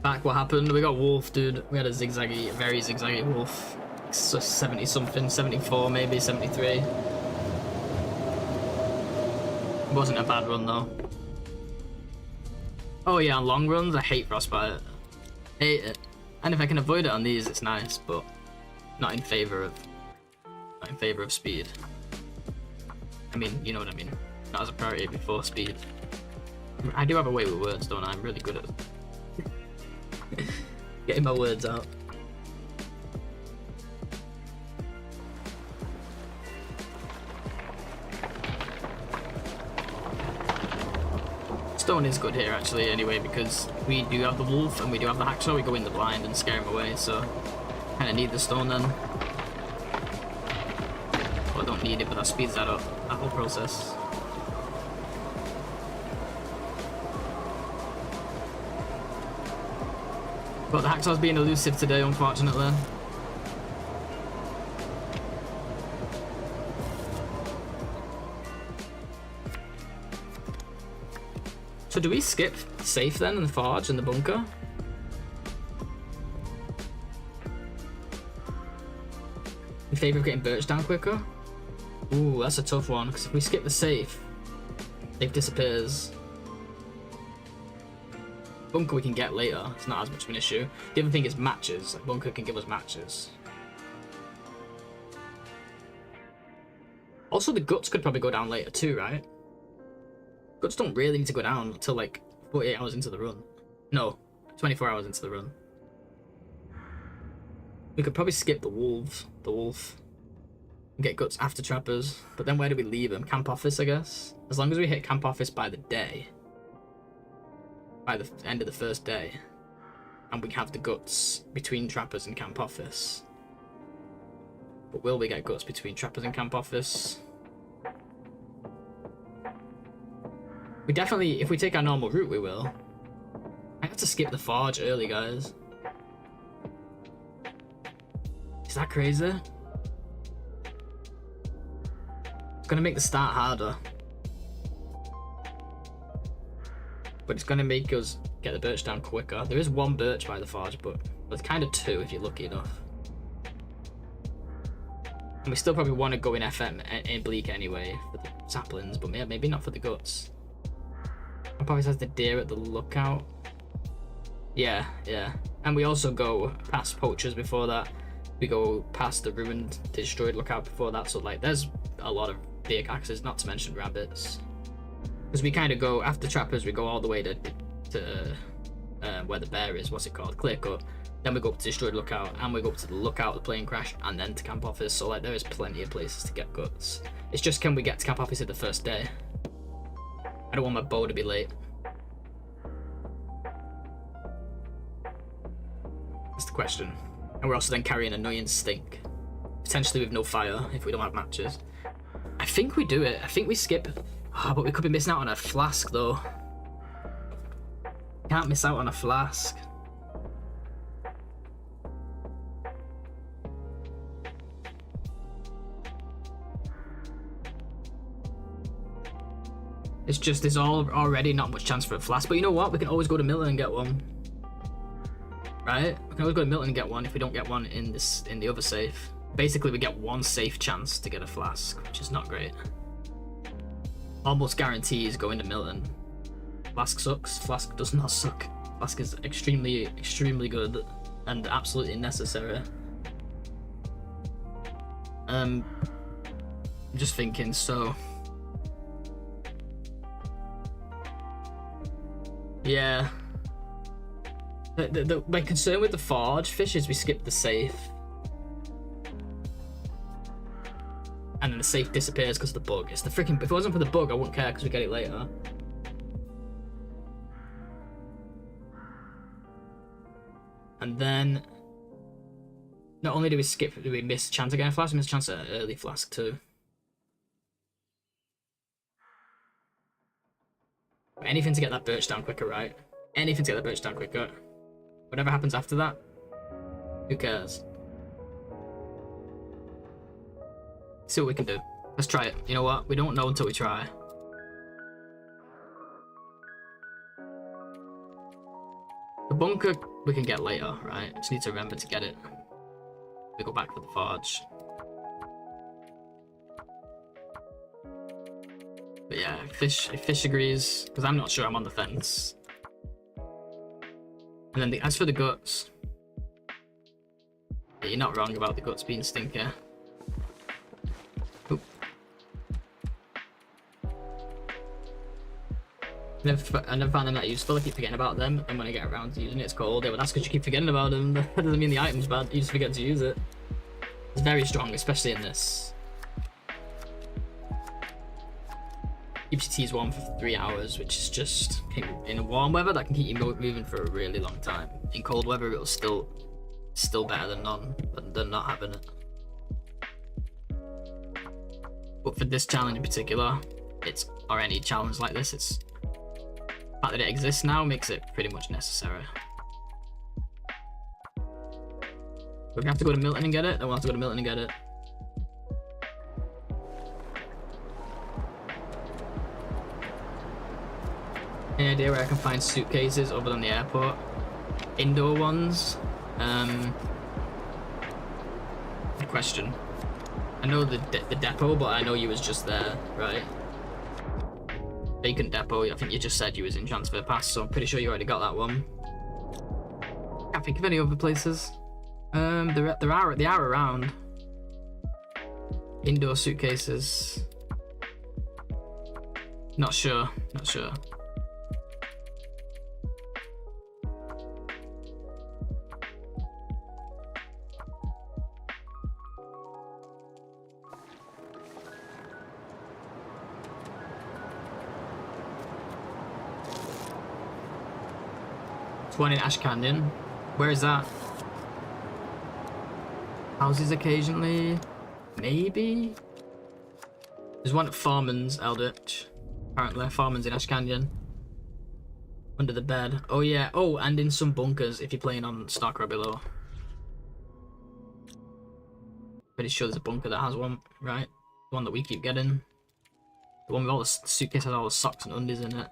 Back, what happened? We got wolf, dude. We had a zigzaggy, very zigzaggy wolf. 70 something, 74 maybe, 73. It wasn't a bad run though. Oh yeah, on long runs, I hate frostbite. hate it. And if I can avoid it on these, it's nice, but not in favor of speed. I mean, you know what I mean. Not as a priority before speed. I do have a way with words, don't I? I'm really good at getting my words out. Stone is good here actually anyway, because we do have the wolf and we do have the hacksaw. We go in the blind and scare him away, so kind of need the stone then. Well, I don't need it, but that speeds that up, that whole process. But the hacksaw's being elusive today, unfortunately. So do we skip safe then in the forge and the bunker? In favor of getting birch down quicker? Ooh, that's a tough one, because if we skip the safe disappears. Bunker we can get later, it's not as much of an issue. The other thing is matches, like bunker can give us matches. Also the guts could probably go down later too, right? Guts don't really need to go down until like 48 hours into the run. No, 24 hours into the run. We could probably skip the wolf, and get guts after trappers, but then where do we leave them? Camp office, I guess? As long as we hit camp office by the day. By the end of the first day, and we have the guts between trappers and camp office. But will we get guts between trappers and camp office? We definitely, if we take our normal route, we will. I have to skip the forge early, guys. Is that crazy? It's gonna make the start harder. But it's going to make us get the birch down quicker. There is one birch by the forge, but there's kind of two if you're lucky enough. And we still probably want to go in FM in bleak anyway for the saplings, but maybe not for the guts. It probably has the deer at the lookout. Yeah. And we also go past poachers before that. We go past the ruined, destroyed lookout before that. So like, there's a lot of big axes, not to mention rabbits. Because we kind of go, after trappers, we go all the way to where the bear is, what's it called, clear cut. Then we go up to destroyed lookout, and we go up to the lookout, the plane crash, and then to camp office. So like, there is plenty of places to get guts. It's just, can we get to camp office at the first day? I don't want my bow to be late. That's the question. And we're also then carrying annoying stink. Potentially with no fire, if we don't have matches. I think we do it. I think we skip. Oh, but we could be missing out on a flask though. Can't miss out on a flask. It's just, there's already not much chance for a flask. But you know what? We can always go to Milton and get one. Right? We can always go to Milton and get one if we don't get one in the other safe. Basically, we get one safe chance to get a flask, which is not great. Almost guarantees going to Milton. Flask sucks. Flask does not suck. Flask is extremely, extremely good and absolutely necessary. I'm just thinking, so yeah. My concern with the forge fish is we skip the safe. And then the safe disappears because of the bug. It's the freaking. If it wasn't for the bug, I wouldn't care because we get it later. And then, not only do we miss a chance of getting a flask, we miss a chance at an early flask too. But anything to get that birch down quicker, right? Anything to get that birch down quicker. Whatever happens after that, who cares? See what we can do. Let's try it. You know what? We don't know until we try. The bunker we can get later, right? Just need to remember to get it. We go back to the forge. But yeah, if Fish agrees, because I'm not sure, I'm on the fence. And then as for the guts, yeah, you're not wrong about the guts being stinky. Oop. I never found them that useful. I keep forgetting about them, and when I get around to using it, it's cold. Yeah, but that's because you keep forgetting about them. That doesn't mean the item's bad. You just forget to use it. It's very strong, especially in this. Keeps your T's warm for 3 hours, which is just in warm weather that can keep you moving for a really long time. In cold weather, it'll still better than not having it. But for this challenge in particular, or any challenge like this, the fact that it exists now makes it pretty much necessary. We're gonna have to go to Milton and get it, then we'll have to go to Milton and get it. Any idea where I can find suitcases other than the airport? Indoor ones? Good question. I know the depot, but I know you was just there, right? Vacant depot, I think you just said you was in Transfer Pass, so I'm pretty sure you already got that one. Can't think of any other places. They are around. Indoor suitcases. Not sure. One in Ash Canyon. Where is that? Houses occasionally. Maybe? There's one at Farman's, Eldritch. Apparently, Farman's in Ash Canyon. Under the bed. Oh yeah. Oh, and in some bunkers if you're playing on Stark or below. Pretty sure there's a bunker that has one, right? The one that we keep getting. The one with all the suitcase has all the socks and undies in it.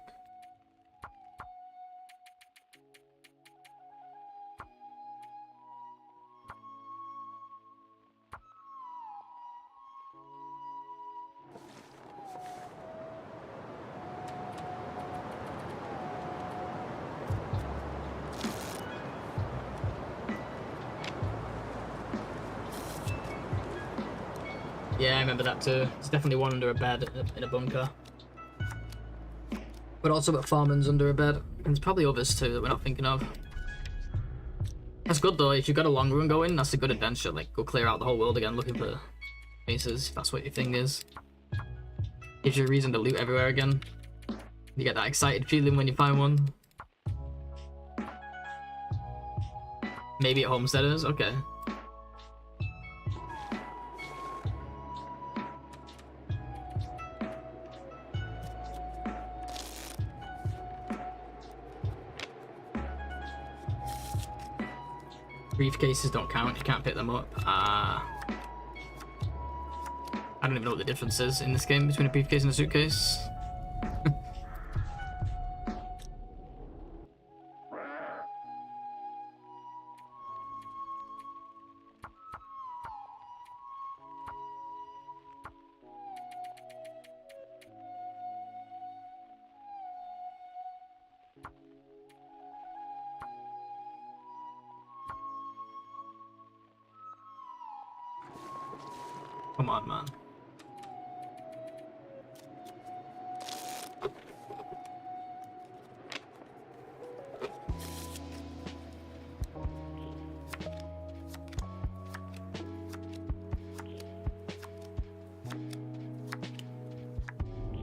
Yeah, I remember that too. There's definitely one under a bed in a bunker. But also at Farman's under a bed. And there's probably others too that we're not thinking of. That's good though, if you've got a long run going, that's a good adventure. Like, go clear out the whole world again looking for faces, if that's what your thing is. Gives you a reason to loot everywhere again. You get that excited feeling when you find one. Maybe at Homesteaders, okay. Briefcases don't count, you can't pick them up. I don't even know what the difference is in this game between a briefcase and a suitcase. Come on, man.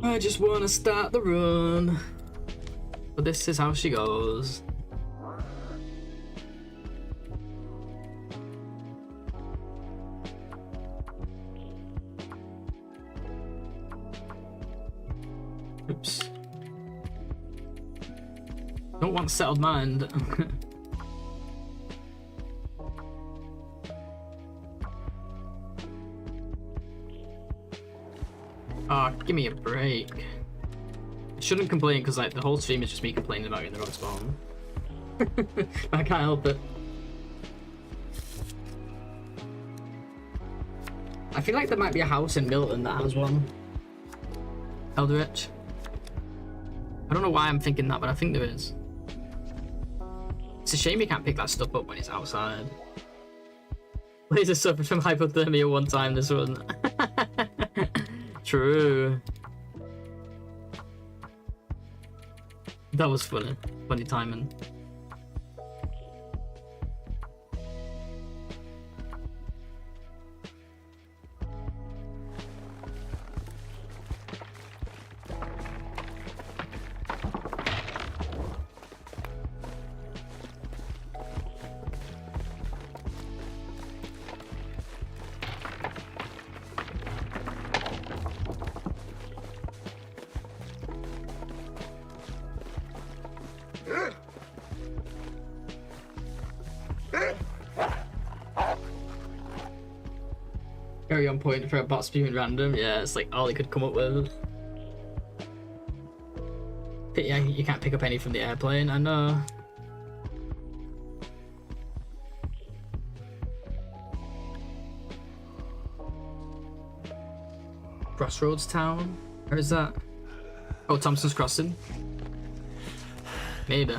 I just wanna start the run, but this is how she goes. Oops. Don't want settled mind. Ah, oh, give me a break. I shouldn't complain because like the whole stream is just me complaining about getting the wrong spawn. I can't help it. I feel like there might be a house in Milton that has one. Eldritch. I don't know why I'm thinking that, but I think there is. It's a shame you can't pick that stuff up when it's outside. Laser suffered from hypothermia one time, this one. True. That was funny. Funny timing. Very on point for a bot spewing random. Yeah, it's like all he could come up with. Yeah, you can't pick up any from the airplane. I know. Crossroads Town? Where is that? Oh, Thompson's Crossing. Maybe.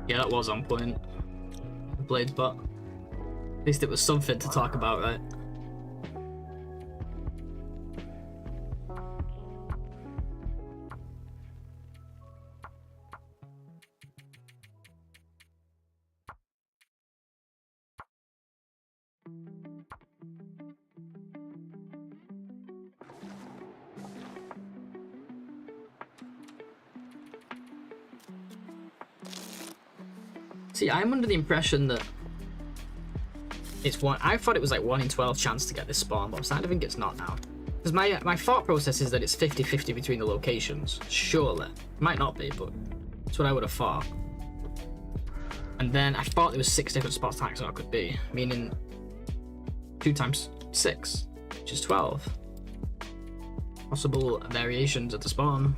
Yeah, that was on point. The Blades bot. At least it was something to talk about, right? See, I'm under the impression that it's one. I thought it was like 1 in 12 chance to get this spawn, but I'm starting to think it's not now. Because my thought process is that it's 50-50 between the locations. Surely. Might not be, but that's what I would have thought. And then I thought there was 6 different spots that it could be, meaning 2 times 6, which is 12. Possible variations of the spawn.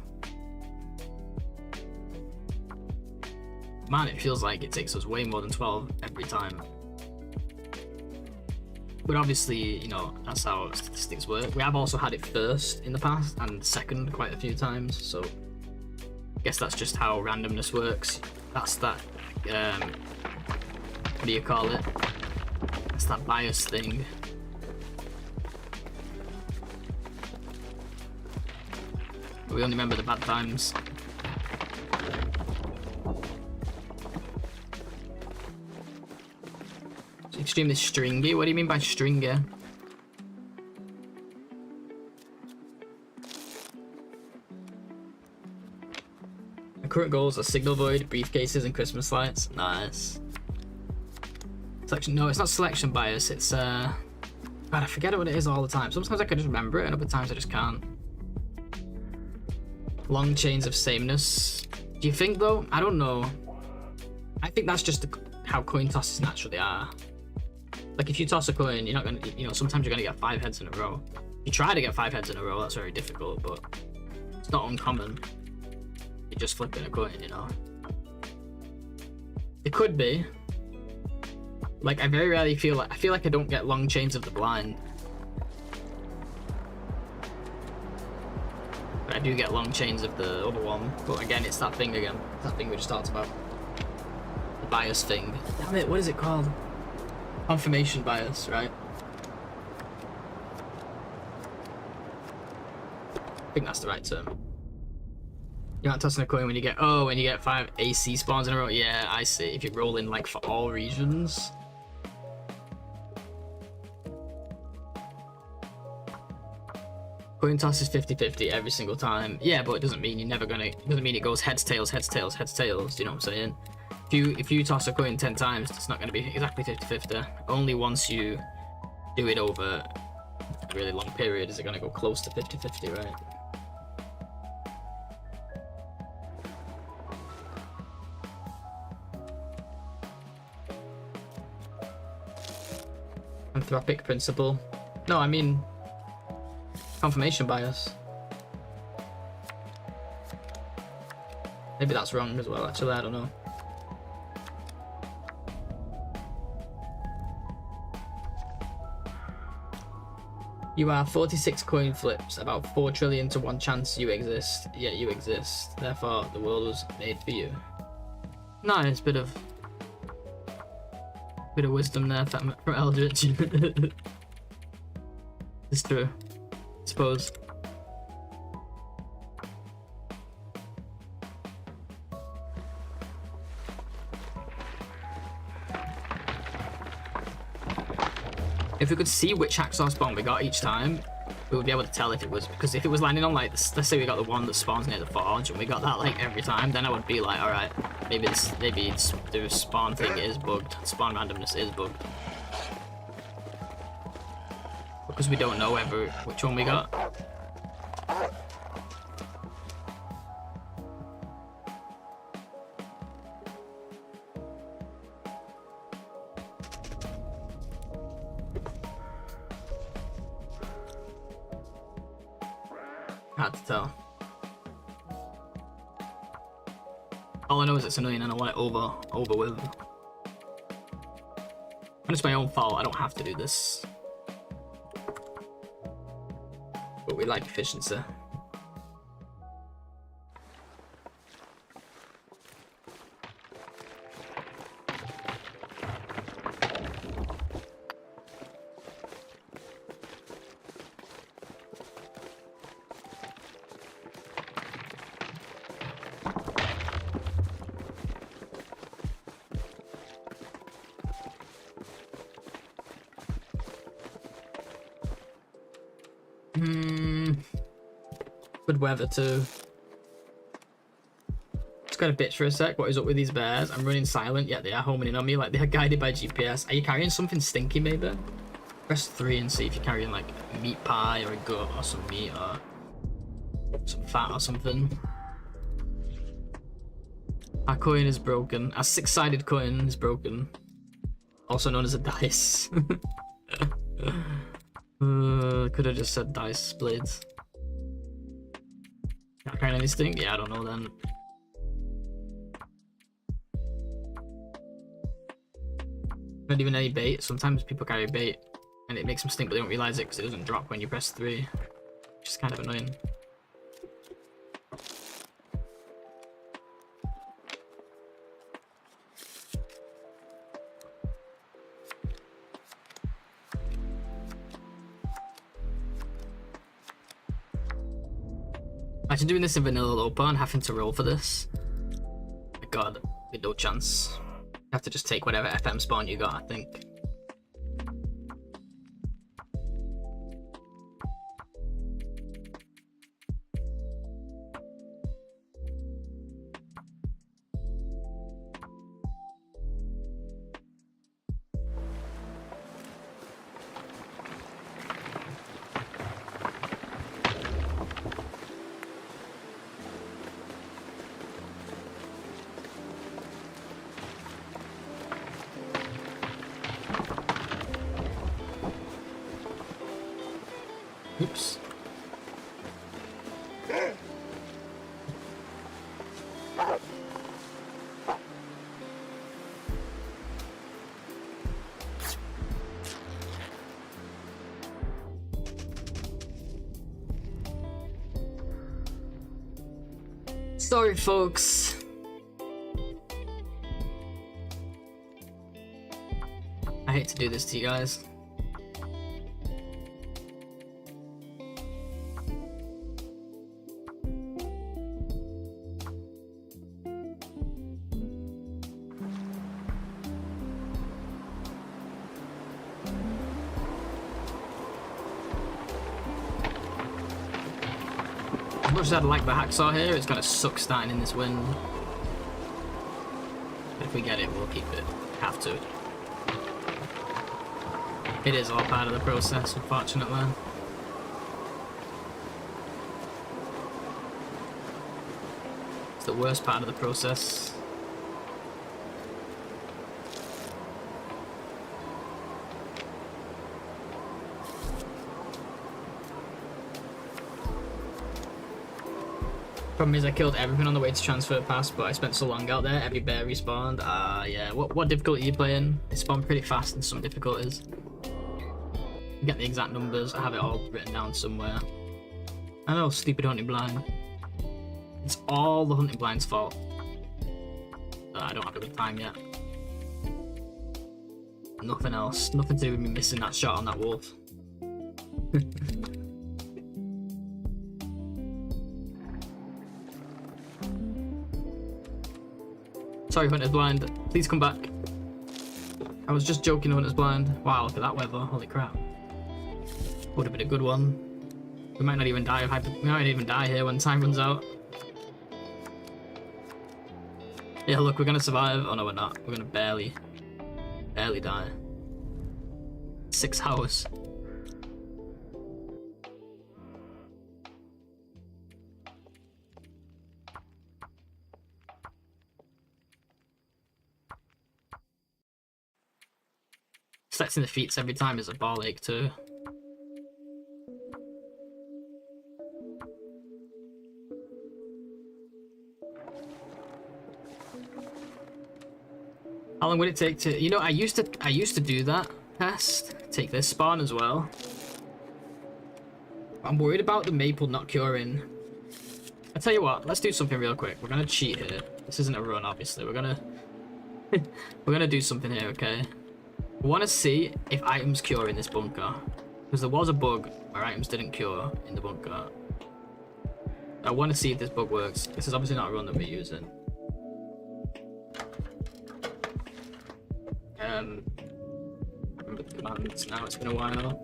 Man, it feels like it takes us way more than 12 every time. But obviously, you know, that's how statistics work. We have also had it first in the past and second quite a few times, so I guess that's just how randomness works. That's that, what do you call it? That's that bias thing. But we only remember the bad times. Extremely stringy? What do you mean by stringy? My current goals are Signal Void, briefcases, and Christmas lights. Nice. Selection? No, it's not selection bias. It's God, I forget what it is all the time. Sometimes I can just remember it, and other times I just can't. Long chains of sameness. Do you think though? I don't know. I think that's just how coin tosses naturally are. Like if you toss a coin, you're not gonna, you know, sometimes you're gonna get 5 heads in a row. You try to get 5 heads in a row, that's very difficult, but it's not uncommon. You're just flipping a coin, you know. It could be. Like I very rarely feel like I don't get long chains of the blind. But I do get long chains of the other one. But again, it's that thing again. That thing we just talked about. The bias thing. Damn it, what is it called? Confirmation bias, right? I think that's the right term. You're not tossing a coin when you get 5 AC spawns in a row. Yeah, I see. If you're rolling like for all regions. Coin toss is 50-50 every single time. Yeah, but it doesn't mean you're never gonna. It doesn't mean it goes heads, tails, heads, tails, heads, tails. Do you know what I'm saying? If you toss a coin 10 times, it's not going to be exactly 50-50. Only once you do it over a really long period is it going to go close to 50-50, right? Anthropic principle. No, I mean confirmation bias. Maybe that's wrong as well, actually, I don't know. You are 46 coin flips, about 4 trillion to 1 chance you exist, yet you exist. Therefore, the world was made for you. Nice, bit of wisdom there from Eldritch. It's true, I suppose. If we could see which hacksaw spawn we got each time, we would be able to tell if it was, because if it was landing on like, let's say we got the one that spawns near the forge and we got that like every time, then I would be like, all right, maybe the spawn thing is bugged, spawn randomness is bugged, because we don't know which one we got. Hard to tell. All I know is it's annoying and I want it over with. And it's my own fault, I don't have to do this. But we like efficiency. Good weather too. Just got a bitch for a sec. What is up with these bears? I'm running silent, yet they are homing in on me like they are guided by GPS. Are you carrying something stinky maybe? Press 3 and see if you're carrying like a meat pie or a goat or some meat or some fat or something. Our coin is broken. Our 6-sided coin is broken. Also known as a dice. Could have just said dice blades. Not carrying anything? Yeah, I don't know then. Not even any bait. Sometimes people carry bait and it makes them stink but they don't realise it because it doesn't drop when you press 3. Which is kind of annoying. Imagine doing this in vanilla Lopa and having to roll for this. Oh my god, with no chance. You have to just take whatever FM spawn you got, I think. Oops. Sorry, folks. I hate to do this to you guys. As much as I'd like the hacksaw here, it's gonna suck starting in this wind. But if we get it, we'll keep it. Have to. It is all part of the process, unfortunately. It's the worst part of the process. Problem is I killed everything on the way to transfer past, but I spent so long out there, every bear respawned. Yeah, what difficulty are you playing? They spawn pretty fast in some difficulties. Get the exact numbers. I have it all written down somewhere. I know, stupid hunting blind. It's all the hunting blind's fault. I don't have a good time yet. Nothing else. Nothing to do with me missing that shot on that wolf. Sorry, Hunter's Blind. Please come back. I was just joking, Hunter's Blind. Wow, look at that weather. Holy crap. Would have been a good one. We might not even die of we might not even die here when time runs out. Yeah, look, we're gonna survive. Oh no, we're not. We're gonna barely die. 6 hours. Selecting the feats every time is a ball ache too. How long would it take to, you know, I used to do that test. Take this spawn as well. I'm worried about the maple not curing. I tell you what, let's do something real quick. We're gonna cheat here. This isn't a run, obviously. We're gonna do something here, okay? We want to see if items cure in this bunker, because there was a bug where items didn't cure in the bunker. I want to see if this bug works. This is obviously not a run that we're using. I remember the commands now, it's been a while.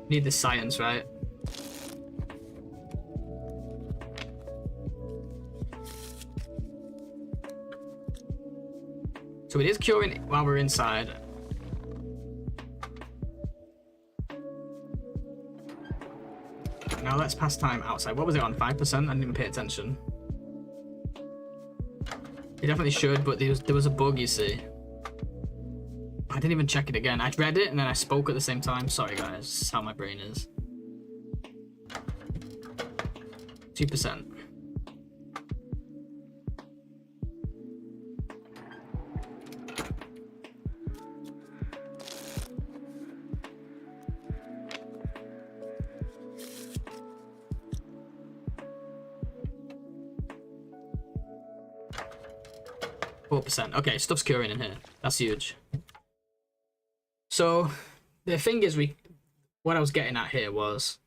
Need the science, right? So it is curing while we're inside. Now let's pass time outside. What was it on? 5%? I didn't even pay attention. It definitely should, but there was a bug, you see. I didn't even check it again. I read it and then I spoke at the same time. Sorry guys, this is how my brain is. 2%. Okay, stuff's curing in here. That's huge. So the thing is, what I was getting at here was,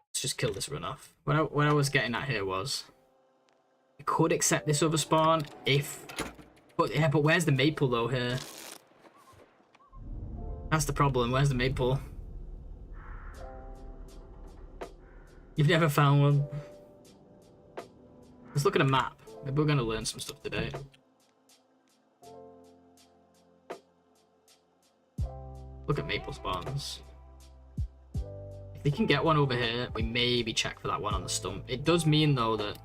let's just kill this runoff. What I was getting at here was, we could accept this other spawn if, but where's the maple though here? That's the problem. Where's the maple? You've never found one. Let's look at a map. Maybe we're gonna learn some stuff today. Look at maple spawns. If they can get one over here, we maybe check for that one on the stump. It does mean though that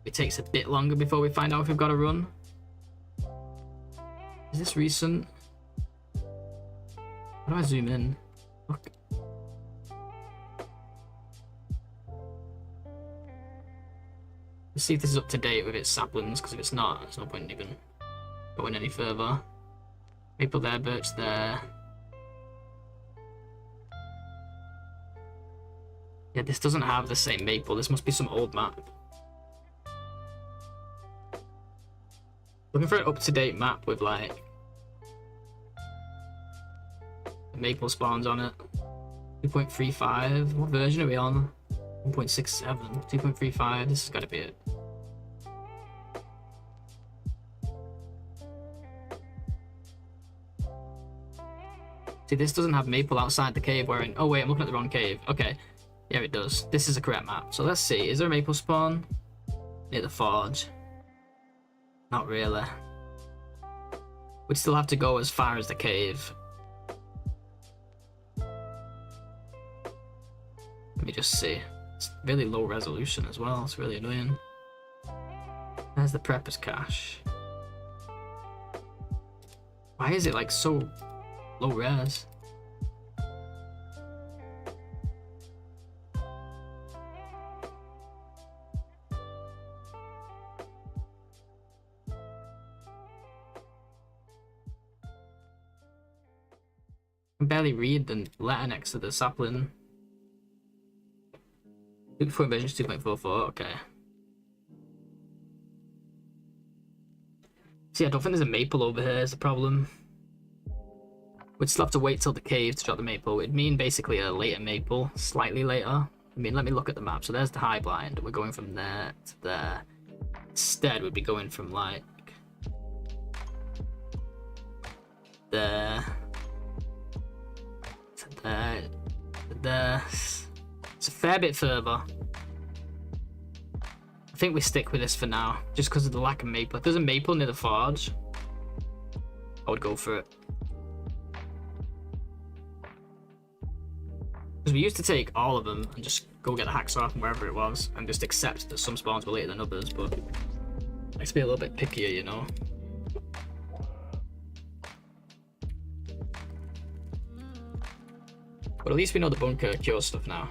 it takes a bit longer before we find out if we've got a run. Is this recent? How do I zoom in? Look. Let's see if this is up to date with its saplings, because if it's not, there's no point in even going any further. Maple there, birch there. Yeah, this doesn't have the same maple. This must be some old map. Looking for an up-to-date map with like maple spawns on it. 2.35. What version are we on? 1.67. 2.35. This has got to be it. See, this doesn't have maple outside the cave we're in. Oh wait, I'm looking at the wrong cave. Okay. Yeah, it does. This is a correct map. So let's see. Is there a maple spawn? Near the forge. Not really. We'd still have to go as far as the cave. Let me just see. It's really low resolution as well. It's really annoying. There's the prepper's cache. Why is it like so low res? can barely read the letter next to the sapling. 2.4 invasions, 2.44, okay. See, I don't think there's a maple over here is the problem. We'd still have to wait till the cave to drop the maple. It'd mean basically a later maple, slightly later. I mean, let me look at the map. So there's the high blind. We're going from there to there. Instead, we'd be going from like there to there to there. It's a fair bit further. I think we stick with this for now, just because of the lack of maple. If there's a maple near the forge, I would go for it. Because we used to take all of them and just go get the hacksaw from wherever it was, and just accept that some spawns were later than others, but let's be a little bit pickier, you know. But at least we know the bunker cures stuff now.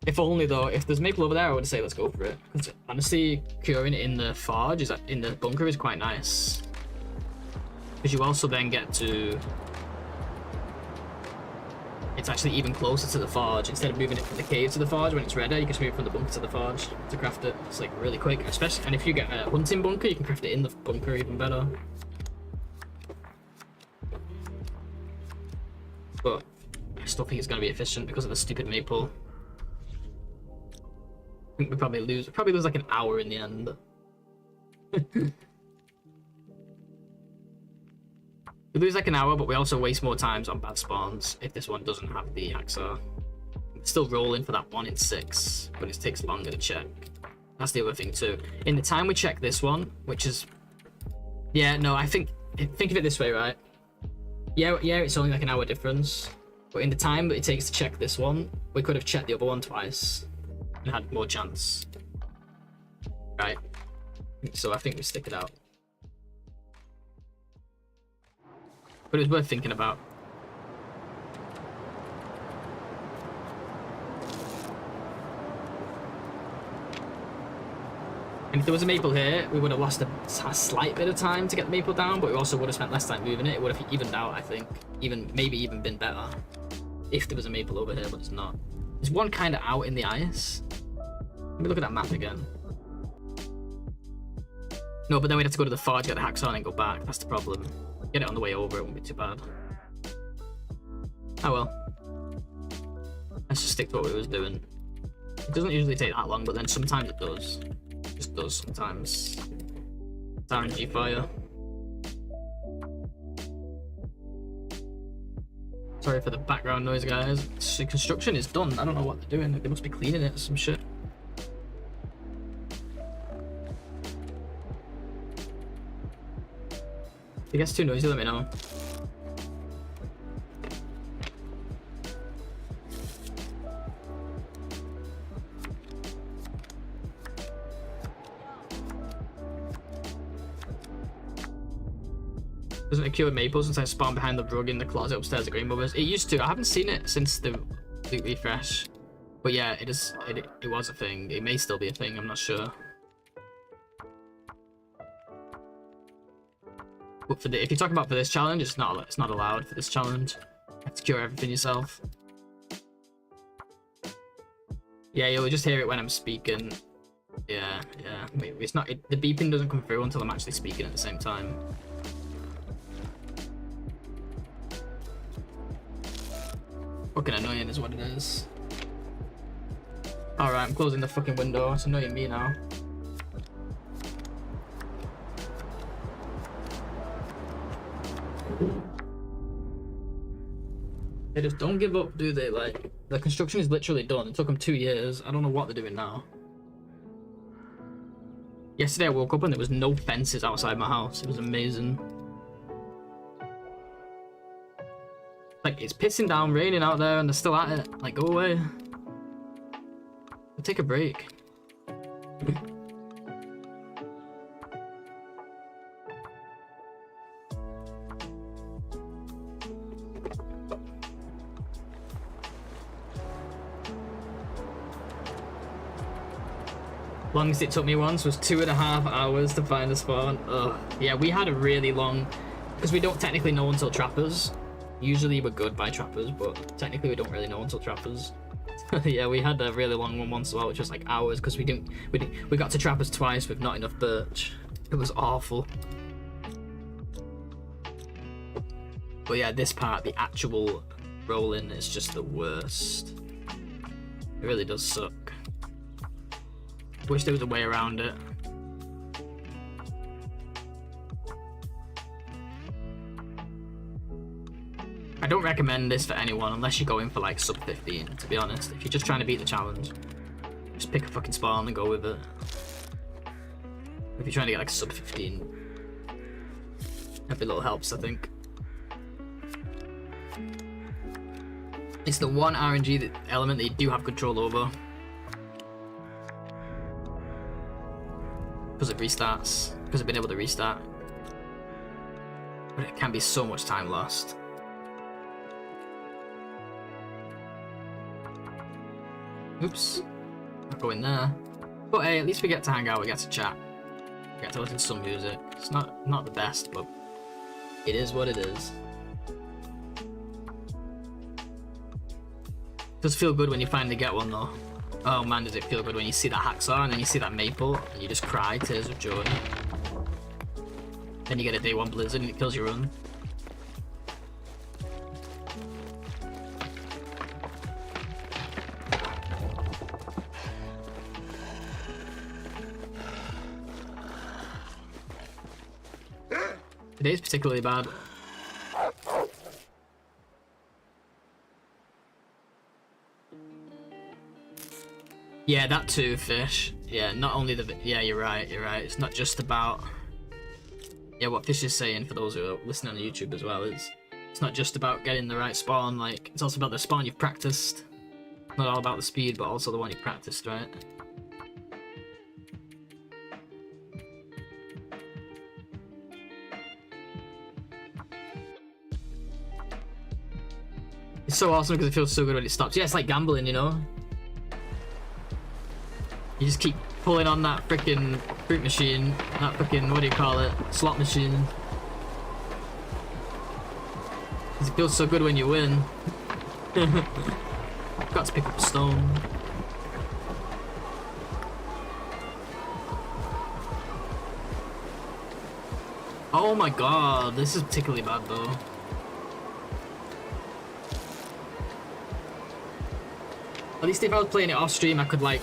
If only though, if there's maple over there, I would say let's go for it. Because honestly, curing it in the forge in the bunker is quite nice. Because you also then get to... It's actually even closer to the forge. Instead of moving it from the cave to the forge when it's ready, you can just move it from the bunker to the forge to craft it. It's like really quick, especially. And if you get a hunting bunker, you can craft it in the bunker even better. But I still think it's going to be efficient because of the stupid maple. I think we probably lose like an hour in the end. We lose like an hour, but we also waste more times on bad spawns if this one doesn't have the hacksaw. It's still rolling for that 1 in 6, but it takes longer to check. That's the other thing too. In the time we check this one, which is... Yeah, no, think of it this way, right? Yeah, it's only like an hour difference. But in the time that it takes to check this one, we could have checked the other one twice and had more chance. Right? So I think we stick it out. But it was worth thinking about. And if there was a maple here, we would have lost a slight bit of time to get the maple down, but we also would have spent less time moving it. It would have evened out, I think. Maybe even been better if there was a maple over here, but it's not. There's one kind of out in the ice. Let me look at that map again. No, but then we'd have to go to the forge, get the hacksaw, and go back. That's the problem. Get it on the way over, it won't be too bad. Oh well. Let's just stick to what we was doing. It doesn't usually take that long, but then sometimes it does. It just does sometimes. It's RNG for you. Sorry for the background noise, guys. The construction is done. I don't know what they're doing. They must be cleaning it or some shit. If it gets too noisy, let me know. Doesn't it cure maple since I spawned behind the rug in the closet upstairs at Greenmothers? It used to. I haven't seen it since the loot refresh. But yeah, it is. It was a thing. It may still be a thing. I'm not sure. But if you're talking about for this challenge, it's not allowed for this challenge. You have to cure everything yourself. Yeah, you'll just hear it when I'm speaking. Yeah. It's not. The beeping doesn't come through until I'm actually speaking at the same time. Fucking annoying is what it is. Alright, I'm closing the fucking window. It's annoying me now. They just don't give up, do they? Like, the construction is literally done. It took them 2 years. I don't know what they're doing now. Yesterday I woke up and there was no fences outside my house. It was amazing. Like, it's pissing down, raining out there, and they're still at it. Like, go away. Take a break. Longest it took me once was 2.5 hours to find a spawn. Ugh. Yeah, we had a really long, because we don't technically know until trappers. Usually we're good by trappers, but technically we don't really know until trappers. Yeah, we had a really long one once as well, which was like hours, because we got to trappers twice with not enough birch. It was awful. But yeah, this part, the actual rolling, is just the worst. It really does suck. Wish there was a way around it. I don't recommend this for anyone unless you're going for like sub 15, to be honest. If you're just trying to beat the challenge, just pick a fucking spawn and go with it. If you're trying to get like sub 15, every little helps, I think. It's the one RNG element that you do have control over. Because it restarts, because I've been able to restart. But it can be so much time lost. Oops, not going there. But hey, at least we get to hang out, we get to chat. We get to listen to some music. It's not the best, but it is what it is. It does feel good when you finally get one though. Oh man, does it feel good when you see that hacksaw and then you see that maple and you just cry tears of joy. Then you get a day 1 blizzard and it kills your run. Today's particularly bad. Yeah, that too, Fish. Yeah, not only the... Yeah, you're right, It's not just about... Yeah, what Fish is saying, for those who are listening on YouTube as well, is... It's not just about getting the right spawn, like, it's also about the spawn you've practiced. Not all about the speed, but also the one you practiced, right? It's so awesome because it feels so good when it stops. Yeah, it's like gambling, you know? You just keep pulling on that freaking fruit machine, that freaking, what do you call it, slot machine. It feels so good when you win. Got to pick up a stone. Oh my god, this is particularly bad though. At least if I was playing it off stream, I could like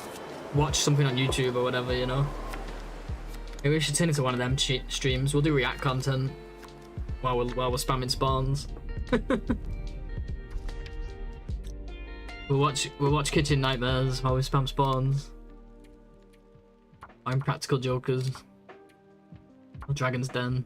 watch something on YouTube or whatever, you know. Maybe we should turn it to one of them streams. We'll do react content while we're spamming spawns. We'll watch Kitchen Nightmares while we spam spawns. I'm Practical Jokers. Or Dragon's Den.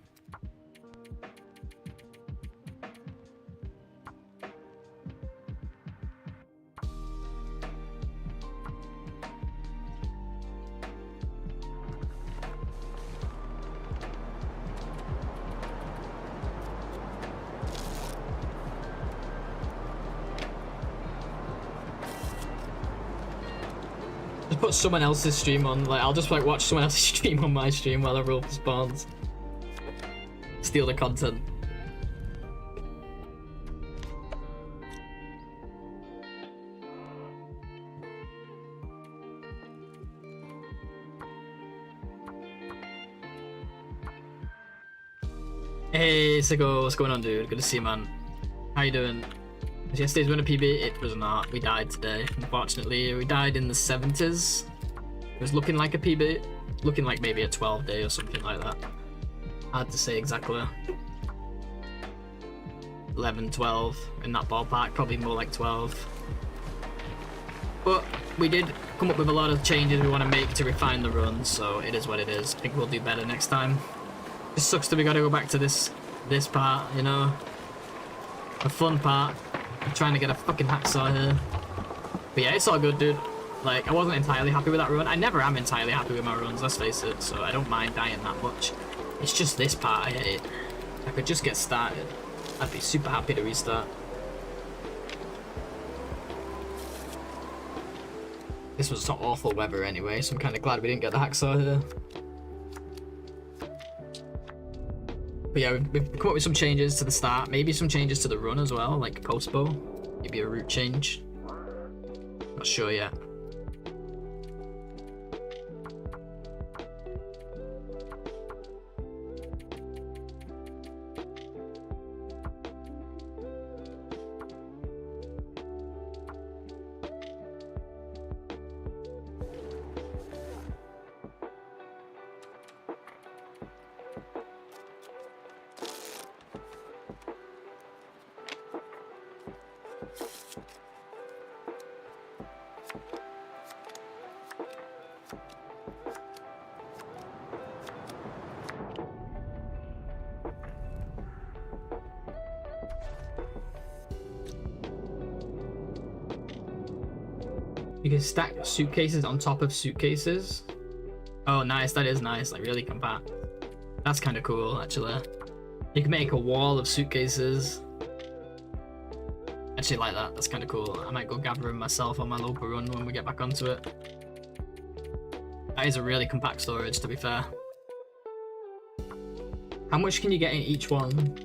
Put someone else's stream on, like I'll just like watch someone else's stream on my stream while I roll for spawns. Steal the content. Hey Sigo, what's going on dude? Good to see you man. How you doing? Was yesterday's winner PB? It was not. We died today, unfortunately. We died in the 70s. It was looking like a PB. Looking like maybe a 12 day or something like that. Hard to say exactly. 11, 12 in that ballpark. Probably more like 12. But we did come up with a lot of changes we want to make to refine the run, so it is what it is. I think we'll do better next time. It sucks that we got to go back to this part, you know. A fun part. I'm trying to get a fucking hacksaw here. But yeah, it's all good, dude. Like, I wasn't entirely happy with that run. I never am entirely happy with my runs, let's face it, so I don't mind dying that much. It's just this part I hate. If I could just get started, I'd be super happy to restart. This was some awful weather anyway, so I'm kind of glad we didn't get the hacksaw here. But yeah, we've come up with some changes to the start, maybe some changes to the run as well, like post bow, maybe a route change. Not sure yet. You can stack suitcases on top of suitcases. Oh, nice. That is nice. Like, really compact. That's kind of cool, actually. You can make a wall of suitcases. Actually, like that. That's kind of cool. I might go gather them myself on my local run when we get back onto it. That is a really compact storage, to be fair. How much can you get in each one?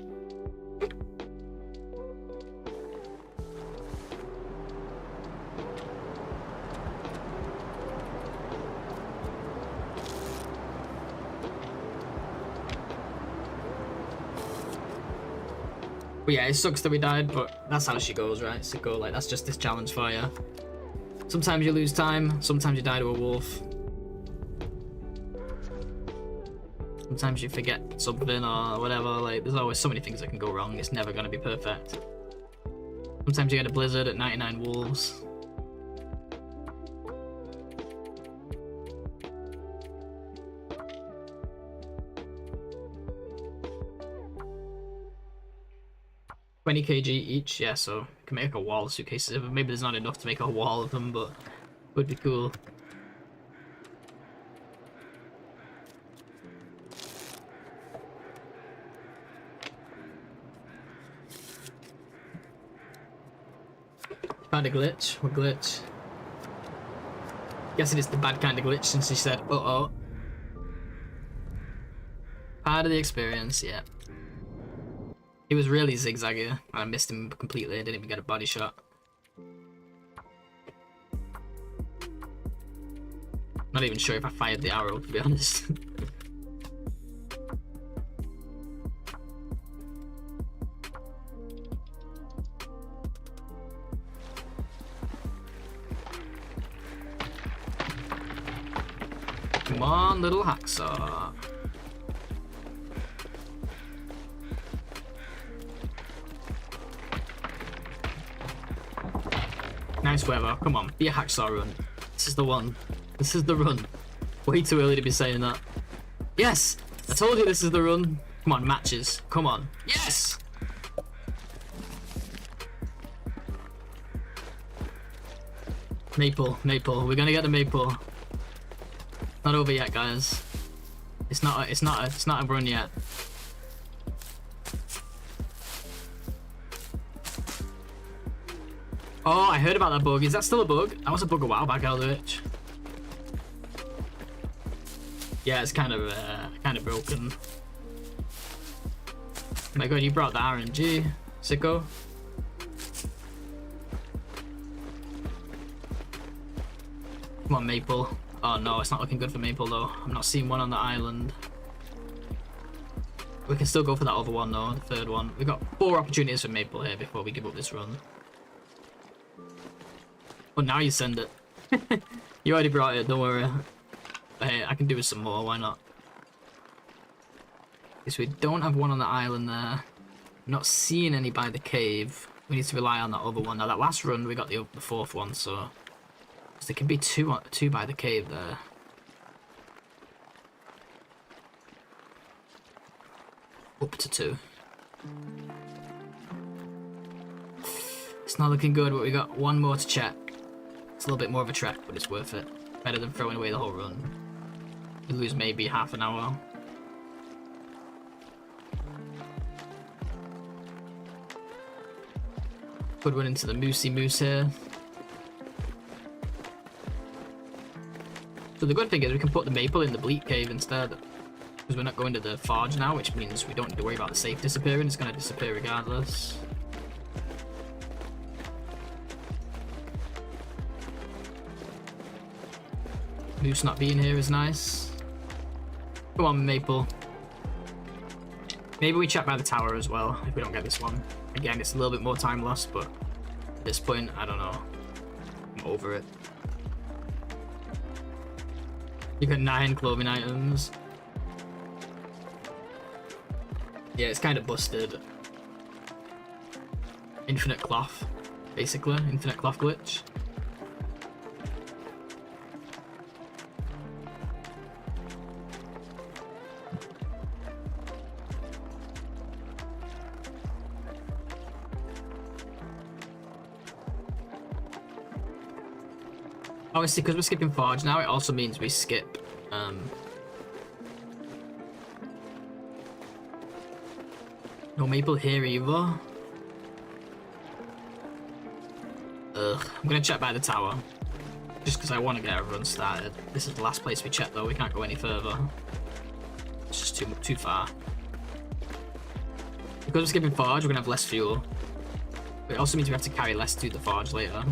But yeah, it sucks that we died, but that's how she goes, right? So go like, that's just this challenge for you. Sometimes you lose time, sometimes you die to a wolf. Sometimes you forget something or whatever, like there's always so many things that can go wrong, it's never gonna be perfect. Sometimes you get a blizzard at 99 wolves. $20 kg each, yeah, so you can make a wall of suitcases. Maybe there's not enough to make a wall of them, but would be cool. Found a glitch. What glitch? Guessing it's the bad kind of glitch since he said, uh-oh. Part of the experience, yeah. He was really zigzaggy, and I missed him completely. I didn't even get a body shot. Not even sure if I fired the arrow, to be honest. Come on, little hacksaw. Nice weather. Come on, be a hacksaw run. This is the one. This is the run. Way too early to be saying that. Yes! I told you this is the run. Come on, matches. Come on. Yes! Maple, maple. We're gonna get the maple. Not over yet, guys. It's not a run yet. Oh, I heard about that bug. Is that still a bug? That was a bug a while back, Eldritch. Yeah, it's kind of broken. Oh my god, you brought the RNG, sicko. Come on, Maple. Oh no, it's not looking good for Maple though. I'm not seeing one on the island. We can still go for that other one though, the third one. We've got 4 opportunities for Maple here before we give up this run. But now you send it. You already brought it, don't worry. But hey, I can do with some more, why not? Okay, so we don't have one on the island there. I'm not seeing any by the cave. We need to rely on that other one. Now that last run we got the 4th one, so there can be two by the cave there. Up to 2. It's not looking good, but we got 1 more to check. It's a little bit more of a trek, but it's worth it. Better than throwing away the whole run. We lose maybe half an hour. Could run into the Moosey Moose here. So the good thing is we can put the maple in the bleak cave instead. Because we're not going to the forge now, which means we don't need to worry about the safe disappearing. It's going to disappear regardless. Moose not being here is nice. Come on, maple. Maybe we check by the tower as well, if we don't get this one. Again, it's a little bit more time lost, but at this point, I don't know. I'm over it. You got 9 clothing items. Yeah, it's kind of busted. Infinite cloth, basically. Infinite cloth glitch. Obviously, because we're skipping forge now, it also means we skip no maple here either. Ugh, I'm gonna check by the tower. Just because I want to get everyone started. This is the last place we check though, we can't go any further. It's just too far. Because we're skipping forge, we're gonna have less fuel. But it also means we have to carry less to the forge later.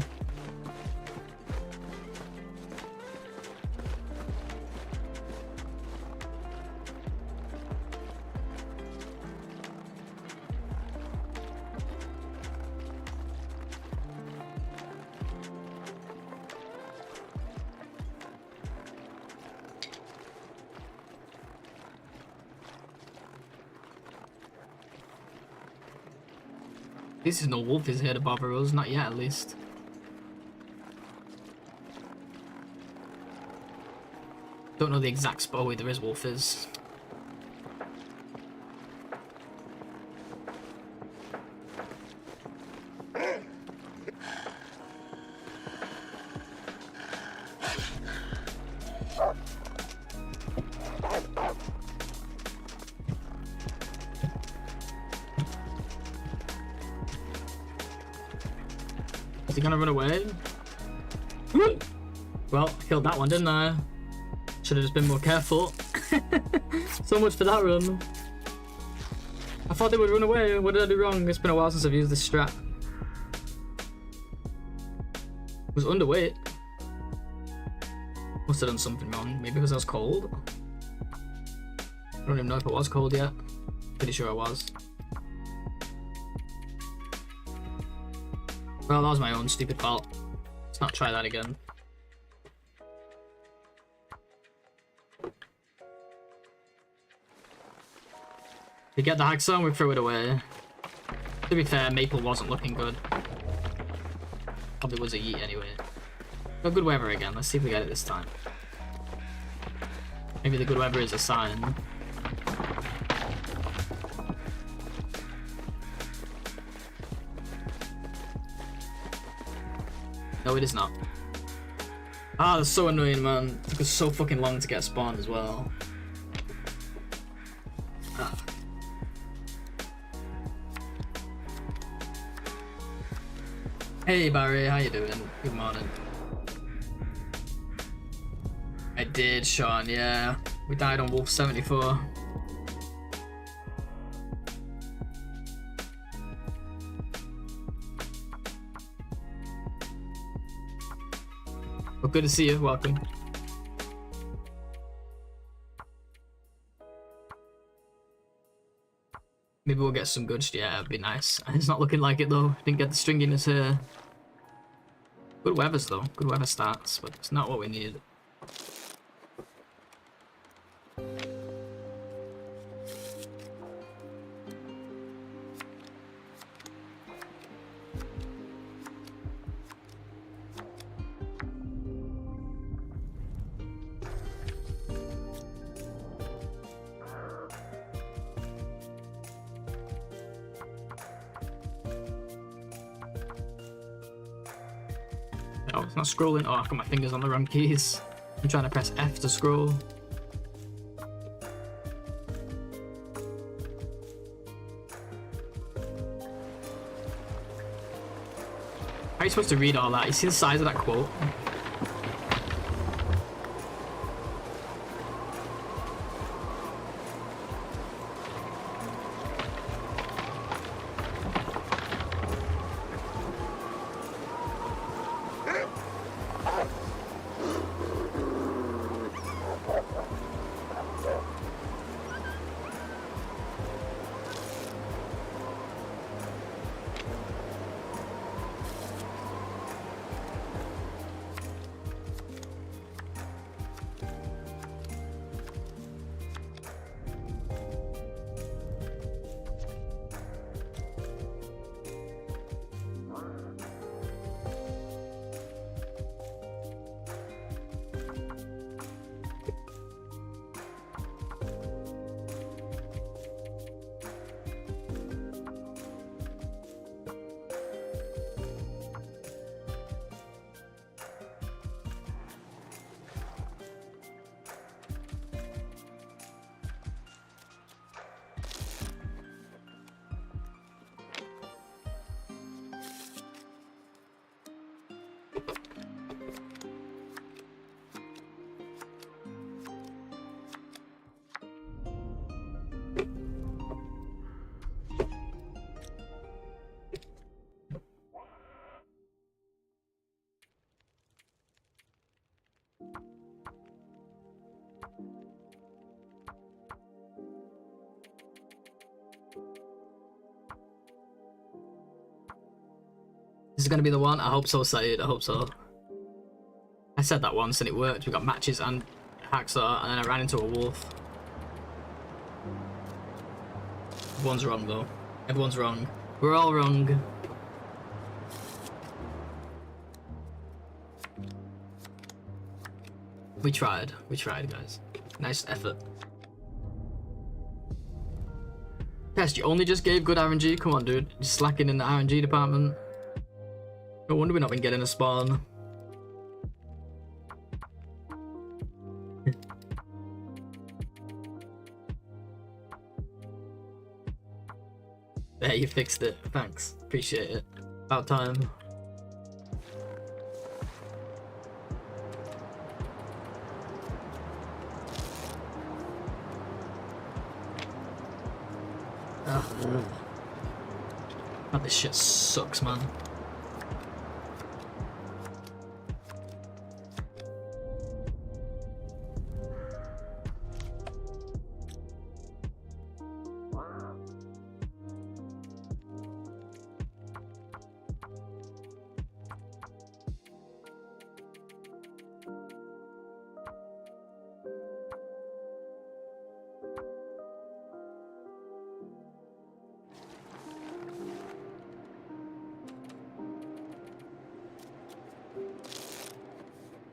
This is no wolf is here to bother us, not yet at least. Don't know the exact spot where there is wolf is. Is he gonna run away? Well, I killed that one, didn't I? Should have just been more careful. So much for that run. I thought they would run away. What did I do wrong? It's been a while since I've used this strat. It was underweight. Must have done something wrong. Maybe because I was cold. I don't even know if it was cold yet. Pretty sure I was. Well, that was my own stupid fault. Let's not try that again. We get the hacksaw and we threw it away. To be fair, maple wasn't looking good. Probably was a yeet anyway. Got good weather again. Let's see if we get it this time. Maybe the good weather is a sign. No, it is not. Ah, that's so annoying, man. It took us so fucking long to get spawned as well. Ah. Hey Barry, how you doing? Good morning. I did, Sean, yeah. We died on Wolf 74. Well, good to see you, welcome. Maybe we'll get some good, yeah, it'd be nice. It's not looking like it though, didn't get the stringiness here. Good weathers though, good weather stats, but it's not what we need. Oh, it's not scrolling. Oh, I've got my fingers on the wrong keys. I'm trying to press F to scroll. How are you supposed to read all that? You see the size of that quote? This is gonna be the one. I hope so, Saeed. I hope so. I said that once and it worked. We got matches and hacksaw, and then I ran into a wolf. Everyone's wrong though. Everyone's wrong. We're all wrong. We tried, guys. Nice effort. Pest, you only just gave good RNG? Come on, dude. You're slacking in the RNG department. No wonder we're not been getting a spawn. There, you fixed it. Thanks. Appreciate it. About time. Ugh. God, this shit sucks, man.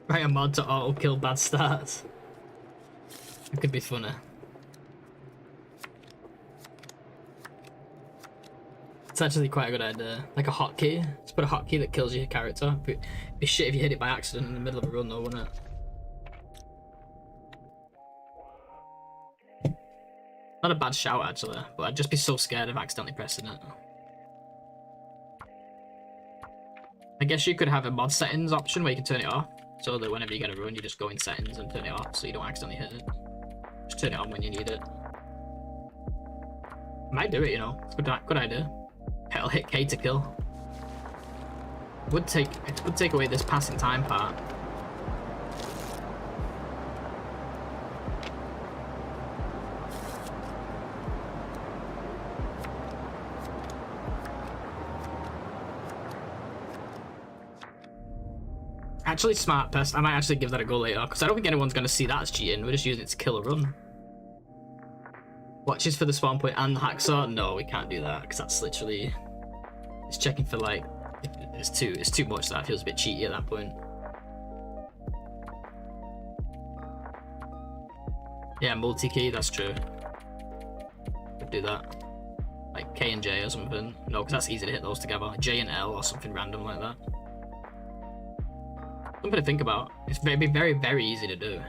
Write a mod to auto kill bad starts. It could be funny. It's actually quite a good idea. Like a hotkey. Just put a hotkey that kills your character. It'd be shit if you hit it by accident in the middle of a run though, wouldn't it? Not a bad shout actually, but I'd just be so scared of accidentally pressing it. I guess you could have a mod settings option where you can turn it off. So that whenever you get a run, you just go in settings and turn it off so you don't accidentally hit it. Just turn it on when you need it. Might do it, you know. It's a good idea. It'll hit K to kill. It would take away this passing time part. Actually, smart pest. I might actually give that a go later because I don't think anyone's going to see that as cheating. We're just using it to kill a run. Watches for the spawn point and the hacksaw? No, we can't do that because that's literally it's checking for like it's too much. That feels a bit cheaty at that point. Yeah, multi-key. That's true. Could do that. Like K and J or something. No, because that's easy to hit those together. Like J and L or something random like that. Something to think about. It's very, very, very easy to do.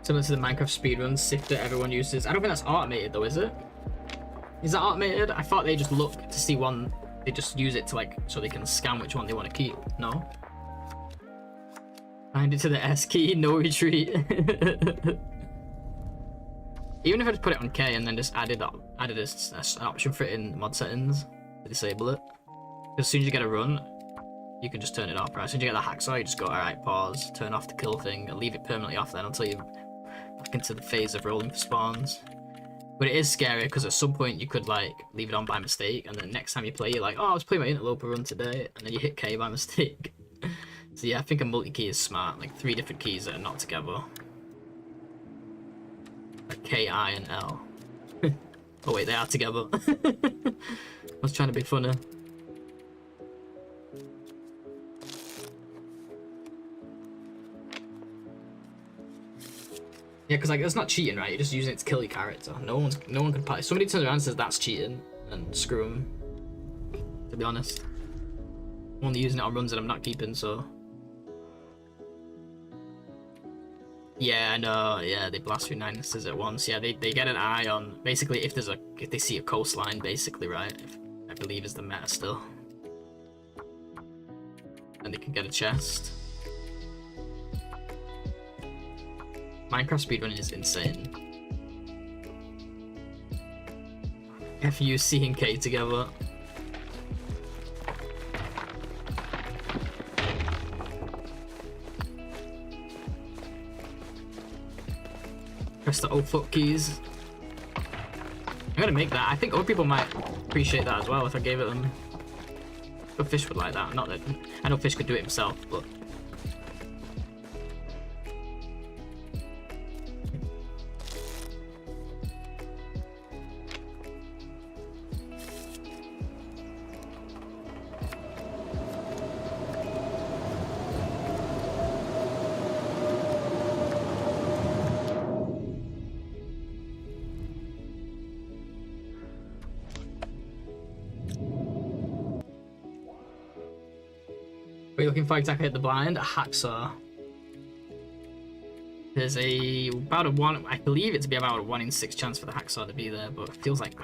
Similar to the Minecraft speedrun sifter everyone uses. I don't think that's automated though, is it? Is that automated? I thought they just look to see one. They just use it to like so they can scan which one they want to keep. No. Bind it to the S key, no retreat. Even if I just put it on K and then just added an option for it in mod settings to disable it. As soon as you get a run, you can just turn it off, right? As soon as you get the hacksaw, you just go, alright, pause, turn off the kill thing, and leave it permanently off then until you're back into the phase of rolling for spawns. But it is scary because at some point you could like leave it on by mistake, and then next time you play, you're like, oh, I was playing my Interloper run today, and then you hit K by mistake. So yeah, I think a multi-key is smart, like 3 different keys that are not together. Like K, I, and L. Oh wait, they are together. I was trying to be funny. Yeah, because like, it's not cheating, right? You're just using it to kill your character. No one can play. Somebody turns around and says that's cheating, and screw them. To be honest. I'm only using it on runs that I'm not keeping, so... Yeah, I know, yeah, they blast through 9 instances at once. Yeah, they get an eye on... Basically, if they see a coastline, basically, right? I believe is the meta still. And they can get a chest. Minecraft speedrunning is insane. FU, C, and K together. Press the oh fuck keys. I'm gonna make that. I think other people might appreciate that as well if I gave it them. But Fish would like that. Not that I know Fish could do it himself, but. What are you looking for exactly at the blind? A hacksaw. There's about a one. I believe it to be about a 1 in 6 chance for the hacksaw to be there, but it feels like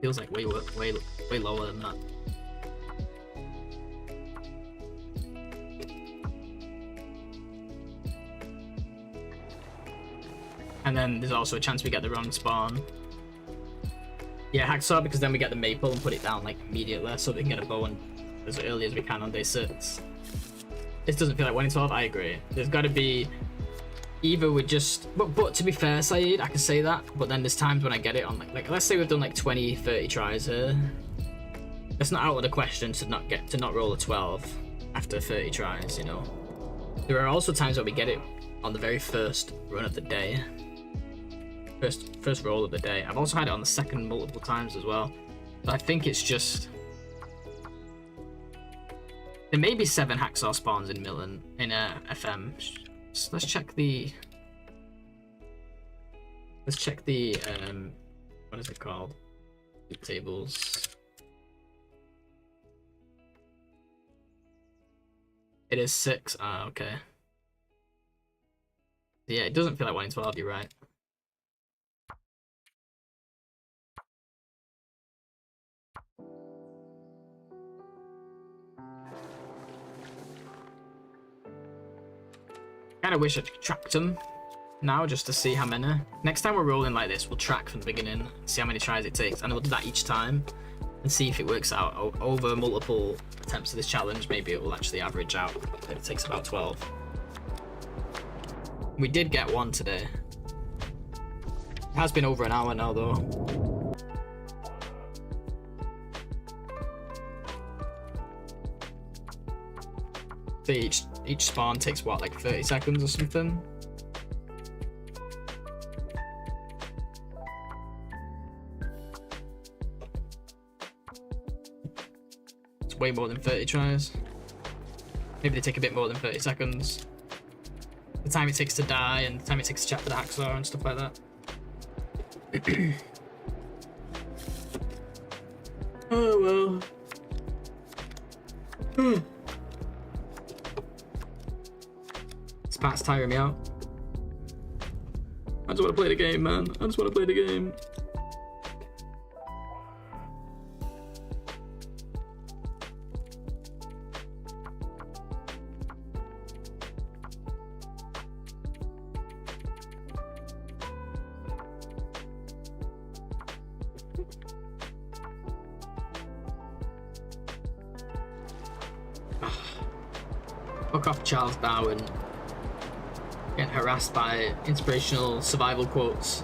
way lower than that. And then there's also a chance we get the wrong spawn. Yeah, hacksaw, because then we get the maple and put it down like immediately, so we can get a bow as early as we can on day 6. This doesn't feel like 1 in 12. I agree. There's got to be either we just. But to be fair, Saeed, I can say that. But then there's times when I get it on like let's say we've done like 20, 30 tries here. It's not out of the question to not roll a 12 after 30 tries. You know. There are also times where we get it on the very first run of the day. First roll of the day. I've also had it on the second multiple times as well. But I think it's just. There may be 7 hacksaw spawns in Millen in FM. So let's check the. What is it called? The tables. It is 6. Ah, okay. Yeah, it doesn't feel like 1 in 12. You're right. Kinda wish I'd tracked them now just to see how many. Next time we're rolling like this, we'll track from the beginning, see how many tries it takes, and we'll do that each time and see if it works out over multiple attempts of this challenge. Maybe it will actually average out if it takes about 12. We did get 1 today. It has been over an hour now though. So each spawn takes what, like 30 seconds or something? It's way more than 30 tries. Maybe they take a bit more than 30 seconds. The time it takes to die and the time it takes to chat to the hacksaw and stuff like that. Oh well. Spats tiring me out. I just want to play the game, man. I just want to play the game. Fuck off, Charles Darwin. Getting harassed by inspirational survival quotes.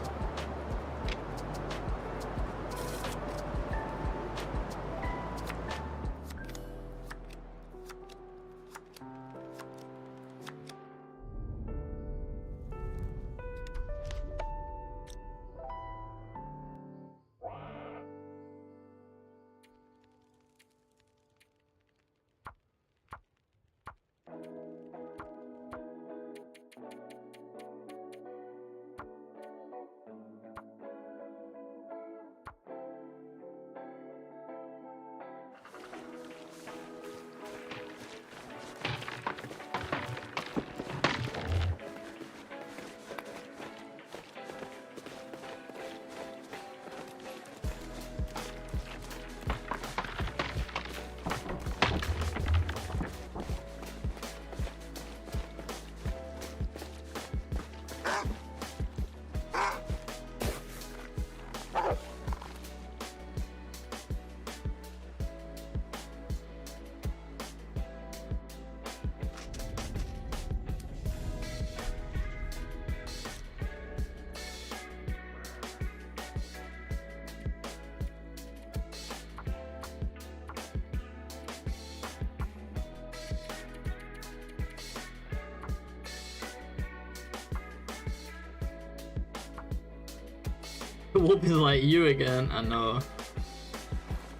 The wolf is like, you again? I know.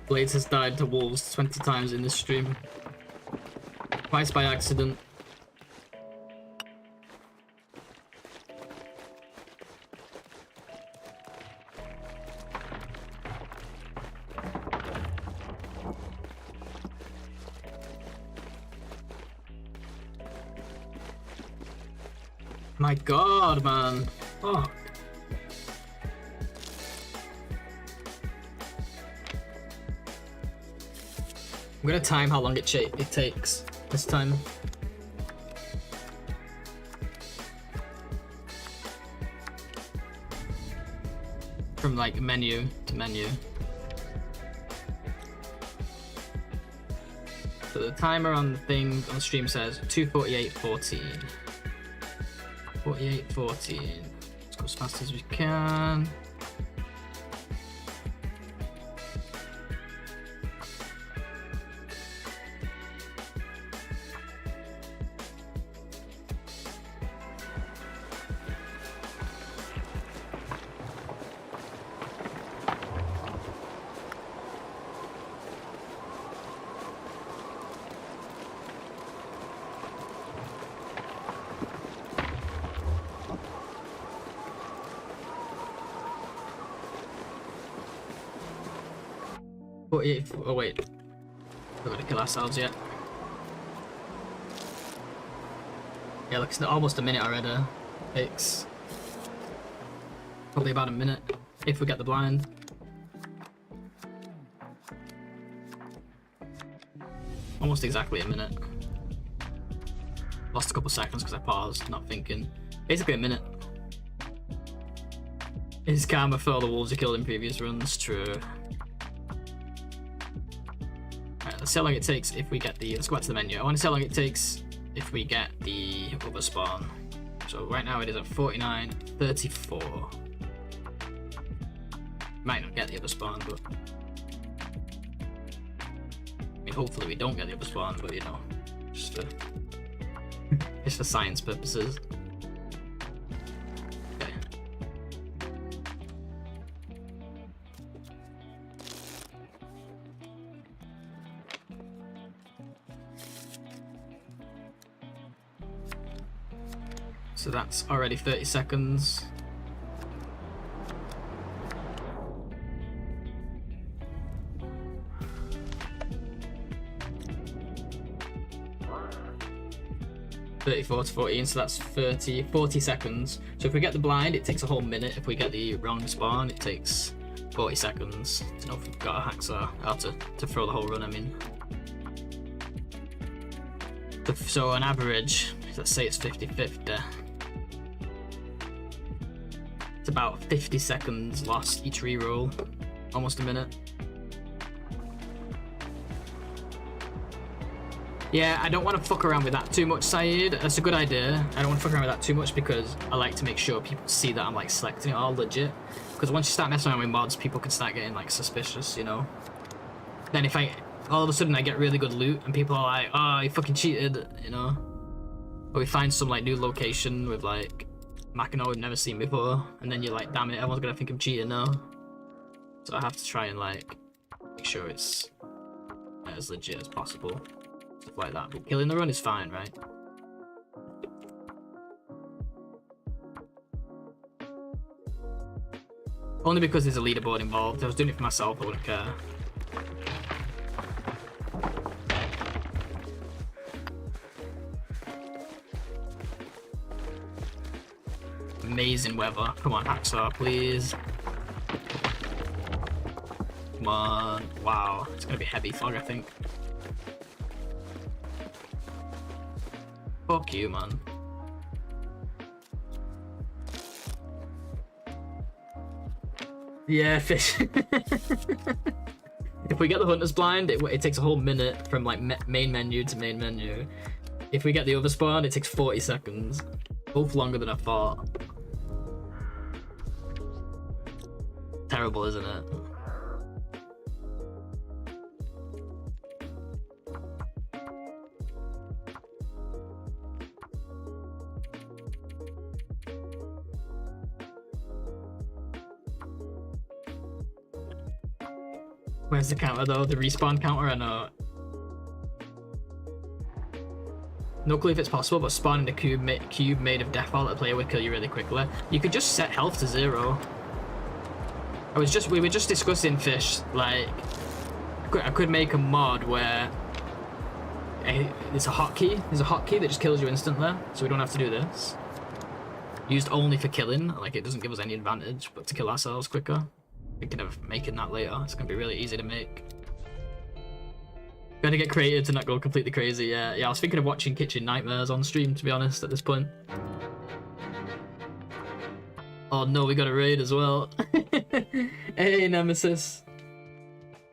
Blades has died to wolves 20 times in this stream. Twice by accident. My god, man. Oh. I'm gonna time how long it takes this time. From like menu to menu. So the timer on the thing on the stream says 2:48:14. 48:14. Let's go as fast as we can. Oh wait, we're gonna kill ourselves yet. Yeah, look, it's almost a minute already. Takes probably about a minute if we get the blind. Almost exactly a minute. Lost a couple seconds because I paused, not thinking. Basically a minute. Is karma for all the wolves you killed in previous runs? True. Let's see how long it takes if we get the. Let's go back to the menu. I want to see how long it takes if we get the other spawn. So right now it is at 49:34. Might not get the other spawn, but I mean, hopefully we don't get the other spawn. But you know, just for science purposes. Okay. So that's already 30 seconds. (34:14), so that's 40 seconds. So if we get the blind, it takes a whole minute. If we get the wrong spawn, it takes 40 seconds. I don't know if we've got a hacksaw how to throw the whole run, I mean. So on average, let's say it's 50-50. It's about 50 seconds lost each reroll, almost a minute. Yeah, I don't want to fuck around with that too much, Saeed. That's a good idea. I don't want to fuck around with that too much because I like to make sure people see that I'm like selecting it all legit. Because once you start messing around with mods, people can start getting like suspicious, you know. Then if all of a sudden I get really good loot and people are like, oh, you fucking cheated, you know. Or we find some like new location with like Mackinac we've never seen before, and then you're like, damn it, everyone's gonna think I'm cheating now. So I have to try and like make sure it's as legit as possible. Stuff like that. But killing the run is fine, right? Only because there's a leaderboard involved. If I was doing it for myself, I wouldn't care. Amazing weather. Come on, hacksaw, please. Come on. Wow. It's gonna be heavy fog, I think. Fuck you, man. Yeah, fish. If we get the hunter's blind, it takes a whole minute from like main menu to main menu. If we get the other spawn, it takes 40 seconds. Both longer than I thought. Terrible, isn't it? Where's the counter though? The respawn counter? I know. No clue if it's possible, but spawning a cube made of death while the player would kill you really quickly. You could just set health to 0. We were just discussing fish, like I could make a mod where there's a hotkey that just kills you instantly, so we don't have to do this. Used only for killing, like it doesn't give us any advantage, but to kill ourselves quicker. Thinking of making that later. It's gonna be really easy to make. Gotta get creative to not go completely crazy. Yeah, I was thinking of watching Kitchen Nightmares on stream, to be honest, at this point. Oh no, we got a raid as well. Hey, Nemesis.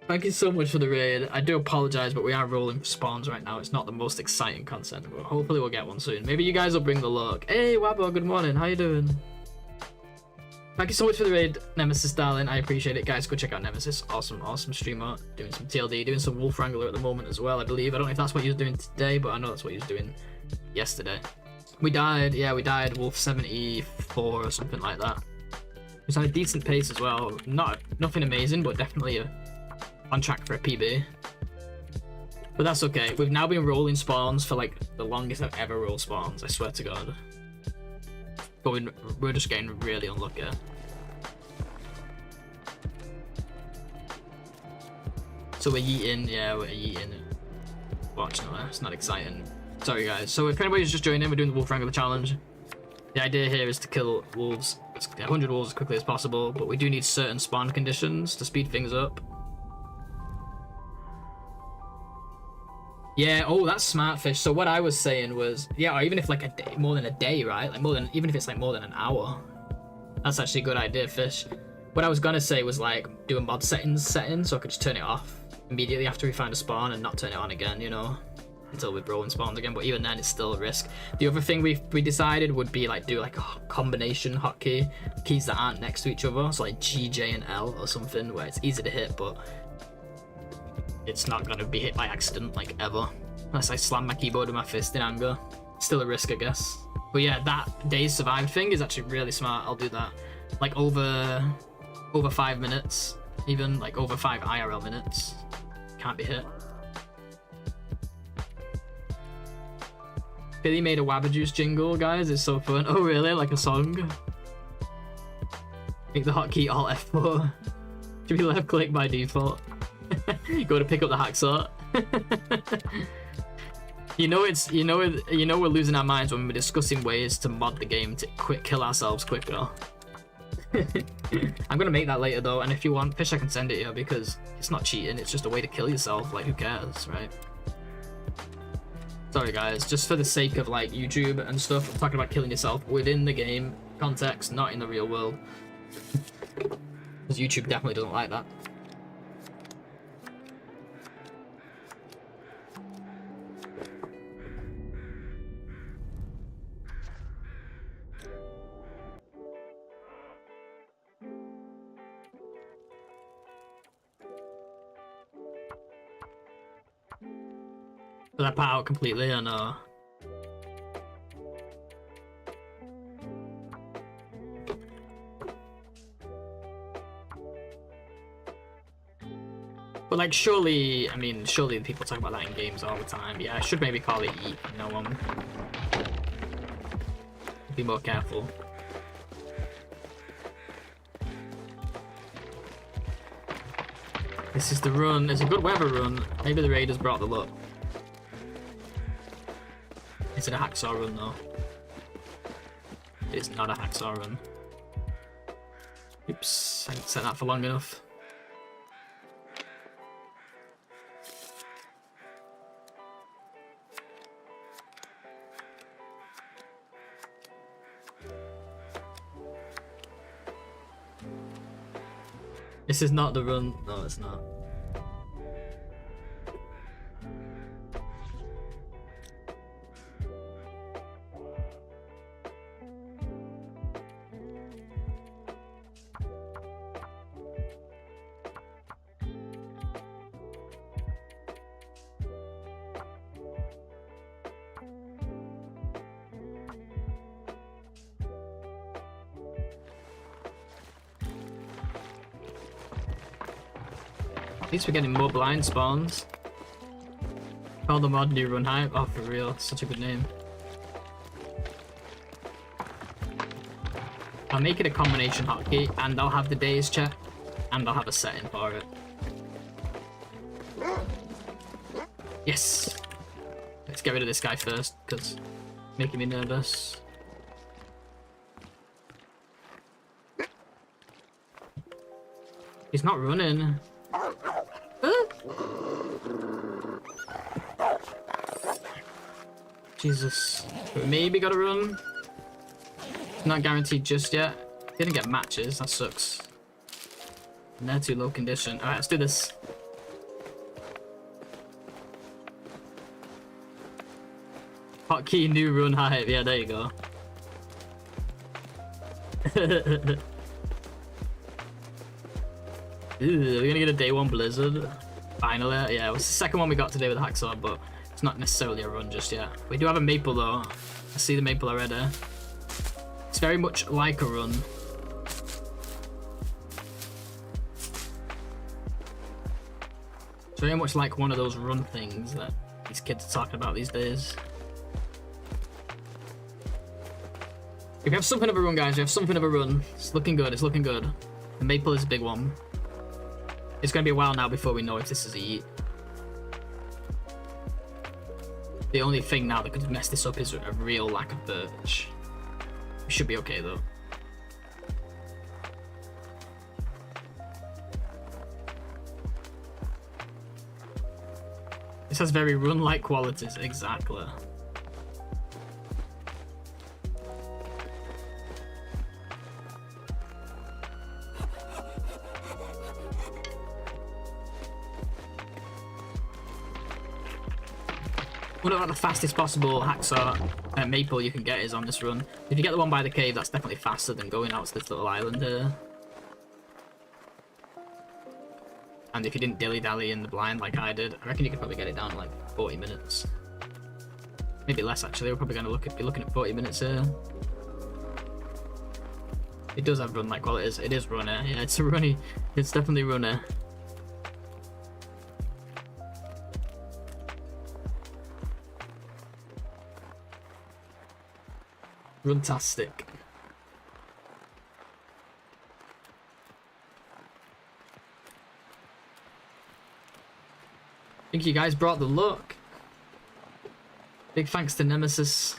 Thank you so much for the raid. I do apologize, but we are rolling for spawns right now. It's not the most exciting content, but hopefully we'll get one soon. Maybe you guys will bring the luck. Hey, Wabo, good morning. How you doing? Thank you so much for the raid, Nemesis, darling. I appreciate it. Guys, go check out Nemesis. Awesome streamer. Doing some TLD, doing some Wolf Wrangler at the moment as well, I believe. I don't know if that's what he was doing today, but I know that's what he was doing yesterday. We died, Wolf 74 or something like that. It was on a decent pace as well. Nothing amazing, but definitely on track for a PB. But that's okay. We've now been rolling spawns for like the longest I've ever rolled spawns, I swear to God. We're just getting really unlucky. So we're yeeting, we're yeeting. Watch, no, it's not exciting. Sorry guys. So if anybody's just joining in, we're doing the Wolf Wrangler challenge. The idea here is to kill wolves, 100 wolves as quickly as possible, but we do need certain spawn conditions to speed things up. Yeah, oh, that's smart, Fish. So what I was saying was, or even if like a day, more than a day, right? Like even if it's like more than an hour. That's actually a good idea, Fish. What I was gonna say was like do a mod settings so I could just turn it off immediately after we find a spawn and not turn it on again, you know, until we're rolling spawns again. But even then, it's still a risk. The other thing we decided would be like do like a combination hotkey, keys that aren't next to each other, so like G, J, and L or something, where it's easy to hit, but it's not gonna be hit by accident, like ever. Unless I slam my keyboard with my fist in anger. Still a risk, I guess. But yeah, that days survived thing is actually really smart. I'll do that. Like over 5 minutes, even like over 5 IRL minutes. Can't be hit. Billy made a Wabba Juice jingle, guys. It's so fun. Oh really? Like a song? Make the hotkey Alt F4. Should be left click by default. Go to pick up the hacksaw. you know we're losing our minds when we're discussing ways to mod the game to kill ourselves quicker. I'm gonna make that later though, and if you want, Fish, I can send it here because it's not cheating, it's just a way to kill yourself. Like, who cares, right? Sorry guys, just for the sake of like YouTube and stuff, I'm talking about killing yourself within the game context, not in the real world. Because YouTube definitely doesn't like that. Did I part out completely or no? But like, surely people talk about that in games all the time. Yeah, I should maybe call it eat, you know, be more careful. This is the run. It's a good weather run. Maybe the raiders brought the luck. Is it a hacksaw run though? It's not a hacksaw run. Oops, I didn't set that for long enough. This is not the run. No, it's not. At least we're getting more blind spawns. Call the mod new run hype. Oh, for real. Such a good name. I'll make it a combination hotkey, and I'll have the days check, and I'll have a setting for it. Yes! Let's get rid of this guy first, because it's making me nervous. He's not running. Jesus. Maybe gotta run. Not guaranteed just yet. Didn't get matches, that sucks. And they're too low condition. Alright, let's do this. Hotkey new run hype. Yeah, there you go. Ooh, we're gonna get a day one blizzard. Finally. Yeah, it was the second one we got today with Hacksaw, but it's not necessarily a run just yet. We do have a maple though. I see the maple already. It's very much like a run. It's very much like one of those run things that these kids are talking about these days. If we have something of a run, guys, we have something of a run. It's looking good, it's looking good. The maple is a big one. It's going to be a while now before we know if this is a yeet. The only thing now that could mess this up is a real lack of birch. We should be okay though. This has very run-like qualities, exactly. What about the fastest possible hacksaw maple you can get is on this run? If you get the one by the cave, that's definitely faster than going out to this little island here. And if you didn't dilly-dally in the blind like I did, I reckon you could probably get it down in like 40 minutes. Maybe less actually, we're probably going to be looking at 40 minutes here. It does have run-like qualities, it is runner, yeah, it's a runny, it's definitely runner. Runtastic. I think you guys brought the luck. Big thanks to Nemesis.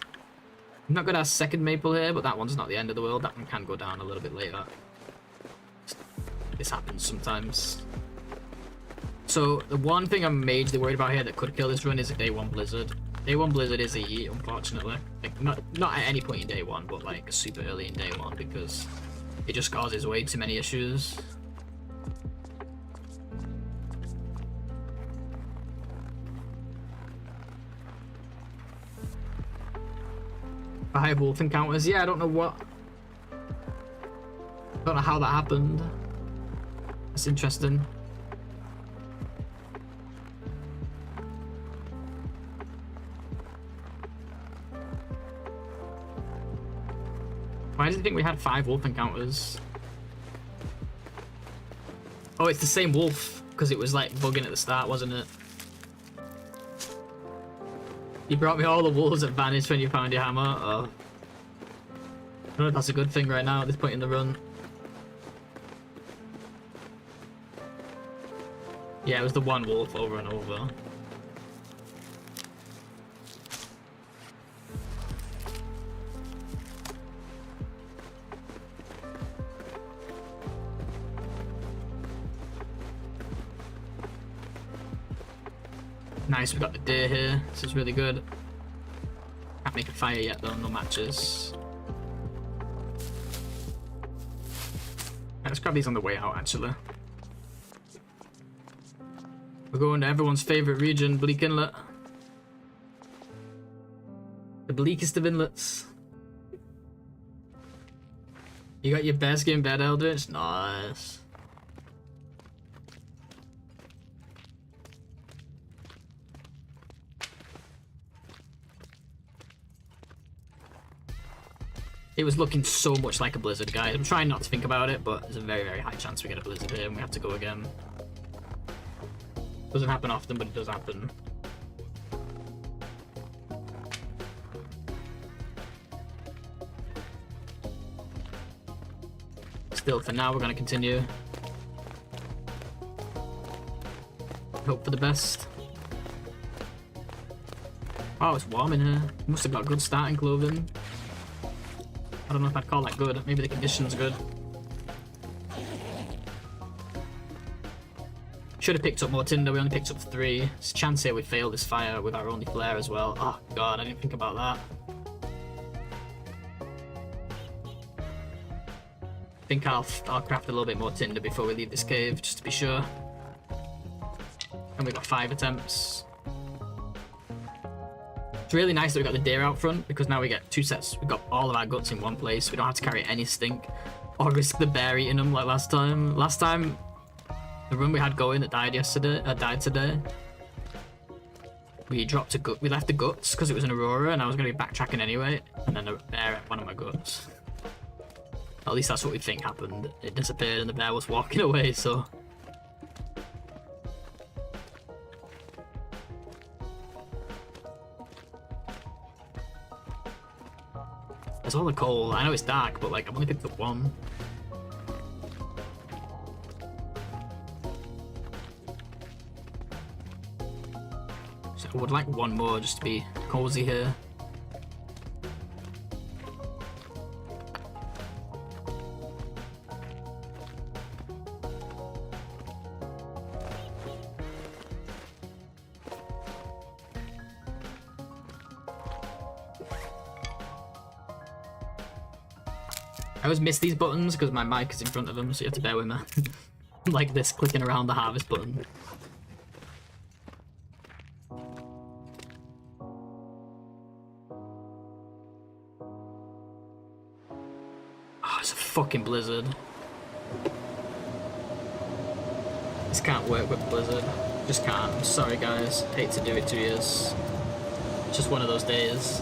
I'm not gonna have second maple here, but that one's not the end of the world. That one can go down a little bit later. This happens sometimes. So the one thing I'm majorly worried about here that could kill this run is a day one blizzard. Day one blizzard is a yeet, unfortunately. Like, not at any point in day one, but like super early in day one, because it just causes way too many issues. Five wolf encounters. Yeah, I don't know how that happened. That's interesting. Why did you think we had 5 wolf encounters? Oh, it's the same wolf, because it was like bugging at the start, wasn't it? You brought me all the wolves that vanished when you found your hammer. Oh. I don't know if that's a good thing right now at this point in the run. Yeah, it was the one wolf over and over. Nice, we got the deer here. This is really good. Can't make a fire yet though, no matches. Let's grab these on the way out actually. We're going to everyone's favourite region, Bleak Inlet. The bleakest of inlets. You got your bearskin bed, Eldritch? Nice. It was looking so much like a blizzard, guys. I'm trying not to think about it, but there's a very, very high chance we get a blizzard here and we have to go again. Doesn't happen often, but it does happen. Still, for now, we're going to continue. Hope for the best. Oh, it's warm in here. Must have got good starting clothing. I don't know if I'd call that good. Maybe the condition's good. Should have picked up more tinder. We only picked up 3. There's a chance here we fail this fire with our only flare as well. Oh god, I didn't think about that. I think I'll craft a little bit more tinder before we leave this cave, just to be sure. And we got 5 attempts. It's really nice that we got the deer out front, because now we get 2 sets. We got all of our guts in one place. We don't have to carry any stink or risk the bear eating them like last time. Last time, the run we had going that died today. We dropped a gut. We left the guts because it was an aurora, and I was going to be backtracking anyway. And then a bear ate one of my guts. At least that's what we think happened. It disappeared, and the bear was walking away. So. There's all the coal. I know it's dark, but like I've only picked up 1. So I would like 1 more just to be cozy here. I always miss these buttons because my mic is in front of them, so you have to bear with me. Like this, clicking around the harvest button. Oh, it's a fucking blizzard. This can't work with blizzard. Just can't. I'm sorry guys. Hate to do it to you. It's just one of those days.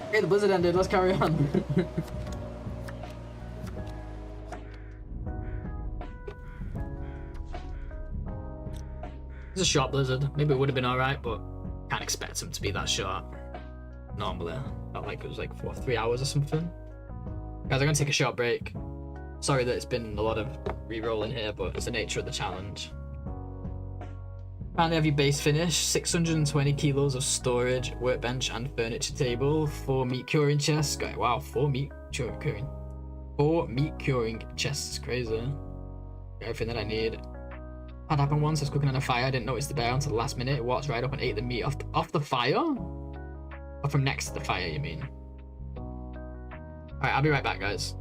Okay, the blizzard ended. Let's carry on. It's a short blizzard. Maybe it would have been alright, but can't expect them to be that short. Normally. Felt like it was like 3 hours or something. Guys, I'm gonna take a short break. Sorry that it's been a lot of re-rolling here, but it's the nature of the challenge. Finally have your base finished. 620 kilos of storage, workbench and furniture table. 4 meat curing chests. Wow, 4 meat curing. 4 meat curing chests. Crazy. Got everything that I need. Had happened once. I was cooking on a fire. I didn't notice the bear until the last minute. It walked right up and ate the meat off the fire? Or from next to the fire, you mean? Alright, I'll be right back, guys.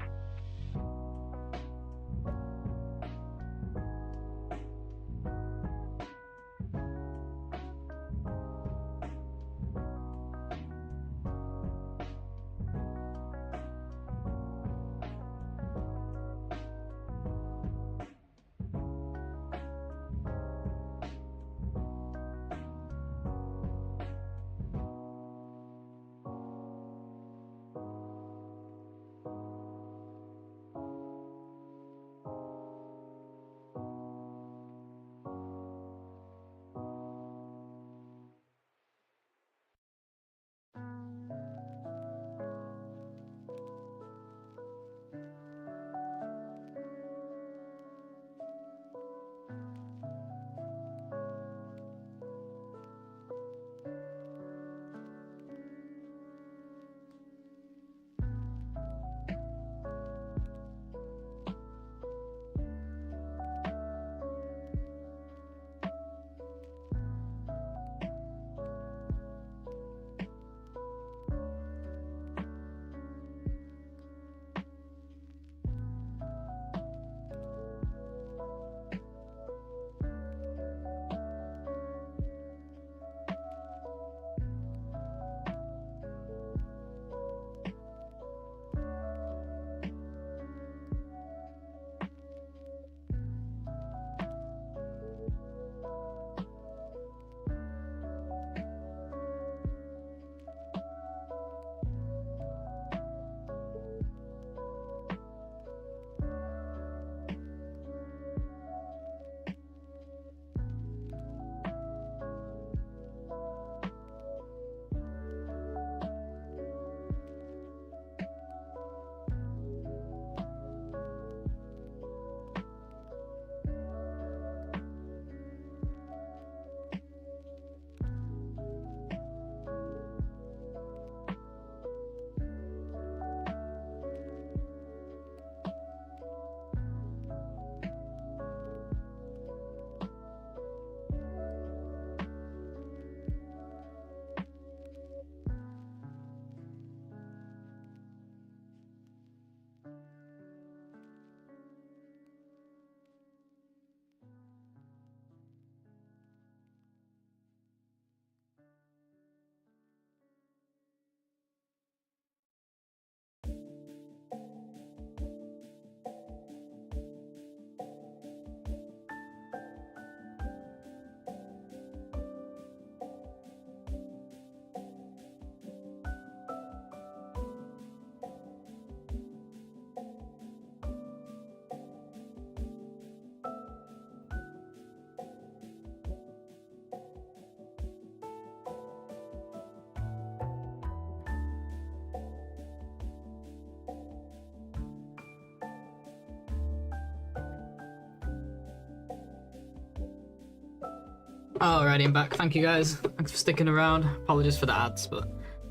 Alrighty, I'm back. Thank you guys. Thanks for sticking around. Apologies for the ads, but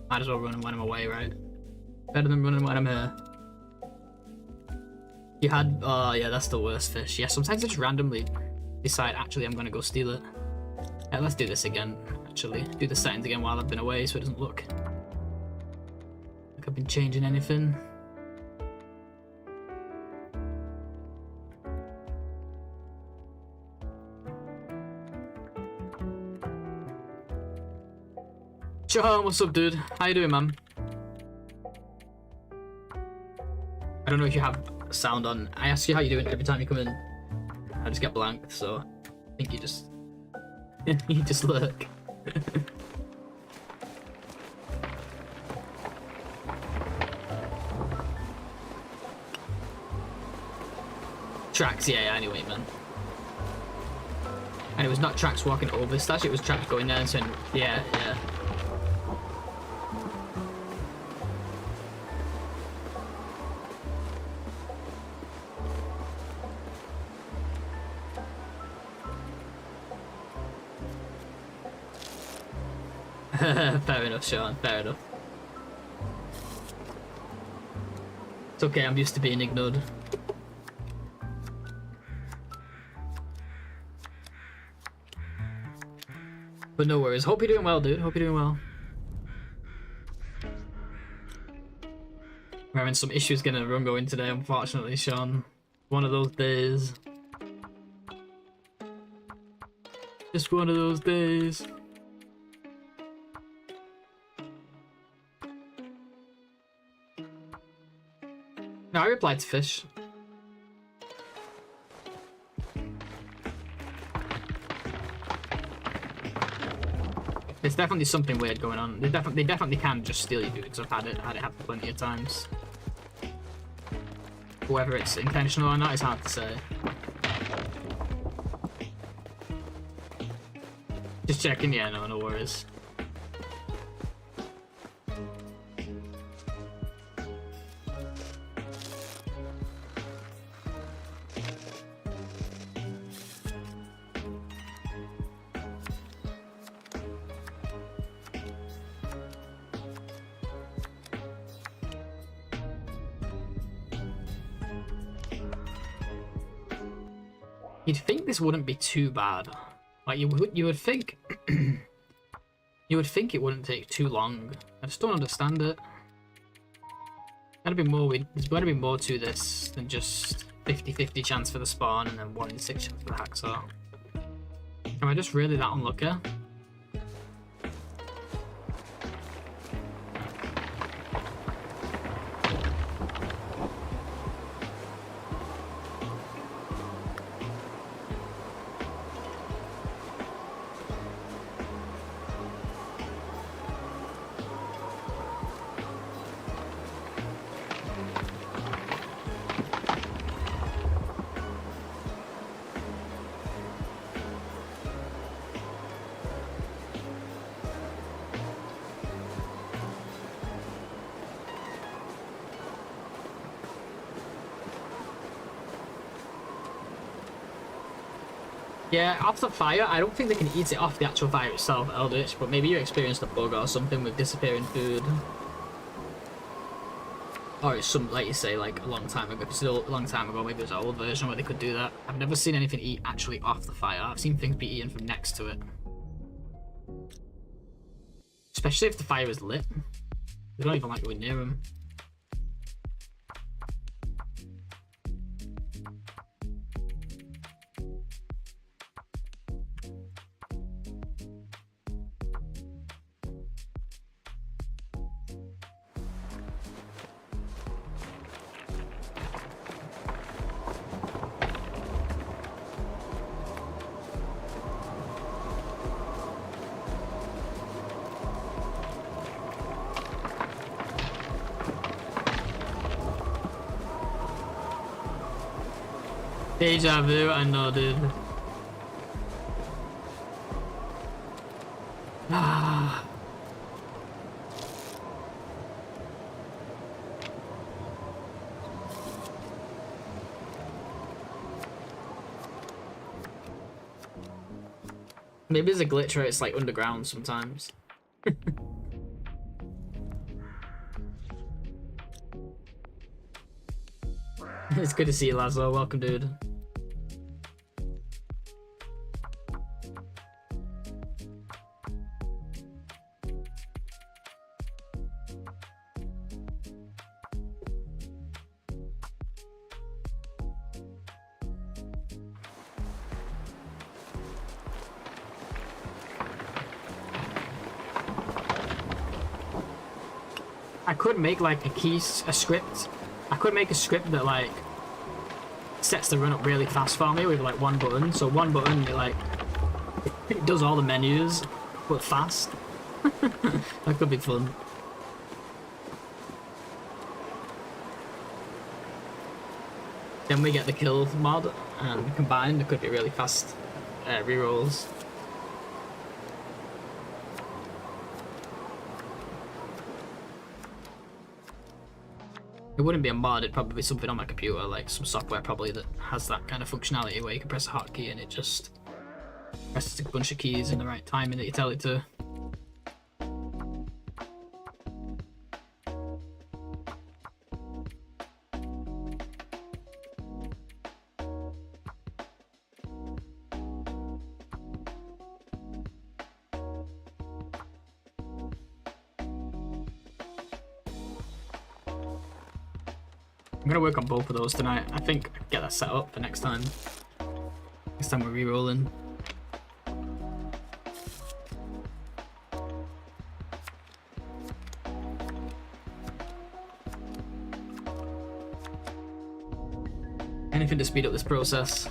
might as well run when I'm away, right? Better than running when I'm here. You had... Oh, yeah, that's the worst fish. Yeah, sometimes I just randomly decide, actually, I'm going to go steal it. Yeah, let's do this again, actually. Do the settings again while I've been away so it doesn't look like I've been changing anything. Sean, what's up, dude? How you doing, man? I don't know if you have sound on. I ask you how you're doing every time you come in. I just get blanked, so I think you just you just lurk. Tracks, yeah, anyway, man. And it was not tracks walking over Stash, it was tracks going there and saying, yeah, yeah. Fair enough, Sean, fair enough. It's okay, I'm used to being ignored. But no worries. Hope you're doing well, dude. Hope you're doing well. We're having some issues getting a run going today, unfortunately, Sean. One of those days. Just one of those days. No, I replied to Fish. There's definitely something weird going on. They definitely can just steal you, dudes. I've had it happen plenty of times. Whether it's intentional or not is hard to say. Just checking, yeah, no worries. You'd think this wouldn't be too bad. Like you would think you would think it wouldn't take too long. I just don't understand it. There's gotta be more to this than just 50-50 chance for the spawn and then 1 in 6 chance for the hacksaw. Am I just really that unlucky? Yeah, off the fire, I don't think they can eat it off the actual fire itself, Eldritch, but maybe you experienced a bug or something with disappearing food. Or it's some, like you say, like a long time ago. Still a long time ago, maybe it was an old version where they could do that. I've never seen anything eat actually off the fire. I've seen things be eaten from next to it. Especially if the fire is lit. They don't even like going near them. Deja vu, I know, dude. Ah. Maybe there's a glitch where it's like underground sometimes. It's good to see you, Lazo. Welcome, dude. I could make like a script. I could make a script that like sets the run up really fast for me with like one button. So one button, it does all the menus, but fast. That could be fun. Then we get the kill mod, and combined, it could be really fast rerolls. It wouldn't be a mod, it'd probably be something on my computer, like some software probably that has that kind of functionality where you can press a hotkey and it just presses a bunch of keys in the right timing that you tell it to. I'm gonna work on both of those tonight. I think I can get that set up for next time. Next time we're re-rolling. Anything to speed up this process.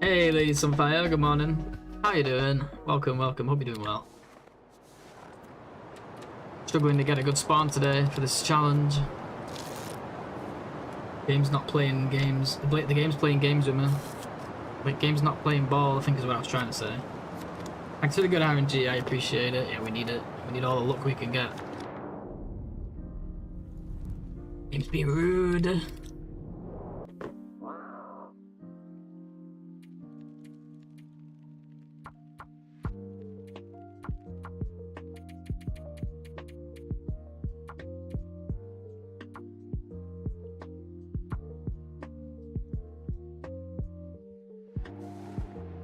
Hey ladies on fire, good morning. How you doing? Welcome, welcome, hope you're doing well. Struggling to get a good spawn today for this challenge. Game's not playing games. The game's playing games with me. Like, game's not playing ball, I think is what I was trying to say. Thanks for the good RNG, I appreciate it. Yeah, we need it. We need all the luck we can get. Game's being rude.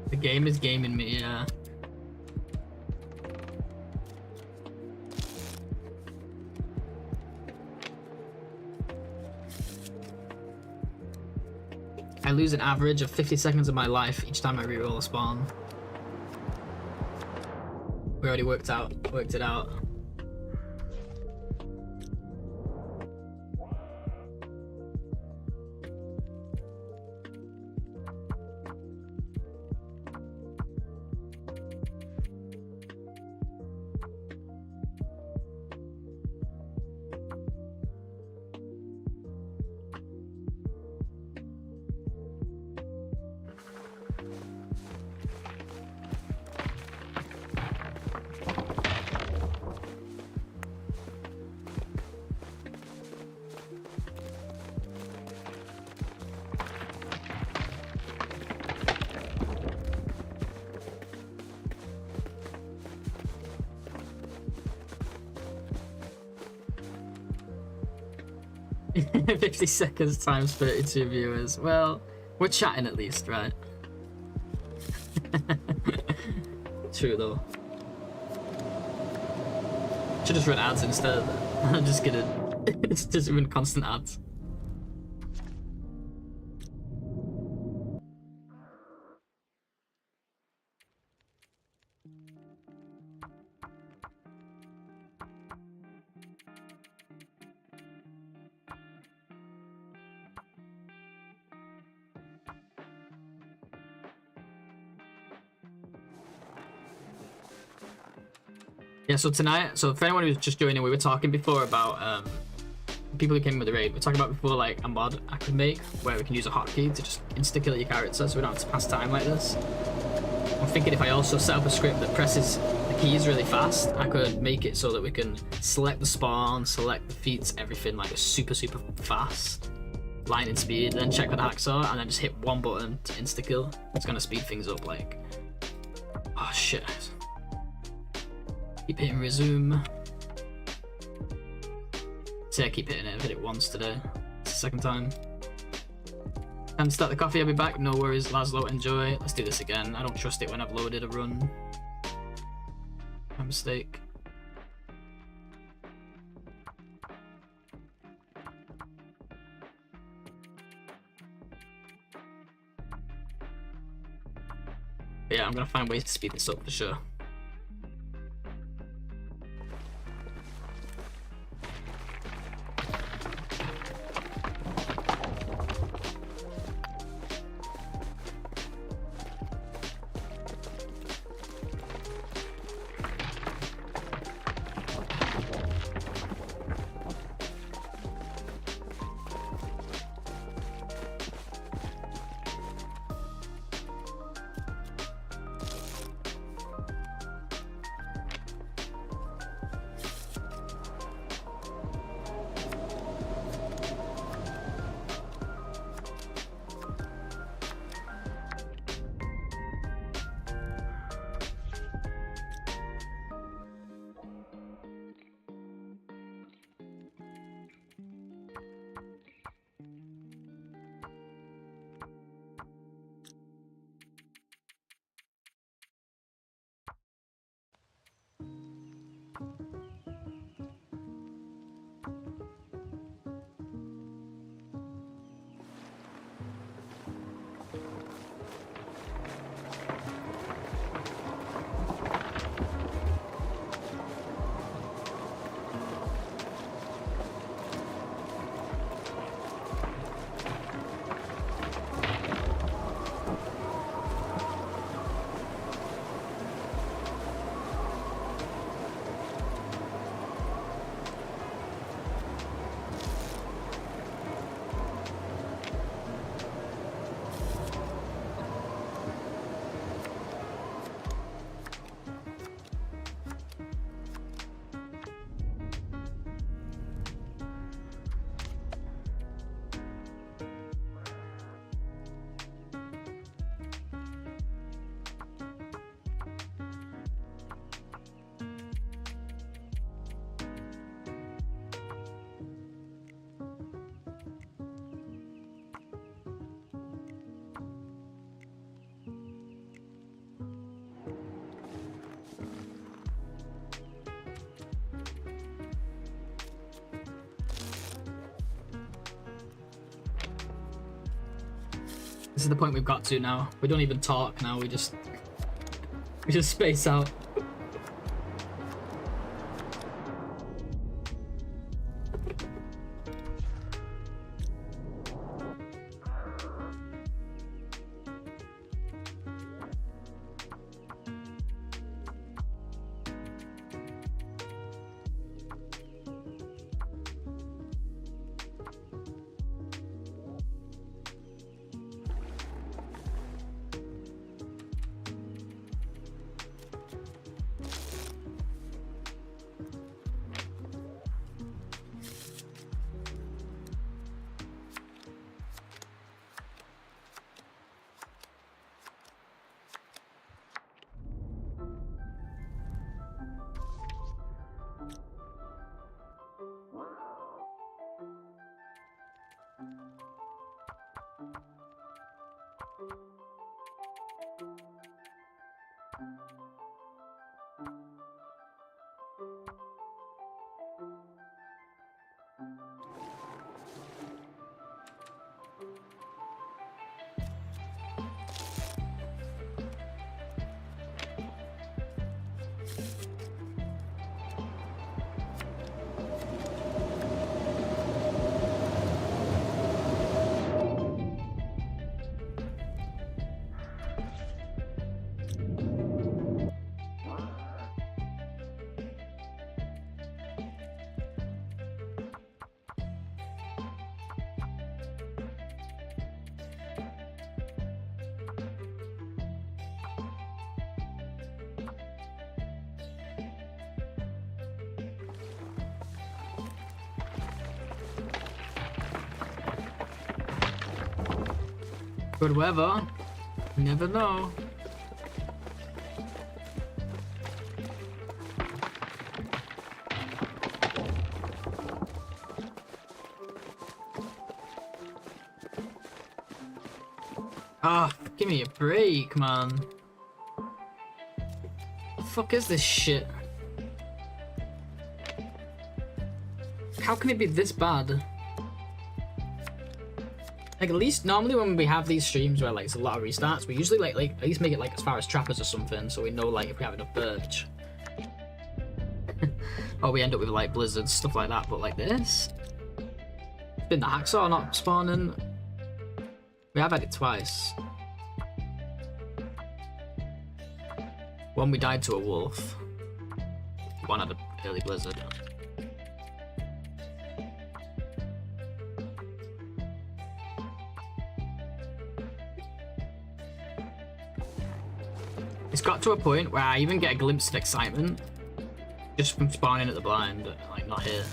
The game is gaming me, yeah. I lose an average of 50 seconds of my life each time I reroll a spawn. We already worked it out. $50 seconds times 32 viewers. Well, we're chatting at least, right? true though. Should just run ads instead. I'm just kidding. It's just run constant ads. Yeah, so tonight, so for anyone who's just joining, we were talking before about people who came with the raid. We were talking about before like a mod I could make where we can use a hotkey to just insta-kill your character so we don't have to pass time like this. I'm thinking if I also set up a script that presses the keys really fast, I could make it so that we can select the spawn, select the feats, everything like super fast, lightning speed, then check what the hacks are, and then just hit one button to insta-kill. It's gonna speed things up like, oh shit. Keep hitting resume. See, I keep hitting it. I've hit it once today. It's the second time. Time to start the coffee. I'll be back. No worries, Laszlo. Enjoy. Let's do this again. I don't trust it when I've loaded a run. My mistake. But yeah, I'm gonna find ways to speed this up for sure. This is the point we've got to now. We don't even talk now, we just space out. Good weather. You never know. Ah, give me a break, man. The fuck is this shit? How can it be this bad? Like, at least normally when we have these streams where like it's a lot of restarts, we usually like at least make it like as far as trappers or something, so we know like if we have enough birch. Or we end up with like blizzards, stuff like that. But like this, it's been the hacksaw not spawning. We have had it twice. One we died to a wolf. One had an early blizzard. It's got to a point where I even get a glimpse of excitement just from spawning at the blind, like not here.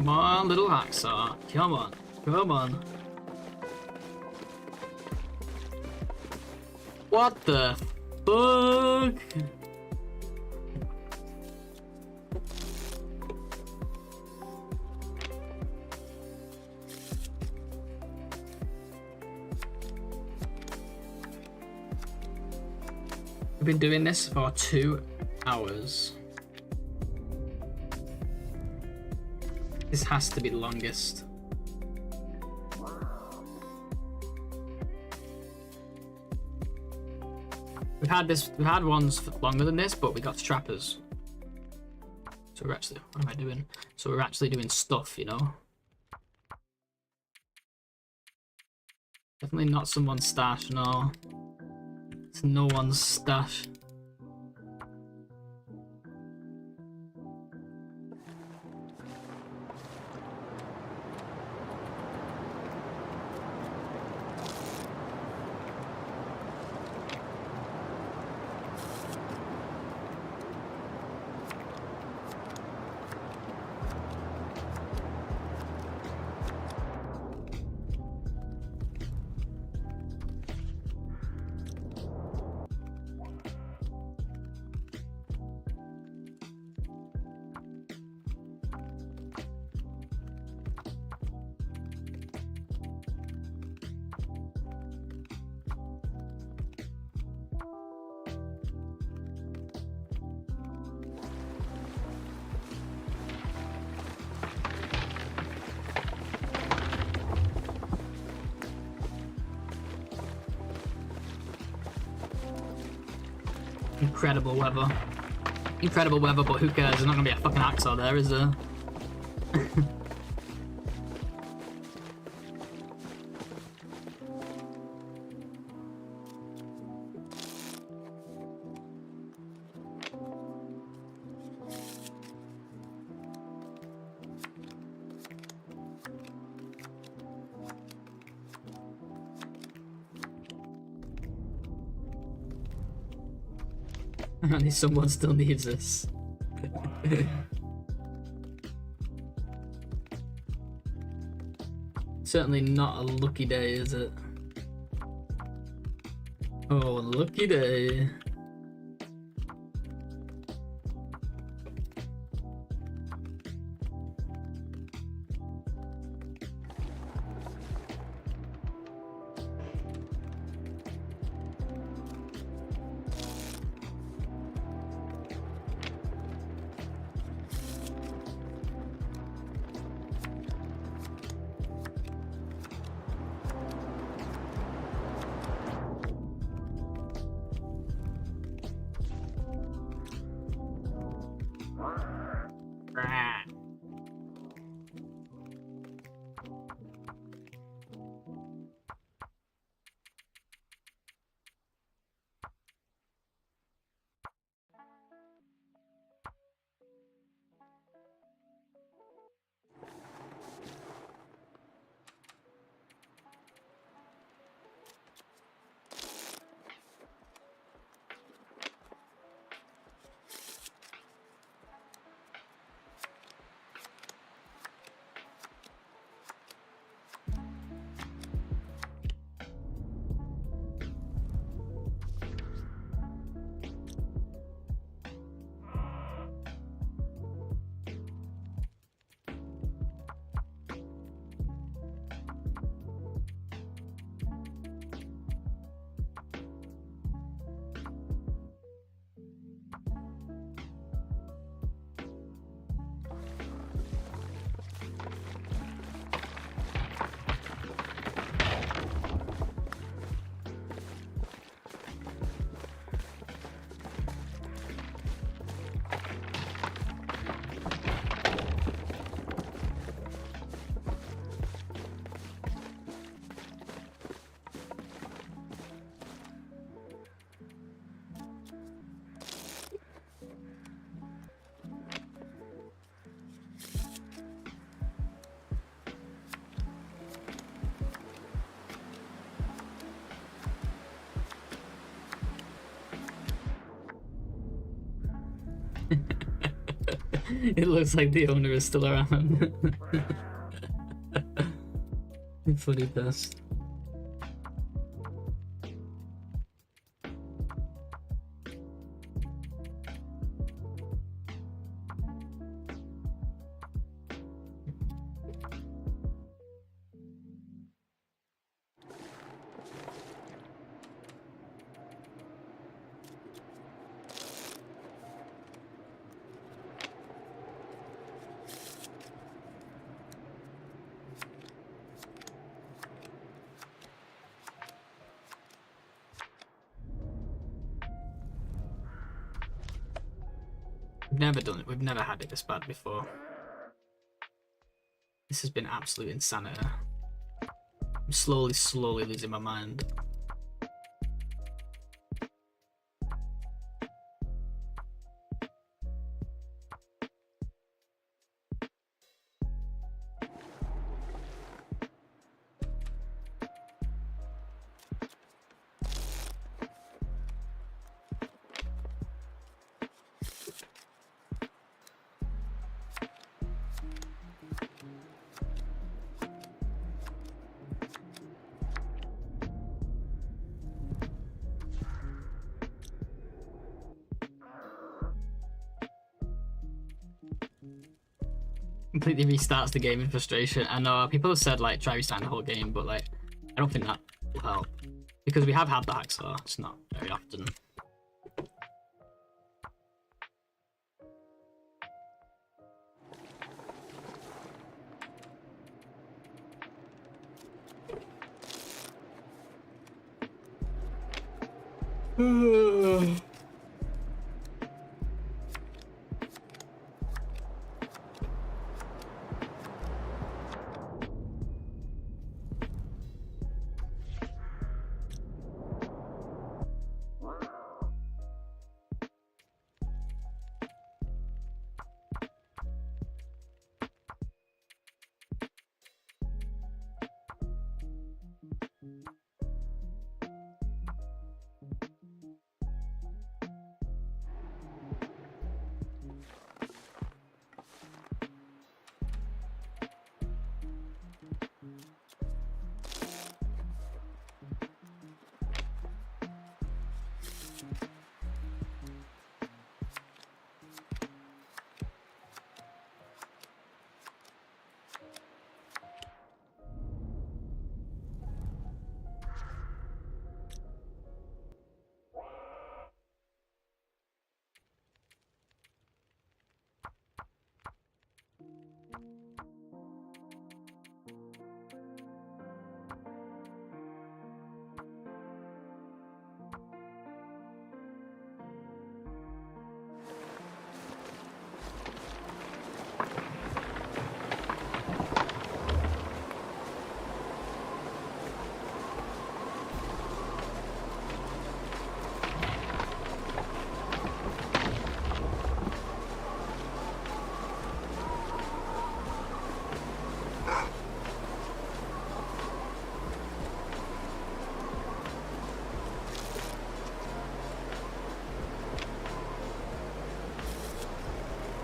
Come on, little hacksaw. Come on. Come on. What the fuck? We've been doing this for 2 hours. This has to be the longest. We've had ones for longer than this, but we got trappers. So we're actually, what am I doing? So we're actually doing stuff, you know? Definitely not someone's stash, no. It's no one's stash. Incredible weather. Incredible weather, but who cares? There's not gonna be a fucking hacksaw there, is there? Apparently someone still needs this. Certainly not a lucky day, is it? Oh, lucky day. It looks like the owner is still around. Funny best. We've never done it. We've never had it this bad before. This has been absolute insanity. I'm slowly losing my mind. Completely restarts the game in frustration. I know people have said like try restarting the whole game, but like I don't think that will help because we have had the hacksaw. It's not very often.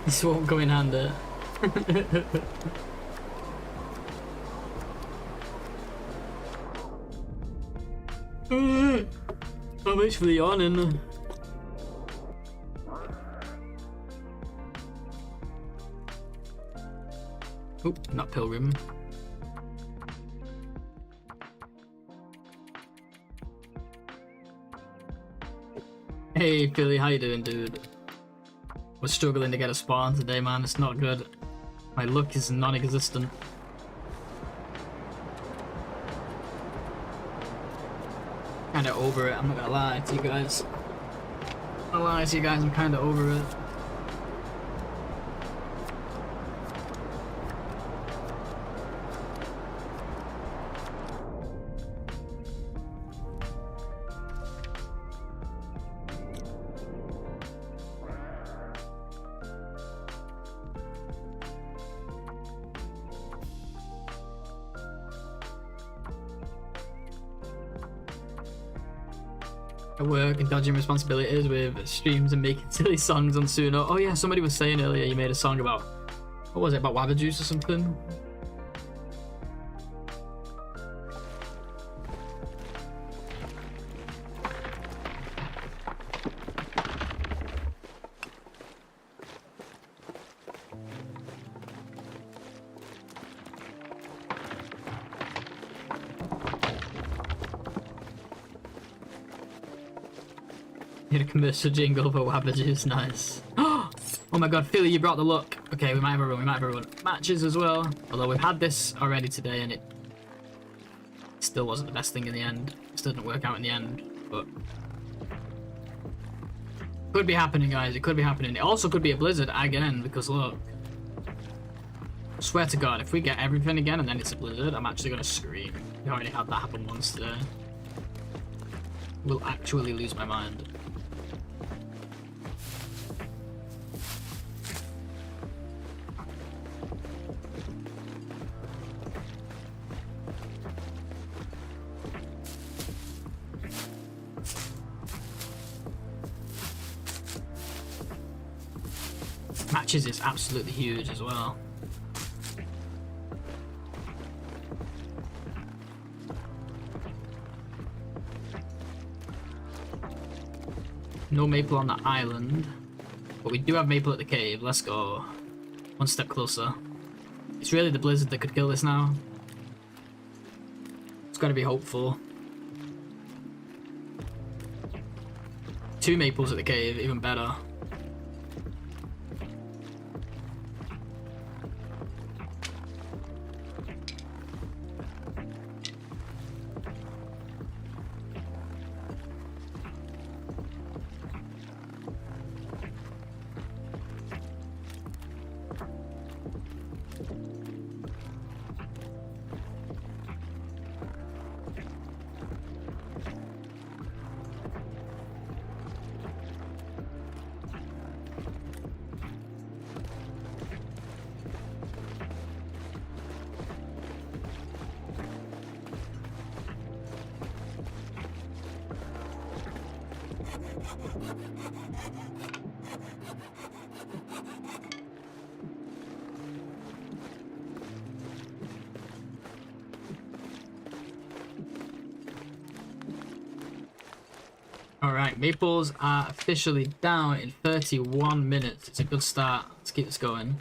This won't go in handy. How much for the yawning? Oh, not Pilgrim. Hey Philly, how you doing, dude? We're struggling to get a spawn today, man. It's not good. My luck is non-existent. Kinda over it, I'm not gonna lie to you guys. I'm kinda over it. At work and dodging responsibilities with streams and making silly songs on Suno. Oh yeah, somebody was saying earlier you made a song about, what was it, about Wabba Juice or something? Need a commercial jingle for Wabba Juice, nice. Oh my god, Philly, you brought the luck. Okay, we might have a run, Matches as well. Although we've had this already today and it still wasn't the best thing in the end. It didn't work out in the end, but could be happening, guys. It could be happening. It also could be a blizzard again, because look. I swear to god, if we get everything again and then it's a blizzard, I'm actually gonna scream. We already had that happen once today. We'll actually lose my mind. Matches is absolutely huge as well. No maple on the island, but we do have maple at the cave. Let's go. One step closer. It's really the blizzard that could kill this now. It's got to be hopeful. 2 maples at the cave, even better. Alright, maples are officially down in 31 minutes. It's a good start. Let's keep this going.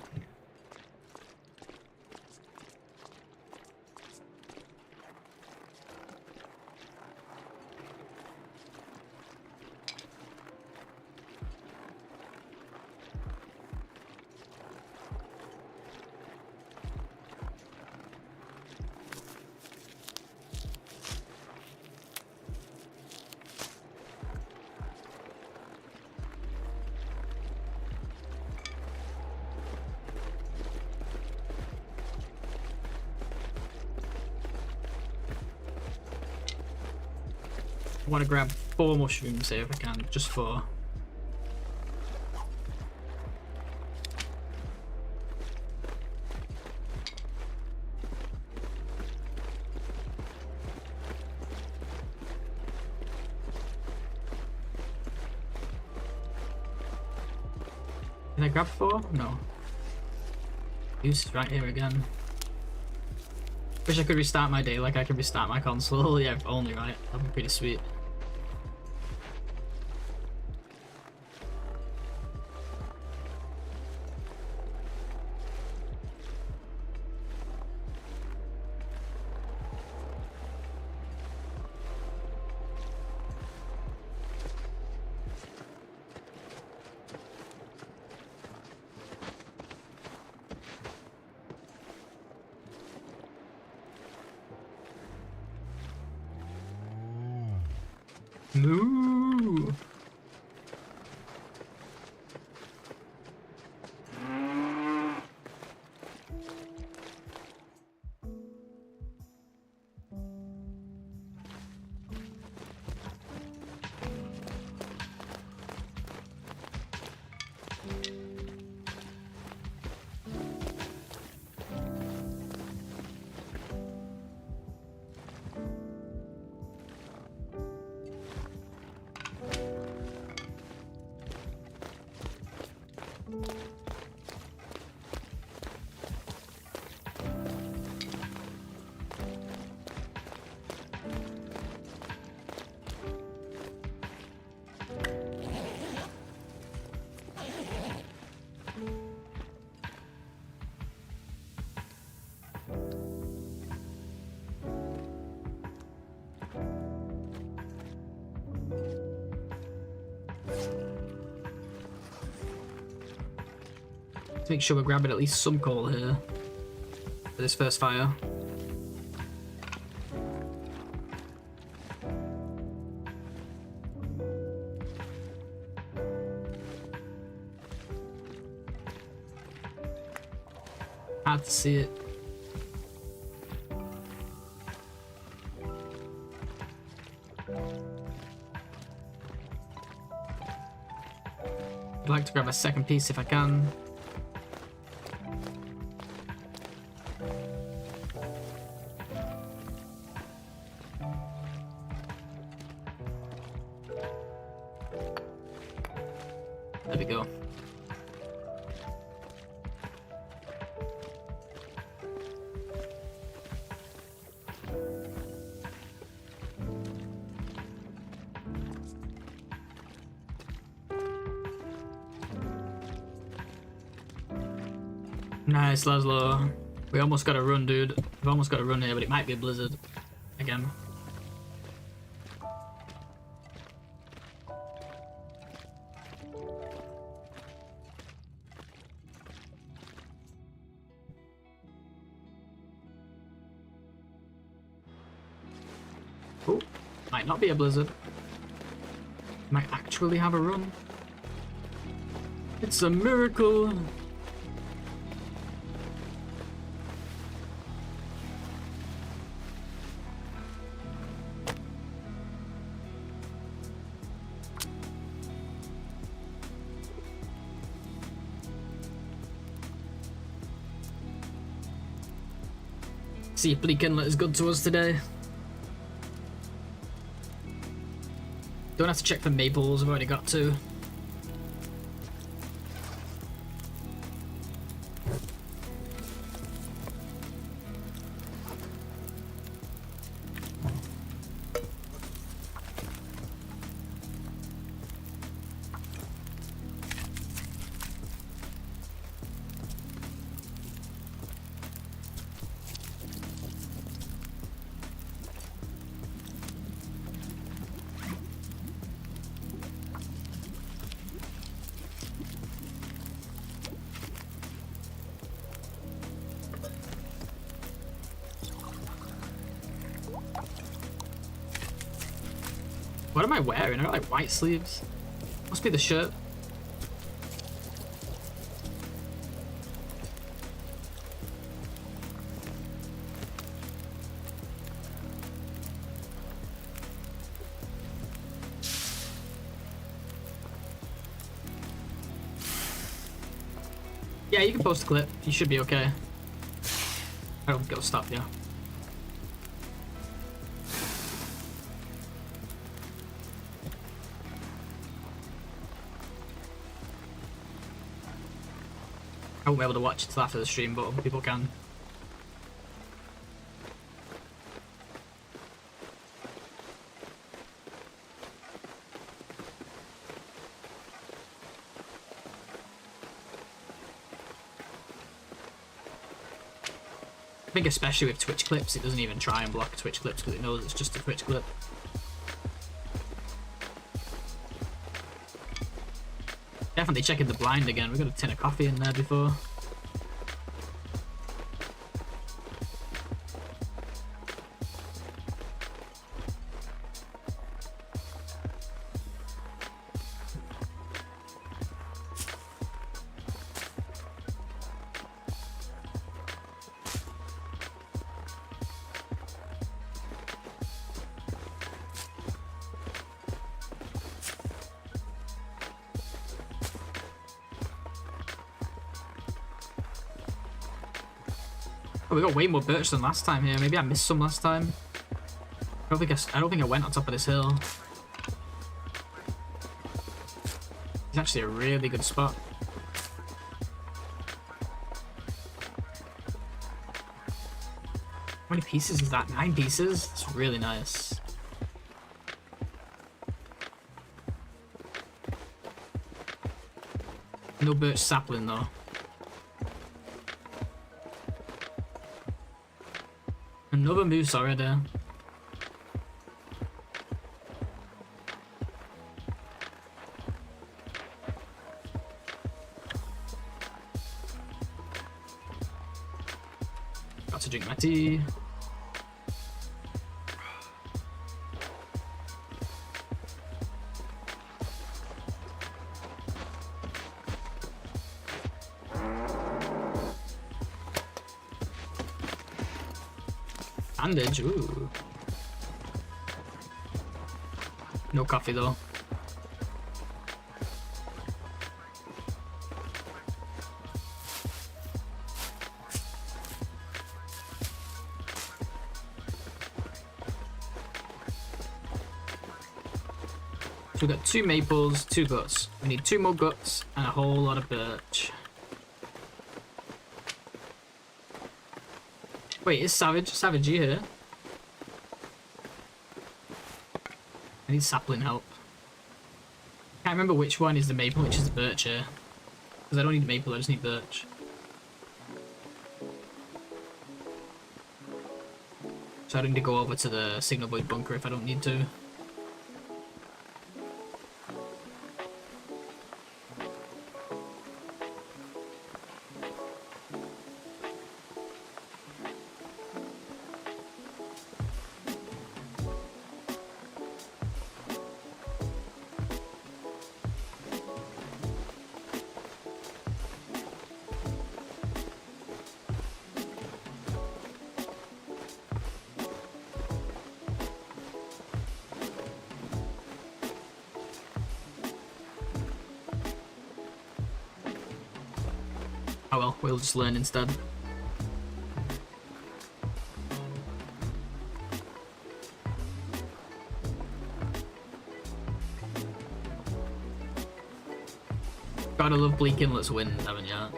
I want to grab 4 mushrooms here if I can. Just 4. Can I grab 4? No. Use is right here again. Wish I could restart my day like I can restart my console. Yeah, if only, right? That'd be pretty sweet. No. Let's make sure we're grabbing at least some coal here for this first fire. Hard to see it. I'd like to grab a second piece if I can. There we go. Nice, Laszlo. We almost got a run, dude. We've almost got a run here, but it might be a blizzard again. Oh, might not be a blizzard. Might actually have a run. It's a miracle. See if Bleak Inlet is good to us today. Don't have to check for maples, I've already got 2. What am I wearing? I got like white sleeves. Must be the shirt. Yeah, you can post a clip. You should be okay. I don't think it'll stop you. I won't be able to watch it till after the stream, but other people can. I think especially with Twitch clips, it doesn't even try and block Twitch clips because it knows it's just a Twitch clip. Definitely checking the blind again. We got a tin of coffee in there before. Oh, we got way more birch than last time here. Maybe I missed some last time. I don't think I went on top of this hill. It's actually a really good spot. How many pieces is that? 9 pieces? It's really nice. No birch sapling though. Another moose already. Got to drink my tea. Bandage, ooh. No coffee though. So we've got 2 maples, 2 guts. We need 2 more guts and a whole lot of birch. Wait, is Savage here? I need sapling help. Can't remember which one is the maple, which is the birch here. Because I don't need maple, I just need birch. So I don't need to go over to the signal void bunker if I don't need to. Oh well, we'll just learn instead. Gotta love Bleak Inlet's wind, haven't ya?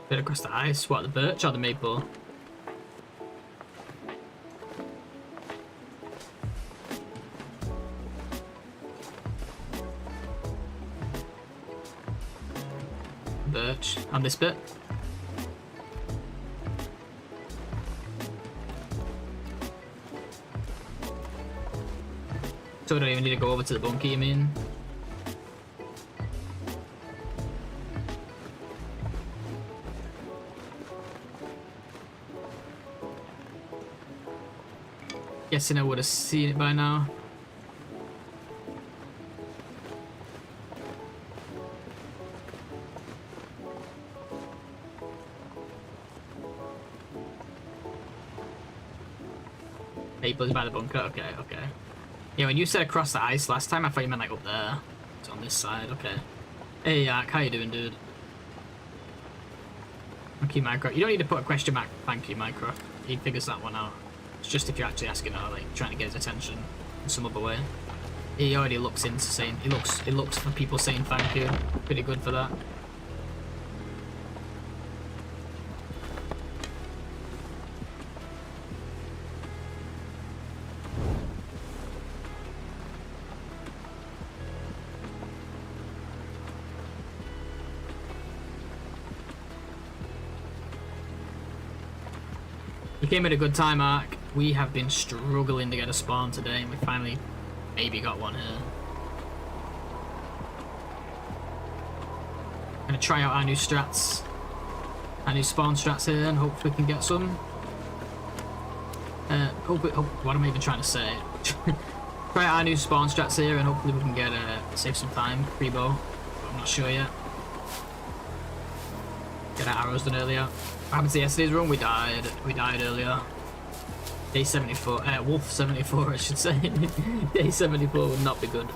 Bit across the ice. What, the birch or the maple? Birch. On this bit. So we don't even need to go over to the bunker, you mean? Guessing I would have seen it by now. People is by the bunker. Okay, okay. Yeah, when you said across the ice last time, I thought you meant like up there. It's on this side. Okay. Hey, Yak, how you doing, dude? Thank you, Minecraft. You don't need to put a question mark. Thank you, Minecraft. He figures that one out. It's just if you're actually asking her, like trying to get his attention in some other way. He already looks into saying. He looks for people saying thank you. Pretty good for that. You came at a good time, Ark. We have been struggling to get a spawn today, and we finally maybe got one here. Gonna try out our new strats, our new spawn strats here, and hopefully we can get some. What am I even trying to say? Try out our new spawn strats here, and hopefully we can get save some time. Free bow. I'm not sure yet. Get our arrows done earlier. What happened to yesterday's run? We died. We died earlier. Day 74. Wolf 74, I should say. Day 74 would not be good.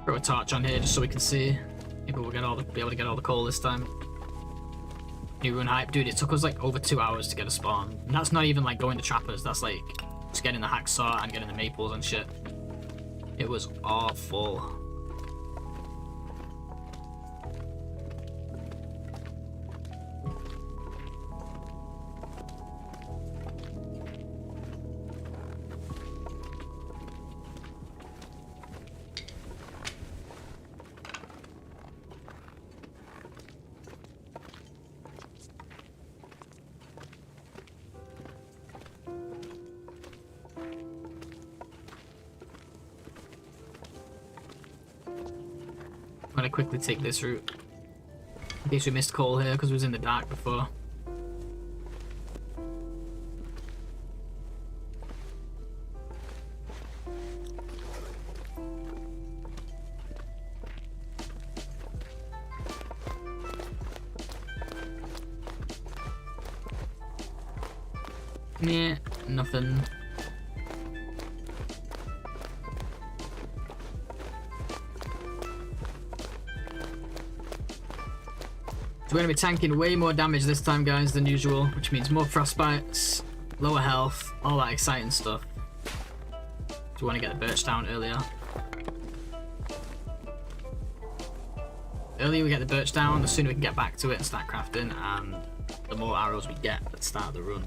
Throw a torch on here just so we can see. Maybe we'll be able to get all the coal this time. New run hype. Dude, it took us like over 2 hours to get a spawn. And that's not even like going to trappers. That's like just getting the hacksaw and getting the maples and shit. It was awful. I'm gonna quickly take this route. In case we missed coal here because it was in the dark before. Yeah, nothing. So we're going to be tanking way more damage this time, guys, than usual, which means more frostbites, lower health, all that exciting stuff. So we want to get the birch down earlier. The earlier we get the birch down, the sooner we can get back to it and start crafting, and the more arrows we get at the start of the run.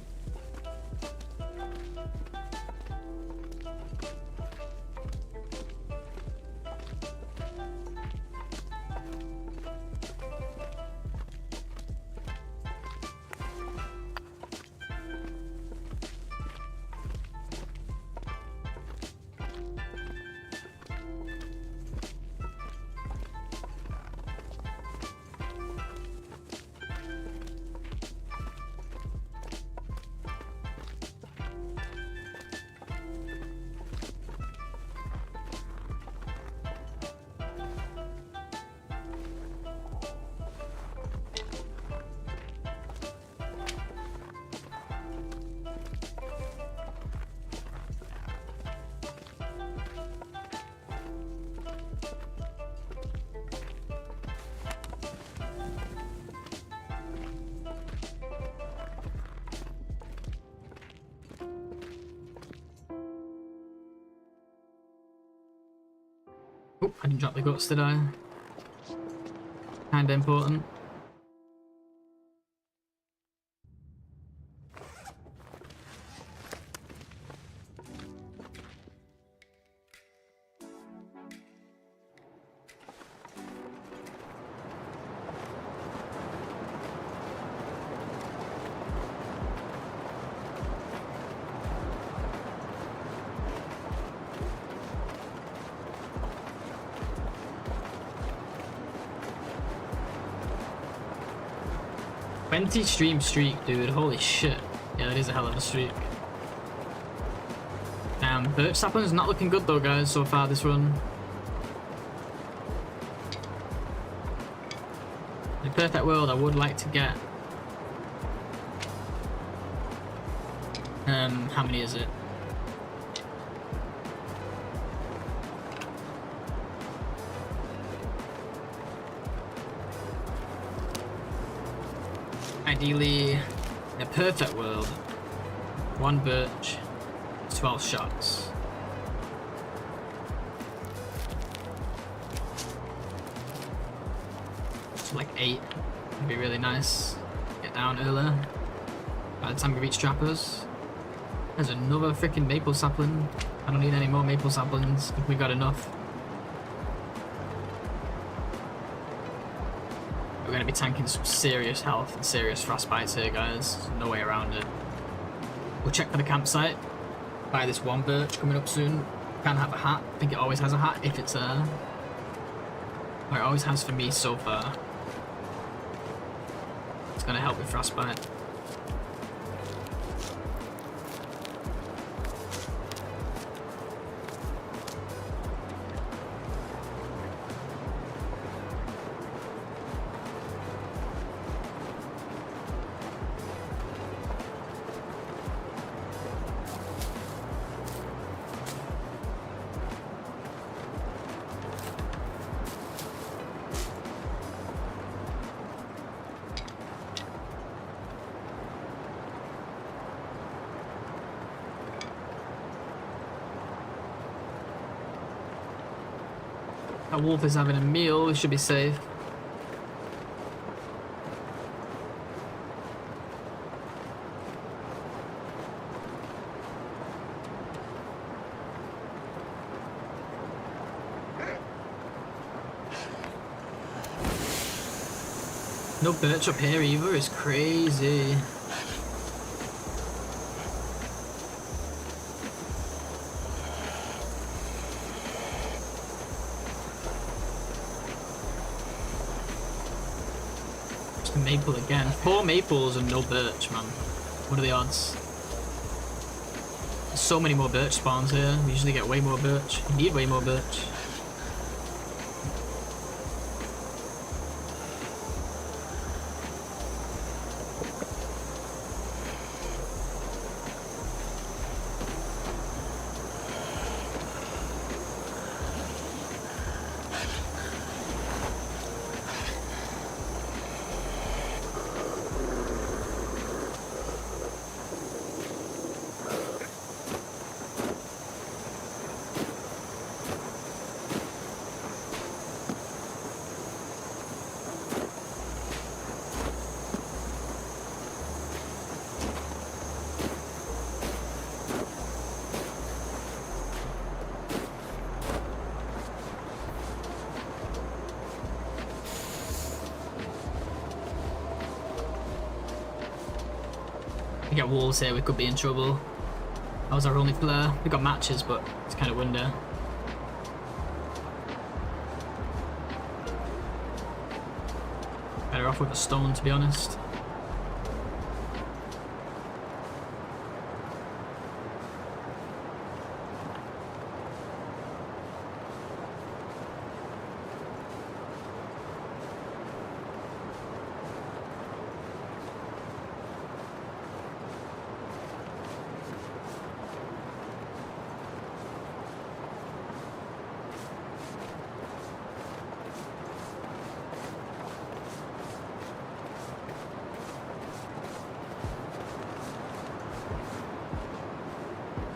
Oh, I didn't drop the guts, did I? Kinda important. Stream streak, dude. Holy shit. Yeah, that is a hell of a streak. Birch sapling's not looking good though, guys, so far this run. In a perfect world, I would like to get... how many is it? Ideally, in a perfect world, 1 birch, 12 shots. So like 8 would be really nice. Get down earlier. By the time we reach trappers. There's another freaking maple sapling. I don't need any more maple saplings. I think we got enough. We're going to be tanking some serious health and serious frostbites here, guys. There's no way around it. We'll check for the campsite. Buy this 1 birch coming up soon. Can have a hat. I think it always has a hat if it's there. Or it always has for me so far. It's going to help with frostbite. That wolf is having a meal, we should be safe. No birch up here either, it's crazy. Maple again. 4 maples and no birch, man. What are the odds? There's so many more birch spawns here. We usually get way more birch. We need way more birch. We get wolves here, we could be in trouble. That was our only flare. We got matches, but it's kind of windy. Better off with a stone, to be honest.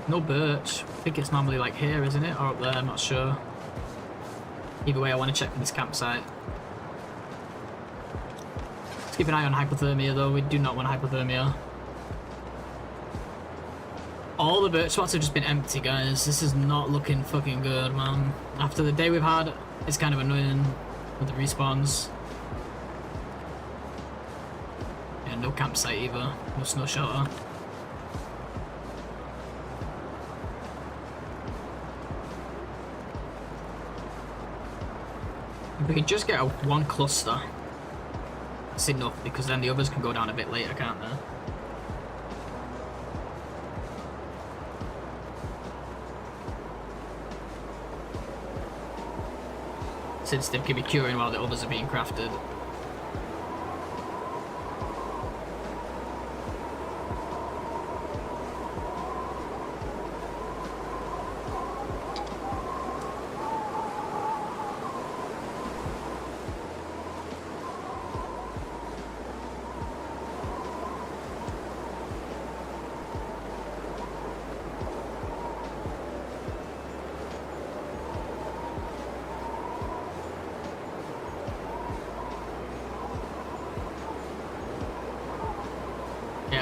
No birch. I think it's normally like here, isn't it? Or up there, I'm not sure. Either way, I want to check for this campsite. Let's keep an eye on hypothermia though, we do not want hypothermia. All the birch spots have just been empty, guys. This is not looking fucking good, man. After the day we've had, it's kind of annoying with the respawns. Yeah, no campsite either. No snow shelter. If we can just get one cluster, that's enough, because then the others can go down a bit later, can't they? Since they can be curing while the others are being crafted.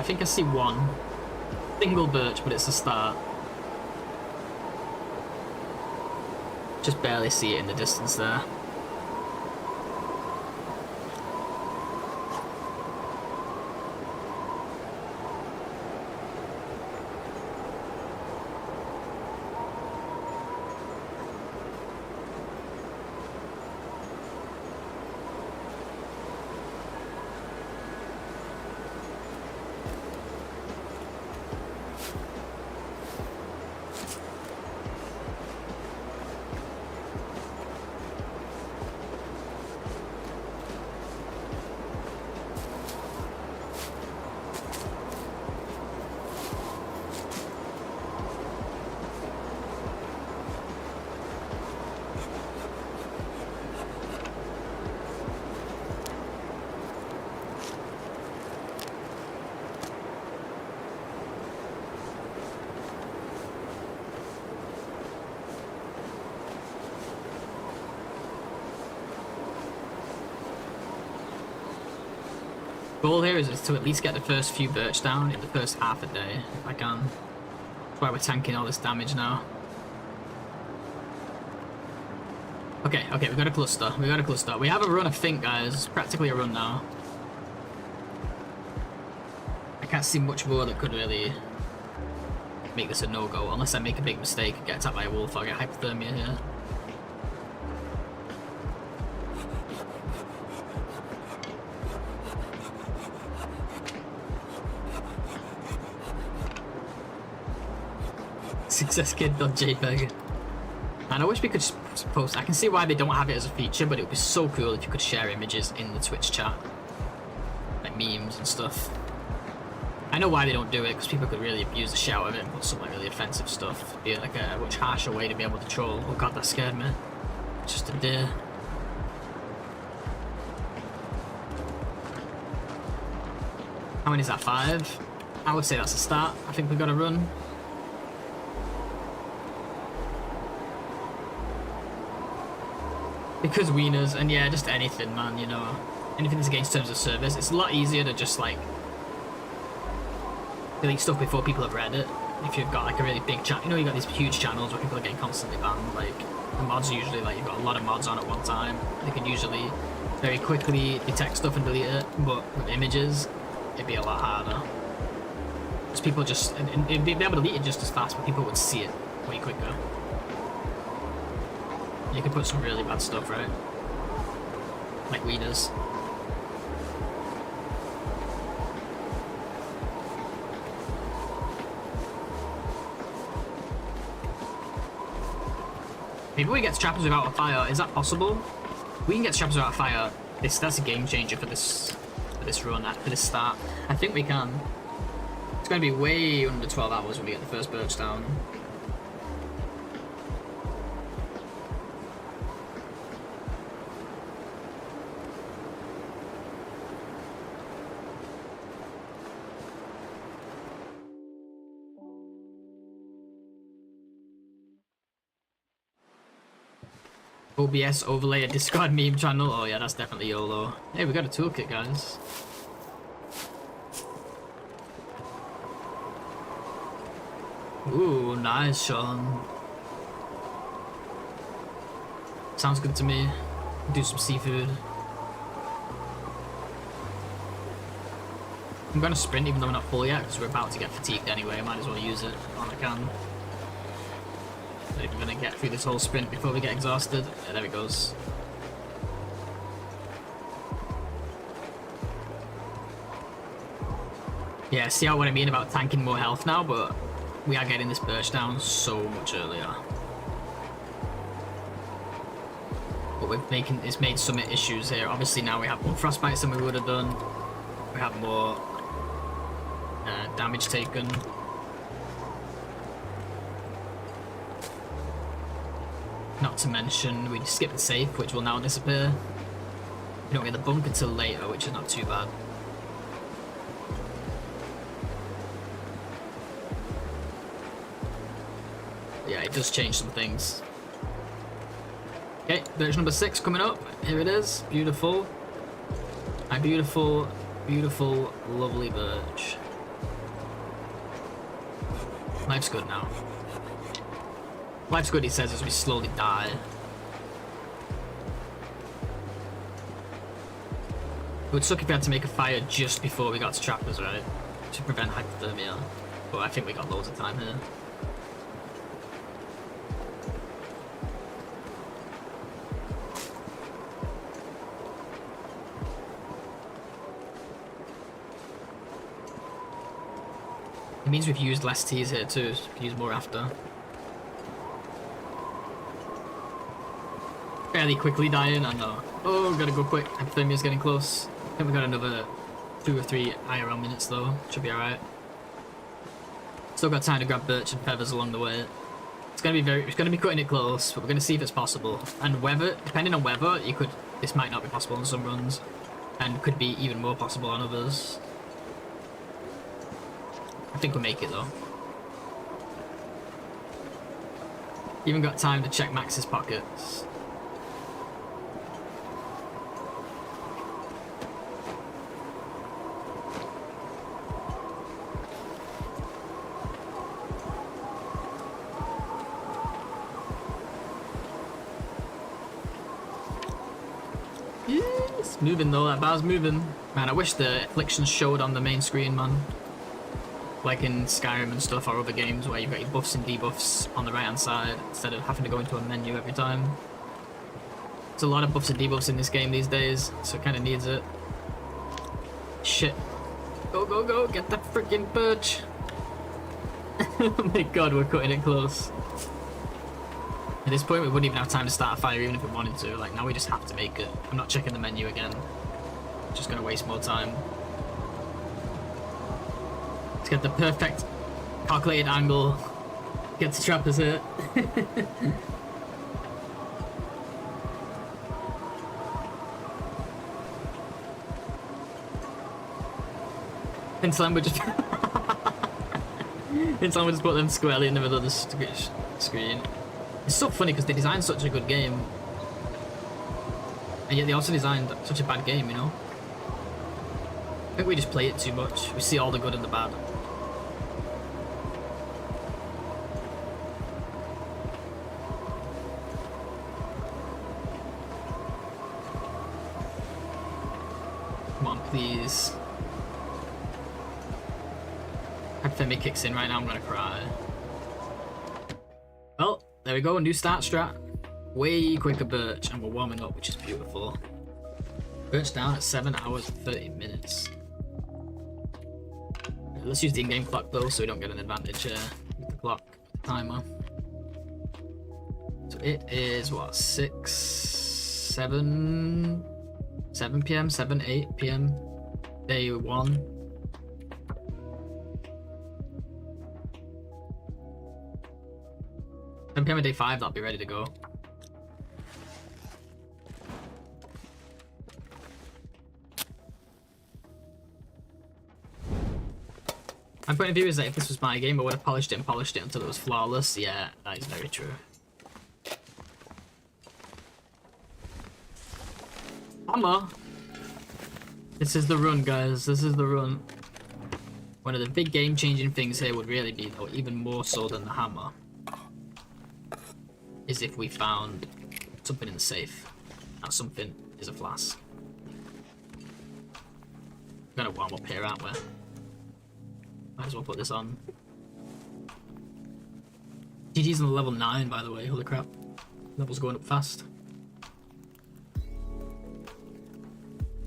I think I see one. Single birch, but it's a start. Just barely see it in the distance there. Goal here is to at least get the first few birch down in the first half a day, if I can. That's why we're tanking all this damage now. Okay, we got a cluster. We got a cluster. We have a run, I think, guys. It's practically a run now. I can't see much more that could really make this a no-go, unless I make a big mistake and get attacked by a wolf or get hypothermia here. Successkid.jpg. And I wish we could just post. I can see why they don't have it as a feature, but it would be so cool if you could share images in the Twitch chat, like memes and stuff. I know why they don't do it, because people could really abuse the shit out of it and put some like really offensive stuff. Be like a much harsher way to be able to troll. Oh god, that scared me. It's just a deer. How many is that? 5? I would say that's a start. I think we've got to run. Because wieners, and yeah, just anything, man, you know. Anything that's against terms of service. It's a lot easier to just, like, delete stuff before people have read it. If you've got, like, a really big channel. You know, you got these huge channels where people are getting constantly banned. Like, the mods usually, like, you've got a lot of mods on at one time. They can usually very quickly detect stuff and delete it. But with images, it'd be a lot harder. Because people just, and they'd be able to delete it just as fast, but people would see it way quicker. You can put some really bad stuff, right? Like wieners. Maybe we get trappers without a fire. Is that possible? We can get trappers without a fire. That's a game changer for this run, for this start. I think we can. It's going to be way under 12 hours when we get the first birch down. OBS overlay a Discord meme channel. Oh yeah, that's definitely YOLO. Hey, we got a toolkit, guys. Ooh, nice, Sean. Sounds good to me. Do some seafood. I'm gonna sprint even though we're not full yet because we're about to get fatigued anyway. I might as well use it while I can. We're gonna get through this whole sprint before we get exhausted. Yeah, there it goes. Yeah, see what I mean about tanking more health now, but we are getting this birch down so much earlier. But it's made some issues here. Obviously now we have more frostbites than we would have done. We have more damage taken. Not to mention, we skip the safe, which will now disappear. We don't get the bunk until later, which is not too bad. Yeah, it does change some things. Okay, birch number 6 coming up. Here it is. Beautiful. My beautiful, beautiful, lovely birch. Life's good now. Life's good, he says, as we slowly die. It would suck if we had to make a fire just before we got to trappers, right? To prevent hypothermia. But I think we got loads of time here. It means we've used less teas here too, so we can use more after. Fairly quickly dying, I know. Oh, gotta go quick. Hypothermia's getting close. I think we got another 2 or 3 IRL minutes though. Should be alright. Still got time to grab birch and feathers along the way. It's gonna be cutting it close, but we're gonna see if it's possible. And weather, depending on weather, this might not be possible on some runs, and could be even more possible on others. I think we'll make it though. Even got time to check Max's pockets. It's moving though, that bar's moving. Man, I wish the afflictions showed on the main screen, man. Like in Skyrim and stuff, or other games where you've got your buffs and debuffs on the right hand side instead of having to go into a menu every time. There's a lot of buffs and debuffs in this game these days, so it kind of needs it. Shit. Go, go, go, get that freaking birch. Oh my god, we're cutting it close. At this point, we wouldn't even have time to start a fire even if we wanted to. Like, now we just have to make it. I'm not checking the menu again. Just gonna waste more time. Let's get the perfect calculated angle. Get the trappers here. Until we just until we just put them squarely in the middle of the screen. It's so funny because they designed such a good game, and yet they also designed such a bad game, you know? I think we just play it too much. We see all the good and the bad. Come on, please. Hypothermia kicks in right now, I'm gonna cry. Well, there we go, a new start strat. Way quicker birch, and we're warming up, which is beautiful. Birch down at 7 hours and 30 minutes. Let's use the in-game clock though, so we don't get an advantage with the clock timer. So it is what, 7 p.m, 8 p.m, day 1. PM day 5, that'll be ready to go. My point of view is that if this was my game, I would have polished it and polished it until it was flawless. Yeah, that is very true. Hammer! This is the run, guys. This is the run. One of the big game-changing things here would really be, though, even more so than the hammer, is if we found something in the safe. That something is a flask. We're gonna warm up here, aren't we? Might as well put this on. GG's on level 9, by the way. Holy crap. Level's going up fast.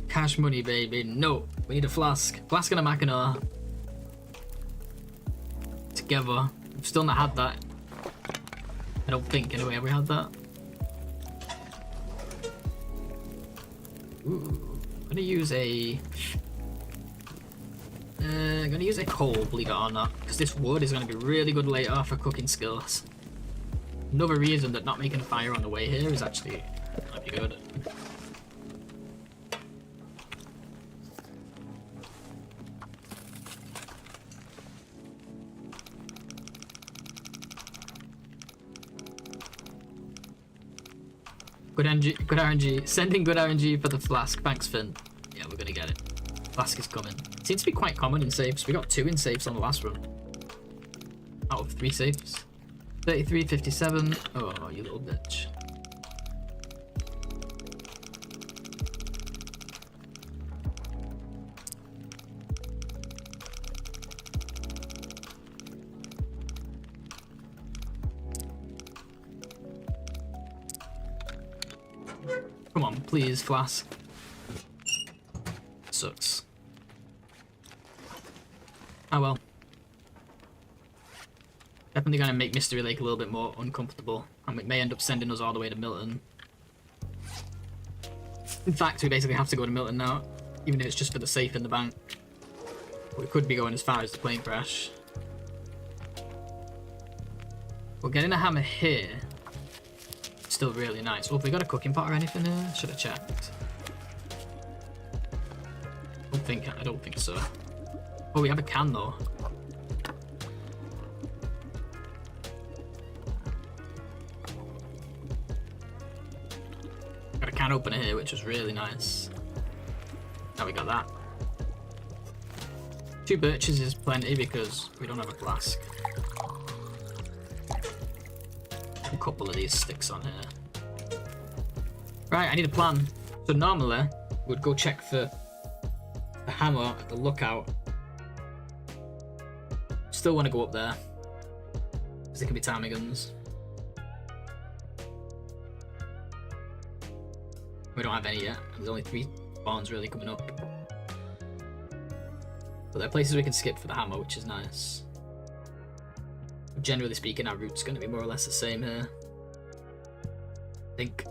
Cash money, baby. No. We need a flask. Flask and a Mackinac. Together. We've still not had that. I don't think, anyway. Have we had that? Ooh. I'm gonna use a... I'm gonna use a coal, believe it or not, because this wood is gonna be really good later for cooking skills. Another reason that not making a fire on the way here is actually might be good. Good RNG, good RNG. Sending good RNG for the flask. Thanks, Finn. Yeah, we're gonna get it. Flask is coming. Seems to be quite common in saves. We got 2 in saves on the last run. out of 3 saves. 33, 57. Oh, you little bitch. Come on, please, Flask. Sucks. Oh well. Definitely gonna make Mystery Lake a little bit more uncomfortable, and it may end up sending us all the way to Milton. In fact, we basically have to go to Milton now, even if it's just for the safe in the bank. We could be going as far as the plane crash. But getting a hammer here, still really nice. Oh, have we got a cooking pot or anything here? Should have checked. I don't think so. Oh, we have a can though. Got a can opener here, which was really nice. Now we got that. 2 birches is plenty because we don't have a flask. A couple of these sticks on here. Right, I need a plan. So normally, we'd go check for the hammer at the lookout. Still want to go up there, because there can be ptarmigans. We don't have any yet. There's only 3 spawns really coming up. But there are places we can skip for the hammer, which is nice. Generally speaking, our route's going to be more or less the same here. I think.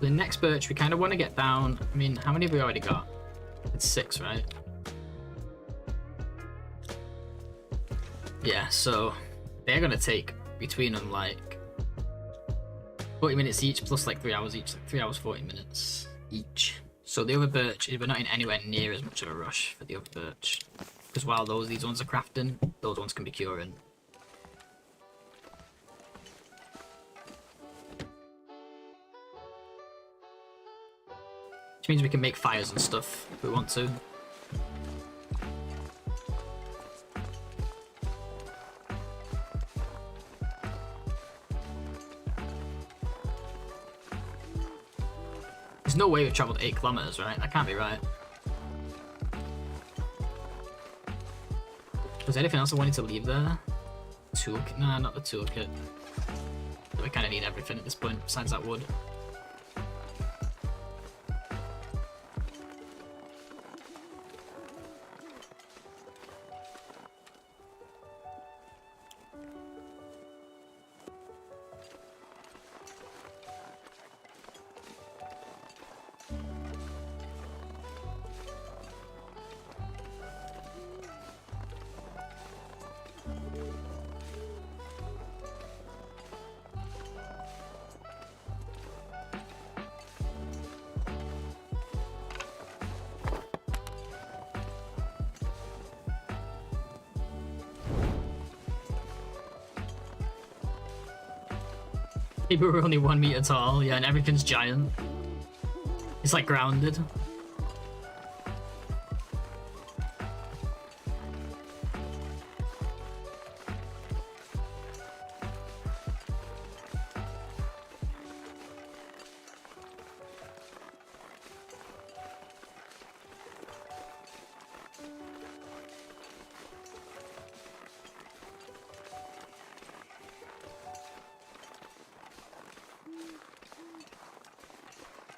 The next birch, we kind of want to get down. I mean, how many have we already got? It's 6, right? Yeah, so they're going to take between them like 40 minutes each, plus like 3 hours each, like 3 hours 40 minutes each. So the other birch, we're not in anywhere near as much of a rush for the other birch, because while these ones are crafting, those ones can be curing. Which means we can make fires and stuff if we want to. There's no way we've travelled 8 kilometers, right? That can't be right. Was there anything else I wanted to leave there? Toolkit? Nah, not the toolkit. We kind of need everything at this point besides that wood. Maybe we're only 1 meter tall, yeah, and everything's giant. It's like grounded.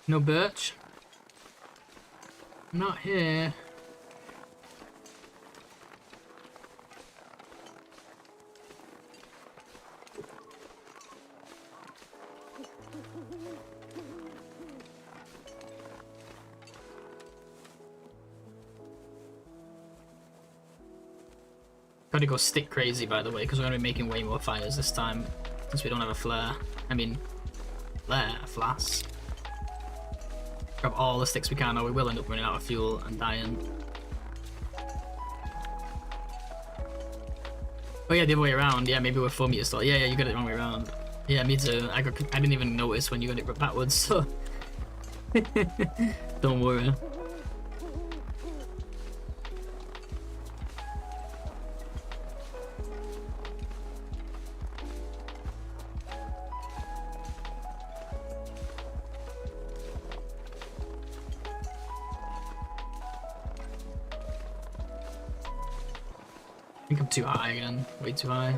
No birch? Not here. Gotta go stick crazy, by the way, because we're gonna be making way more fires this time, since we don't have a flare. I mean, flare, a flask. Grab all the sticks we can, or we will end up running out of fuel and dying. Oh yeah, the other way around. Yeah, maybe we're 4 meters tall. Yeah, you got it the wrong way around. Yeah, me too. I didn't even notice when you got it backwards, so don't worry. I think I'm too high again. Way too high.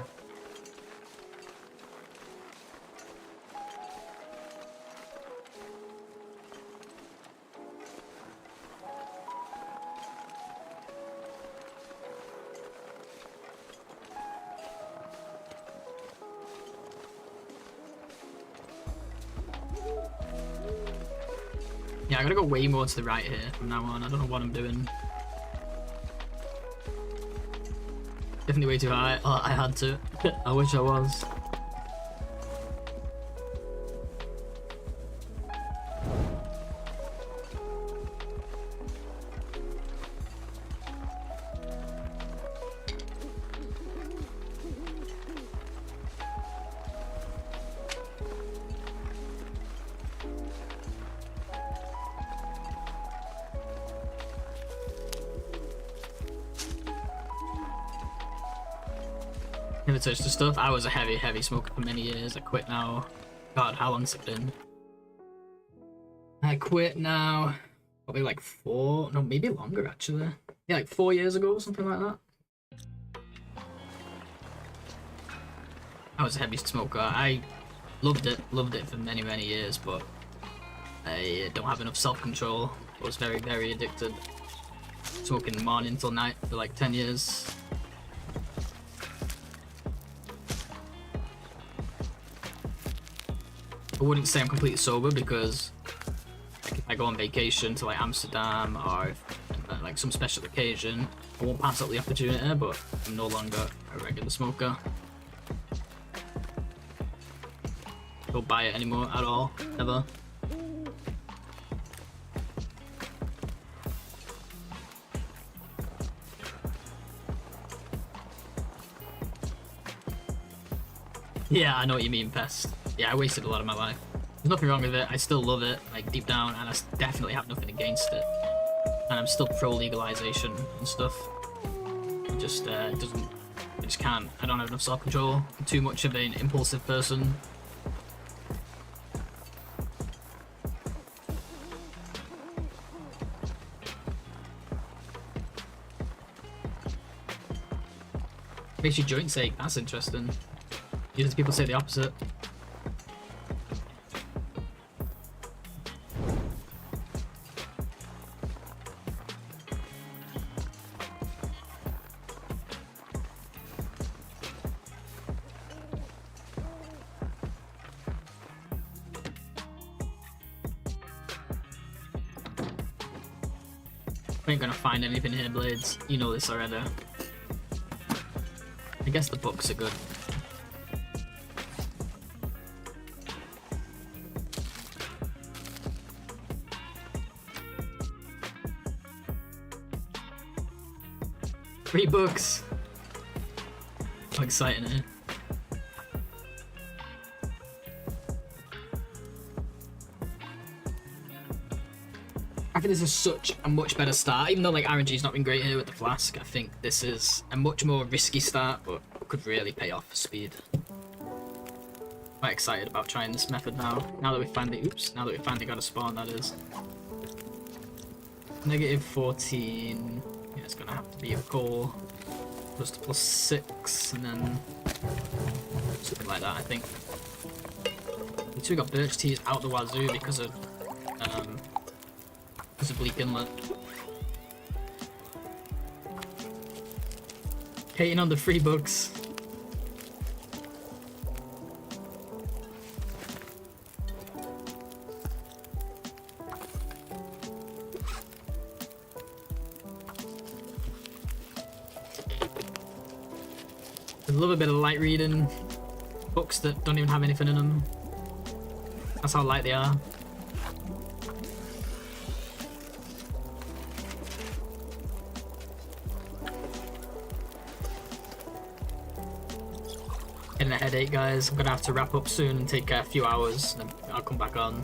Yeah, I gotta go way more to the right here from now on. I don't know what I'm doing. Definitely way too high. Oh, I had to. I wish I was. Never touched the stuff. I was a heavy smoker for many years. I quit now. God, how long's it been? I quit now. Probably like 4, no, maybe longer actually. Yeah, like 4 years ago or something like that. I was a heavy smoker. I loved it for many years, but I don't have enough self-control. I was very addicted. Smoking morning till night for like 10 years. I wouldn't say I'm completely sober because if I go on vacation to like Amsterdam or if, like some special occasion, I won't pass up the opportunity, but I'm no longer a regular smoker. Don't buy it anymore at all, ever. Yeah, I know what you mean, Pest. Yeah, I wasted a lot of my life. There's nothing wrong with it. I still love it, like deep down, and I definitely have nothing against it. And I'm still pro legalization and stuff. It just doesn't. I just can't. I don't have enough self-control. I'm too much of an impulsive person. Makes your joints ache. That's interesting. Usually people say the opposite. I ain't gonna find anything here, Blades. You know this already. I guess the books are good. Free books! How exciting, eh? I think this is such a much better start, even though like RNG's not been great here with the flask. I think this is a much more risky start, but could really pay off for speed. Quite excited about trying this method now. Now that we finally, now that we finally got a spawn, that is. Negative 14. Yeah, it's gonna have to be a coal. Plus 6, and then something like that, I think. We too got birch teas out the wazoo because of Bleak Inlet. Hating on the free books. I love a bit of light reading books that don't even have anything in them. That's how light they are. Getting a headache, guys. I'm gonna have to wrap up soon and take a few hours, and then I'll come back on.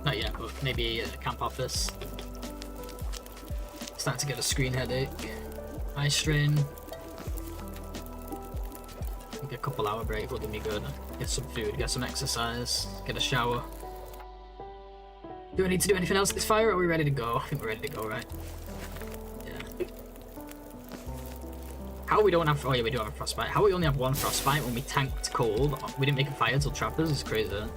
Not yet, but maybe at the camp office. Starting to get a screen headache. Eye strain. Maybe a couple hour break will do me good. Get some food, get some exercise, get a shower. Do I need to do anything else this fire, or are we ready to go? I think we're ready to go, right? Yeah. How we don't have... Oh yeah, we do have a frostbite. How we only have one frostbite when we tanked cold? We didn't make a fire till trappers? It's crazy. I'm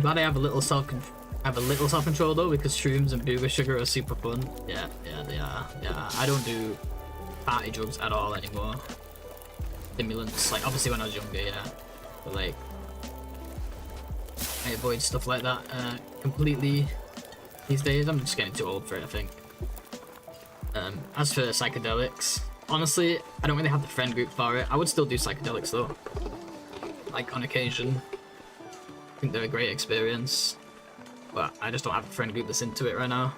glad I have a little self-control though, because shrooms and booger sugar are super fun. Yeah, they are. Yeah, I don't do party drugs at all anymore. Stimulants, like obviously when I was younger, yeah, but like I avoid stuff like that completely these days. I'm just getting too old for it, I think. As for psychedelics, honestly, I don't really have the friend group for it. I would still do psychedelics though, like on occasion. I think they're a great experience, but I just don't have a friend group that's into it right now.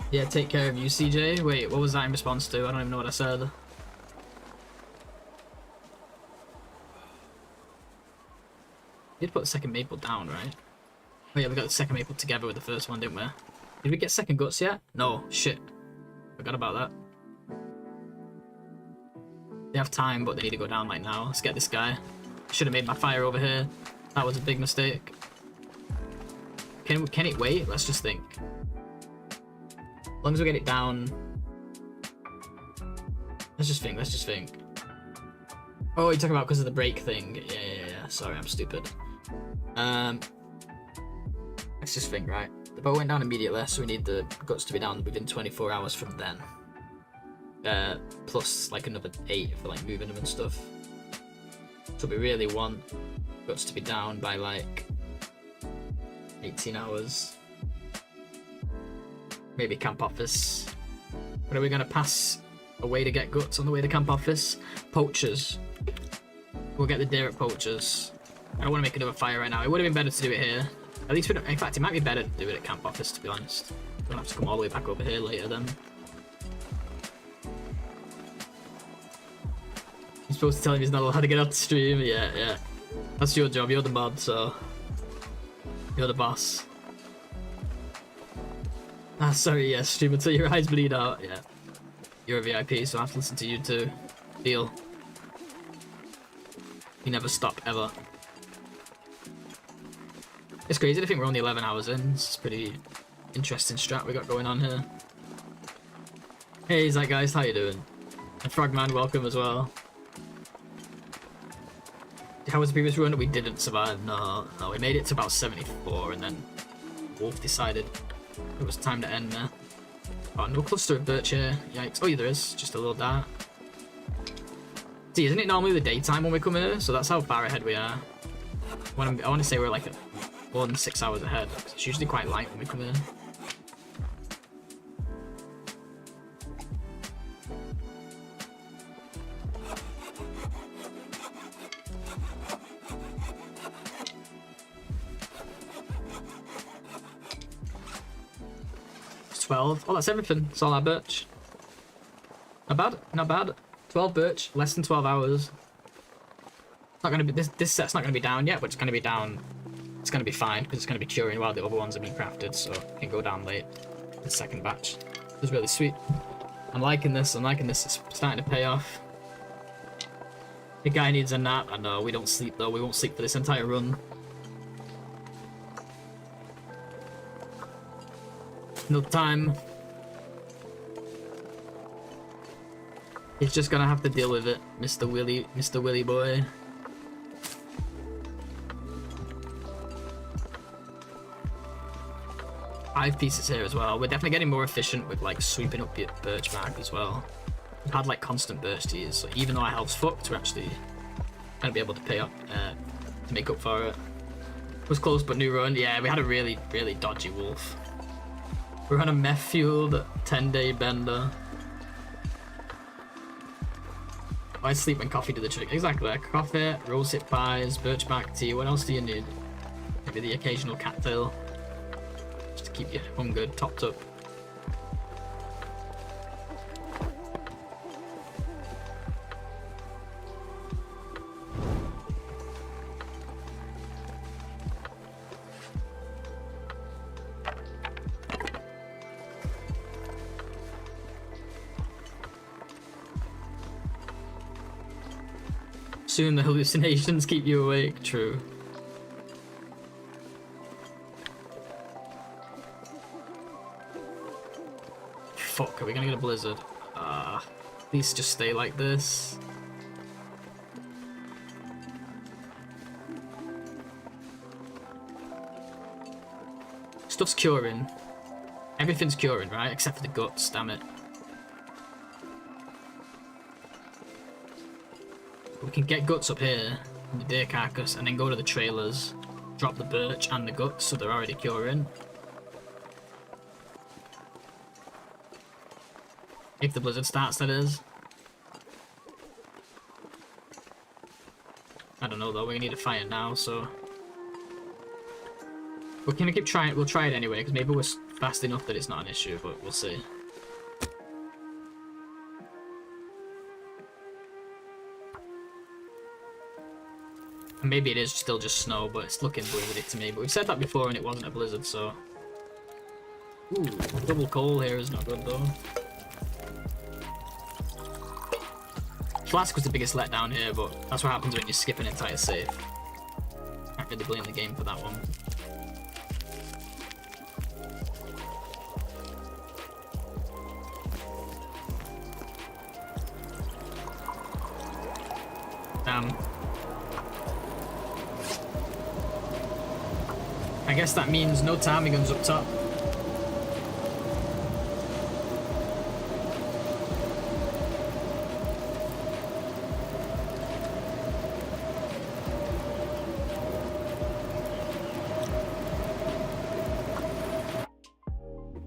Yeah, take care of you, CJ. Wait, what was that in response to? I don't even know what I said. Did put the second maple down, right? Oh yeah, we got the second maple together with the first one, didn't we? Did we get second guts yet? No, shit. Forgot about that. They have time, but they need to go down like now. Let's get this guy. Should have made my fire over here. That was a big mistake. Can it wait? Let's just think. As long as we get it down. Let's just think. Oh, you're talking about because of the break thing. Yeah. Sorry, I'm stupid. Let's just think, right? The bow went down immediately, so we need the guts to be down within 24 hours from then. Plus like another 8 for like moving them and stuff. So we really want guts to be down by like 18 hours. Maybe camp office. What are we gonna pass a way to get guts on the way to camp office? Poachers. We'll get the deer at Poachers. I don't want to make another fire right now. It would have been better to do it here. At least we don't, in fact, it might be better to do it at camp office, to be honest. We don't have to come all the way back over here later then. You're supposed to tell him he's not allowed to get off the stream. Yeah. That's your job. You're the mod, so you're the boss. Ah, sorry, yes, stream until your eyes bleed out. Yeah. You're a VIP, so I have to listen to you too. Deal. You never stop, ever. It's crazy to think we're only 11 hours in. It's a pretty interesting strat we got going on here. Hey, Zeitgeist, how you doing? And Frogman, welcome as well. How was the previous run? We didn't survive. No, we made it to about 74, and then Wolf decided it was time to end there. Oh, no cluster of birch here. Yikes. Oh, yeah, there is. Just a little dart. See, isn't it normally the daytime when we come here? So that's how far ahead we are. I want to say we're like more than 6 hours ahead. It's usually quite light when we come in. It's 12. Oh, that's everything. That's all our birch. Not bad. 12 birch, less than 12 hours. It's not gonna be this set's not gonna be down yet, but it's gonna be down. It's gonna be fine because it's gonna be curing while the other ones are being crafted, so it can go down late. The second batch. It was really sweet. I'm liking this. It's starting to pay off. The guy needs a nap. I know we don't sleep though. We won't sleep for this entire run. No time. He's just gonna have to deal with it, Mr. Willy boy. Five pieces here as well. We're definitely getting more efficient with like sweeping up the birch bark as well. We've had like constant birch teas, so even though our health's fucked, we're actually gonna be able to to make up for it. Was close, but new run. Yeah, we had a really, really dodgy wolf. We're on a meth-fueled 10-day bender. I sleep when coffee did the trick. Exactly. Coffee, rosehip pies, birchbark tea. What else do you need? Maybe the occasional cattail. Just to keep your hunger topped up. Soon the hallucinations keep you awake. True. Fuck, are we gonna get a blizzard? Please just stay like this. Stuff's curing. Everything's curing, right? Except for the guts, damn it. We can get guts up here, in the deer carcass, and then go to the trailers, drop the birch and the guts, so they're already curing. If the blizzard starts, that is. I don't know though, we need a fire now, so... We're gonna keep trying, we'll try it anyway, because maybe we're fast enough that it's not an issue, but we'll see. And maybe it is still just snow, but it's looking blizzardy to me. But we've said that before and it wasn't a blizzard, so... Ooh, double coal here is not good though. Flask was the biggest letdown here, but that's what happens when you skip an entire save. Can't really blame the game for that one. Damn. I guess that means no timing guns up top.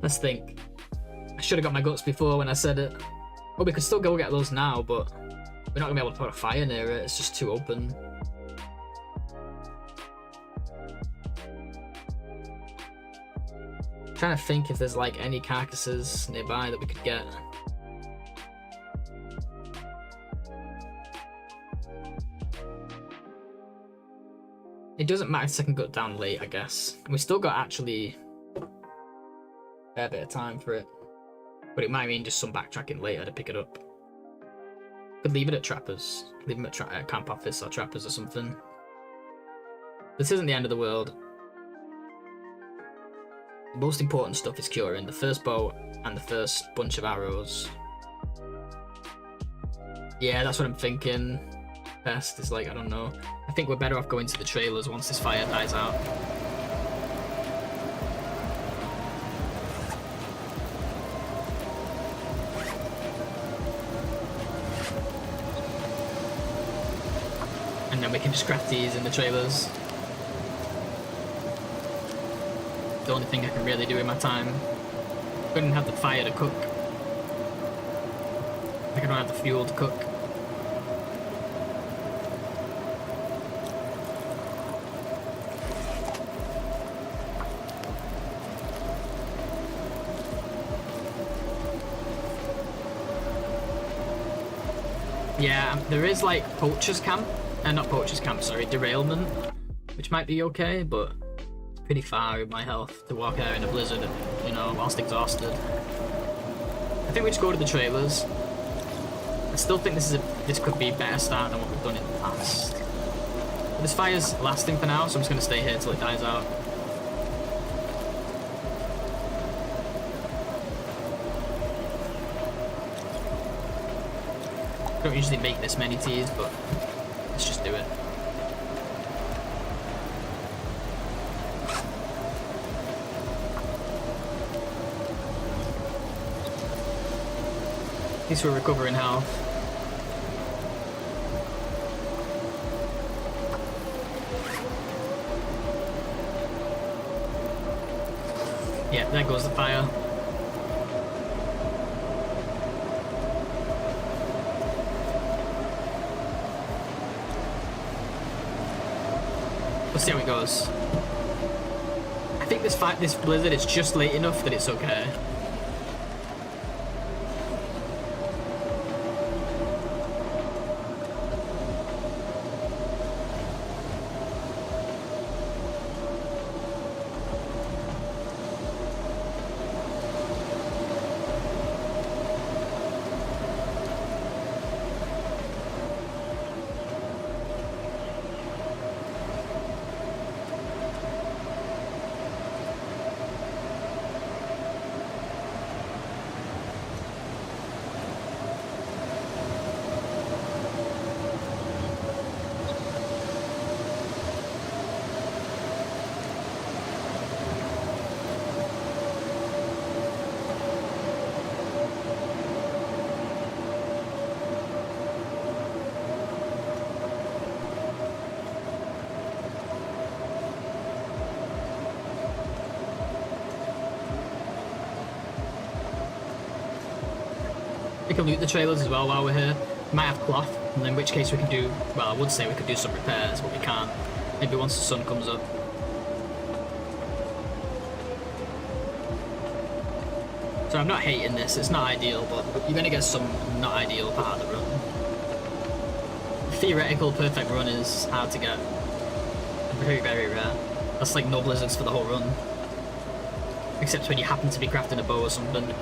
Let's think. I should have got my guts before when I said it. Well, we could still go get those now, but we're not gonna be able to put a fire near it. It's just too open. Trying to think if there's like any carcasses nearby that we could get. It doesn't matter if I can go down late, I guess. We still got actually a fair bit of time for it. But it might mean just some backtracking later to pick it up. Could leave it at Trappers. Leave them at Camp Office or Trappers or something. This isn't the end of the world. The most important stuff is curing. The first bow and the first bunch of arrows. Yeah, that's what I'm thinking. Best is like, I don't know. I think we're better off going to the trailers once this fire dies out. And then we can just craft these in the trailers. The only thing I can really do in my time. I couldn't have the fire to cook. I don't have the fuel to cook. Yeah, there is like poachers camp, not poachers camp, sorry, derailment, which might be okay, but it's pretty far with my health to walk out in a blizzard, you know, whilst exhausted. I think we just go to the trailers. I still think this could be a better start than what we've done in the past. But this fire's lasting for now, so I'm just gonna stay here till it dies out. I don't usually make this many teas, but let's just do it. At least we're recovering health. Yeah, there goes the fire. We'll see how it goes. I think this blizzard is just late enough that it's okay. We can loot the trailers as well while we're here. We might have cloth, and in which case we can do, well, I would say we could do some repairs, but we can't. Maybe once the sun comes up. So I'm not hating this, it's not ideal, but you're going to get some not ideal part of the run. Theoretical perfect run is hard to get. Very, very rare. That's like no blizzards for the whole run. Except when you happen to be crafting a bow or something.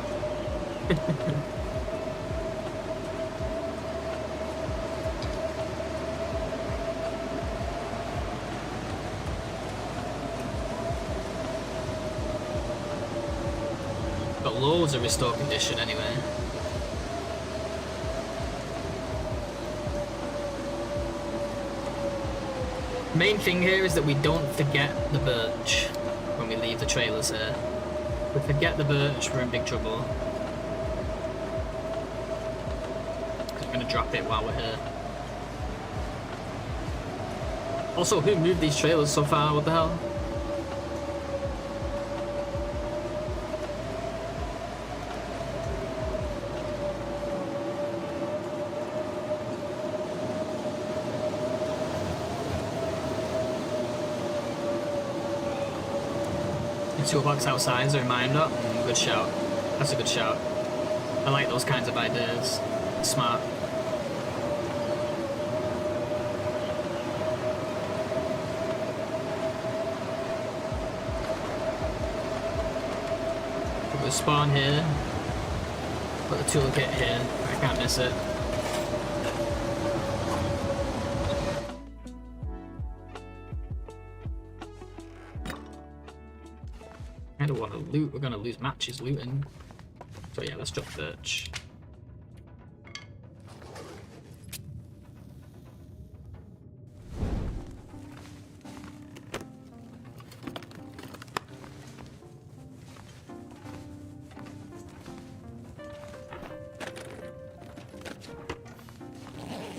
Got loads of restore condition anyway. Main thing here is that we don't forget the birch when we leave the trailers here. If we forget the birch, we're in big trouble. Because we're going to drop it while we're here. Also, who moved these trailers so far? What the hell? Toolbox outside is a reminder. Good shout. That's a good shout. I like those kinds of ideas. Smart. Put the spawn here. Put the toolkit here. I can't miss it. I don't want to loot, we're going to lose matches looting. So yeah, let's drop birch.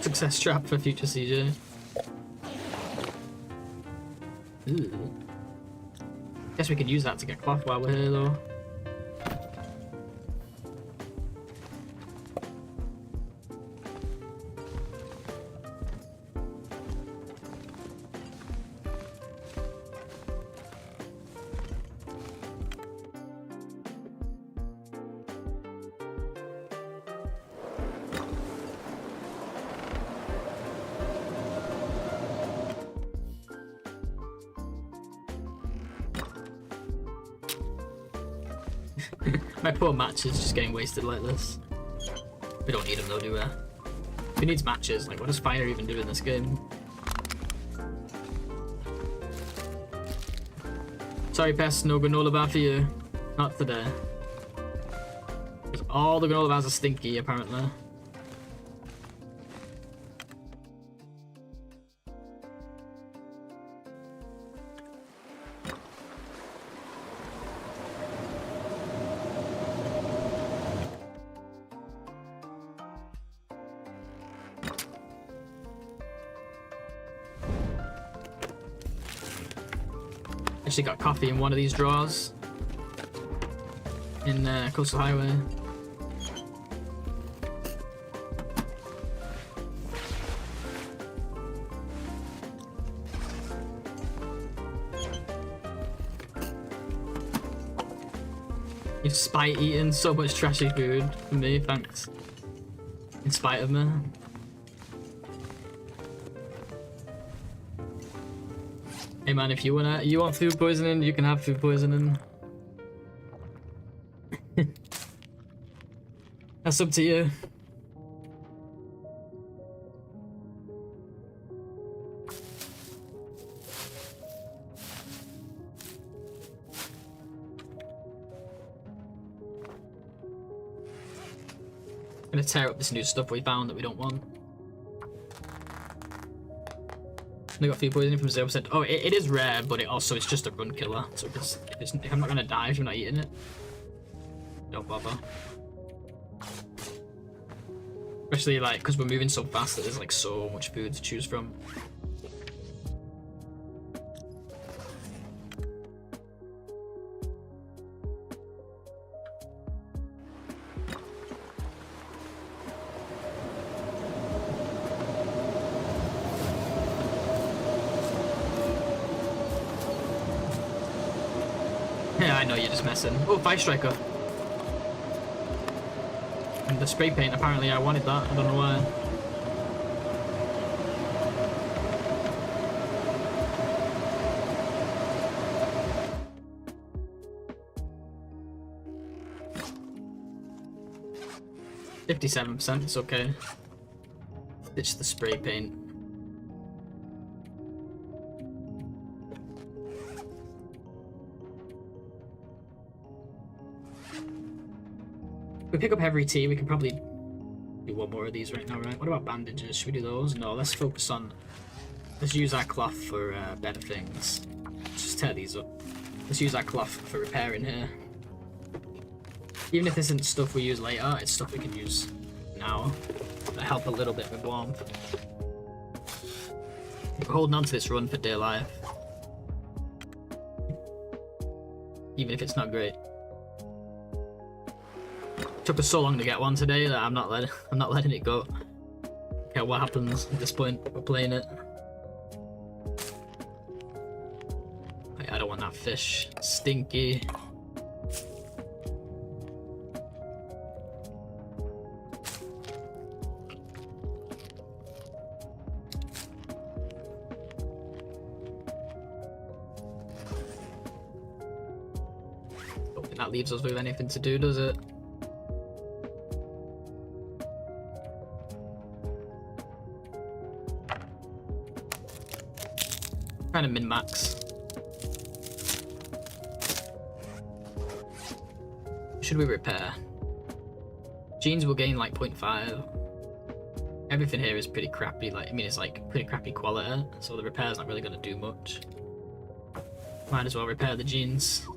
Success trap for future CJ. Ooh. Guess we could use that to get cloth while we're here though. My poor matches just getting wasted like this. We don't need them though, do we? Who needs matches? Like, what does fire even do in this game? Sorry, Pest, no granola bar for you. Not today. All the granola bars are stinky, apparently. Actually got coffee in one of these drawers. in Coastal Highway. You've spite eaten so much trashy food for me, thanks. In spite of me. Hey man, if you want food poisoning, you can have food poisoning. That's up to you. I'm gonna tear up this new stuff we found that we don't want. They got food poisoning from 0%. Oh, it is rare, but it's just a run killer. So if I'm not gonna die if you're not eating it, don't bother. Especially like because we're moving so fast that there's like so much food to choose from. Yeah, I know you're just messing. Oh, Fire Striker. And the spray paint, apparently I wanted that. I don't know why. %, it's okay. Ditch the spray paint. If we pick up every tea, we can probably do one more of these right now, right? What about bandages? Should we do those? No, let's focus on... Let's use our cloth for better things. Let's just tear these up. Let's use our cloth for repairing here. Even if this isn't stuff we use later, it's stuff we can use now to help a little bit with warmth. We're holding on to this run for dear life. Even if it's not great. Took us so long to get one today that I'm not letting it go. Okay, what happens at this point? We're playing it. I don't want that fish. Stinky. Don't think that leaves us with anything to do, does it? Trying to min-max. Should we repair? Jeans will gain like 0.5. Everything here is pretty crappy, like, I mean, it's like pretty crappy quality, so the repair's not really going to do much. Might as well repair the jeans.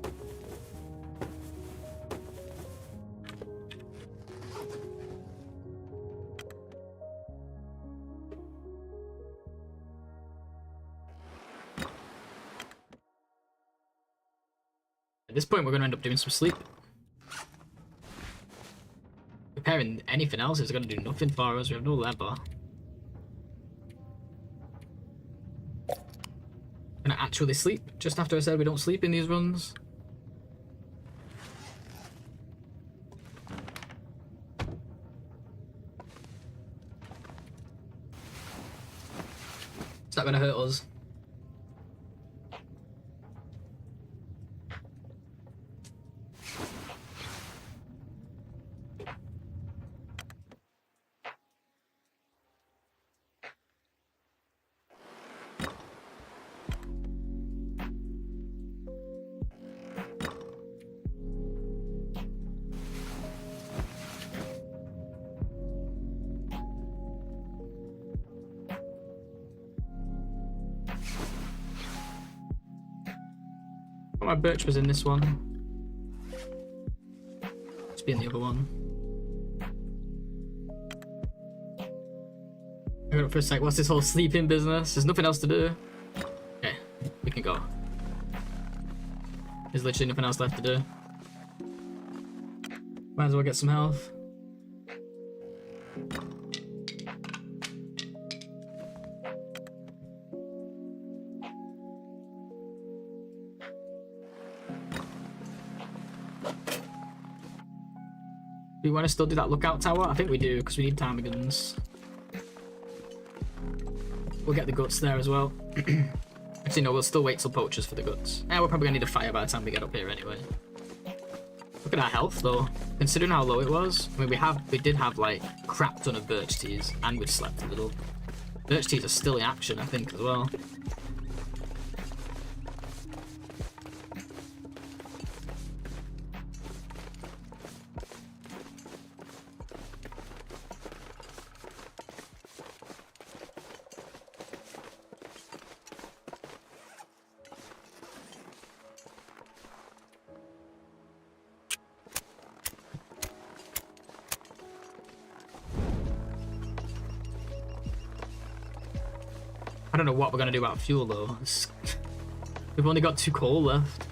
At this point, we're going to end up doing some sleep. Repairing anything else is going to do nothing for us. We have no leather. Gonna actually sleep just after I said we don't sleep in these runs. It's not going to hurt us. My birch was in this one. It's be in the other one. I got up for a sec. What's this whole sleeping business? There's nothing else to do. Okay, we can go. There's literally nothing else left to do. Might as well get some health. Do we want to still do that lookout tower? I think we do, because we need ptarmigans. We'll get the guts there as well. Actually, no, we'll still wait till poachers for the guts. We're probably gonna need a fire by the time we get up here anyway. Look at our health though. Considering how low it was, I mean we did have like crap ton of birch teas, and we'd slept a little. Birch teas are still in action, I think, as well. I don't know what we're gonna do about fuel though. We've only got 2 coal left.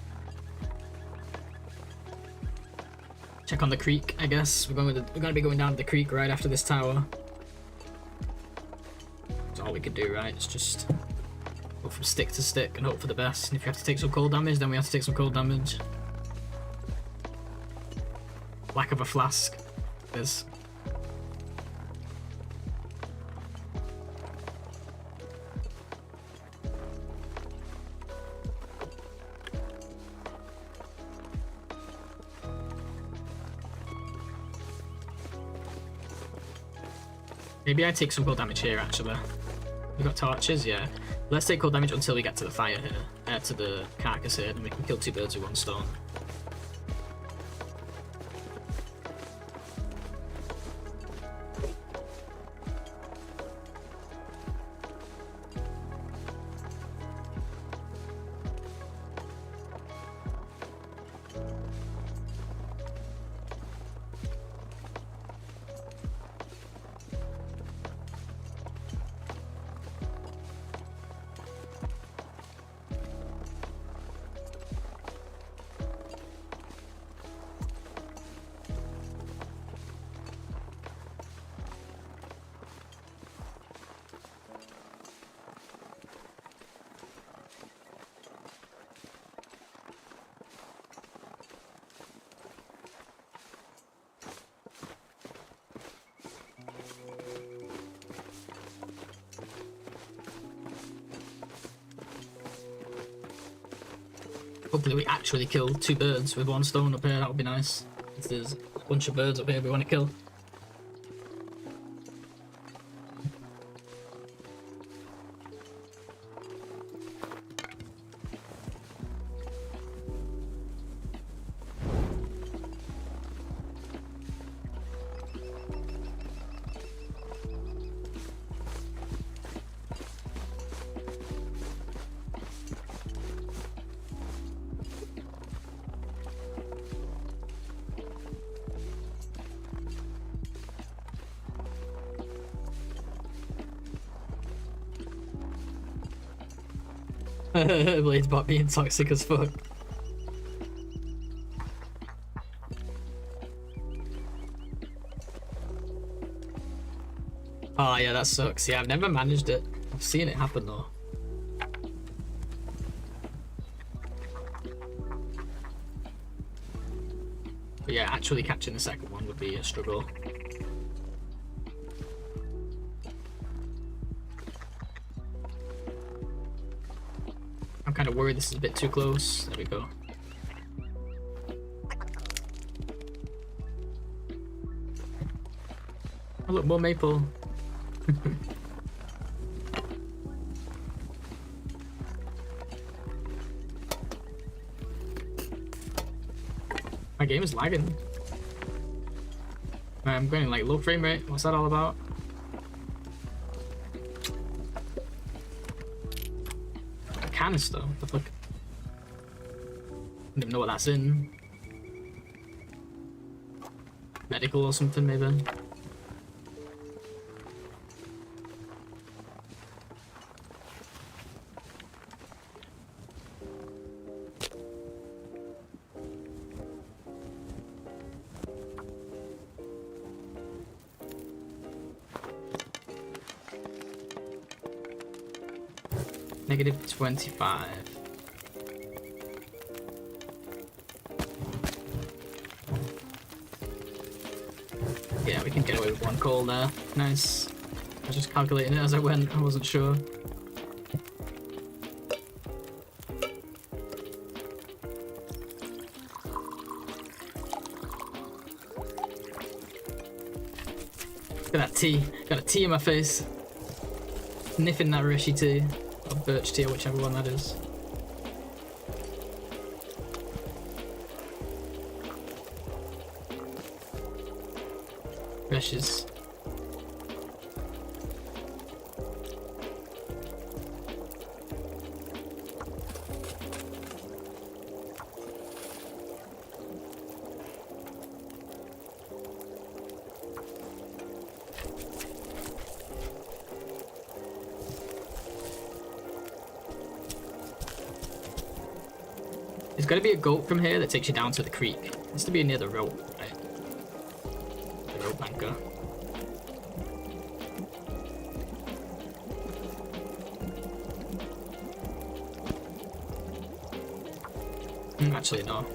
Check on the creek, I guess. We're gonna be going down to the creek right after this tower. That's all we could do, right? It's just go from stick to stick and hope for the best. And if we have to take some cold damage, then we have to take some cold damage. Lack of a flask. There's. Maybe I take some cold damage here, actually. We got torches, yeah. Let's take cold damage until we get to the fire here. To the carcass here, and we can kill 2 birds with 1 stone. Hopefully we actually kill 2 birds with 1 stone up here, that would be nice. If there's a bunch of birds up here we want to kill. Blade's bot being toxic as fuck. Oh yeah, that sucks. Yeah, I've never managed it. I've seen it happen though. But yeah, actually catching the second one would be a struggle. I'm kind of worried this is a bit too close. There we go. Oh look, more maple. My game is lagging. I'm going like low frame rate. What's that all about? A canister? What the fuck? I don't even know what that's in. Medical or something, maybe. -25. Yeah, we can get away with 1 coal there. Nice. I was just calculating it as I went, I wasn't sure. Look at that tea. Got a tea in my face. Sniffing that Rishi tea. Or birch tea, or whichever one that is. Precious. There's got to be a goat from here that takes you down to the creek. It has to be near the rope, right? The rope anchor. Actually, no.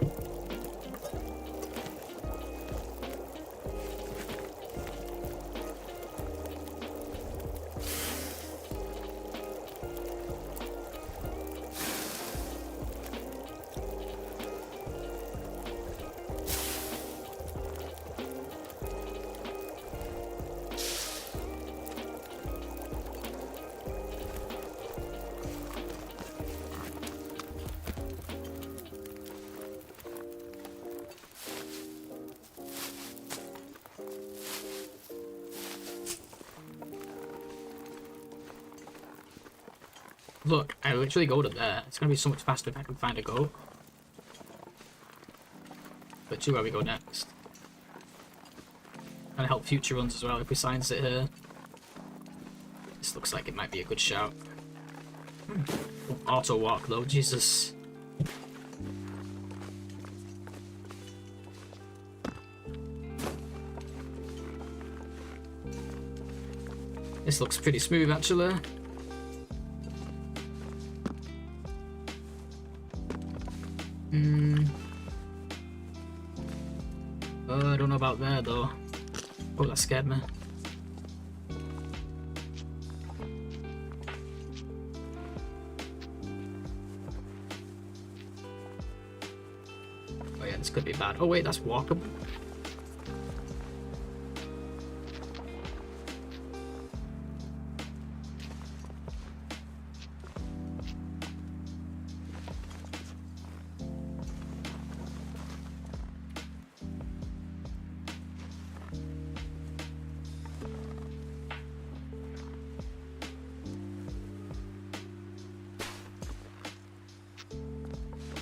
Look, I literally go to there. It's gonna be so much faster if I can find a goat. Literally where we go next. Gonna help future runs as well if we science it here. This looks like it might be a good shout. Auto walk though, Jesus. This looks pretty smooth actually. I don't know about there though. Oh, that scared me. Oh yeah, this could be bad. Oh wait, that's walkable.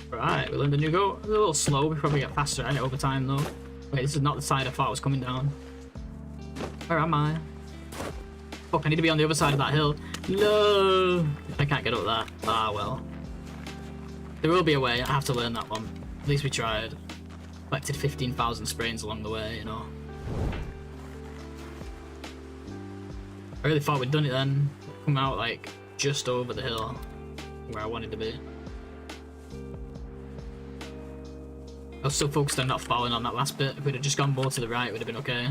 Right, we learned a new goat. A little slow, we probably get faster at it over time though. Wait, this is not the side I thought was coming down. Where am I? Fuck, I need to be on the other side of that hill. No! I can't get up that. Ah, well. There will be a way, I have to learn that one. At least we tried. Collected 15,000 sprains along the way, you know. I really thought we'd done it then. Come out like just over the hill where I wanted to be. I was so focused on not falling on that last bit. If we'd have just gone more to the right, it would have been okay.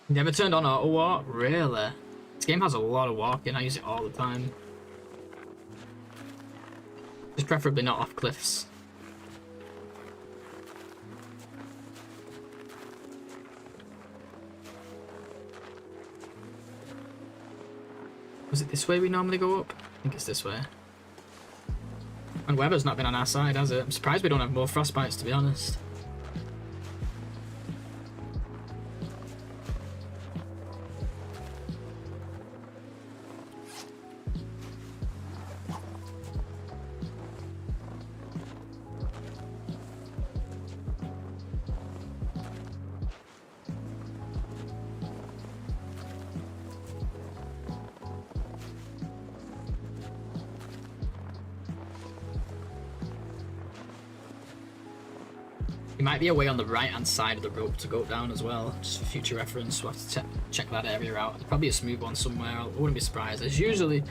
Never turned on auto walk? Really? This game has a lot of walking. I use it all the time. Just preferably not off cliffs. Was it this way we normally go up? I think it's this way. And weather's not been on our side, has it? I'm surprised we don't have more frostbites, to be honest. There might be a way on the right-hand side of the rope to go down as well, just for future reference. We'll have to check that area out. There's probably a smooth one somewhere. I wouldn't be surprised. There's usually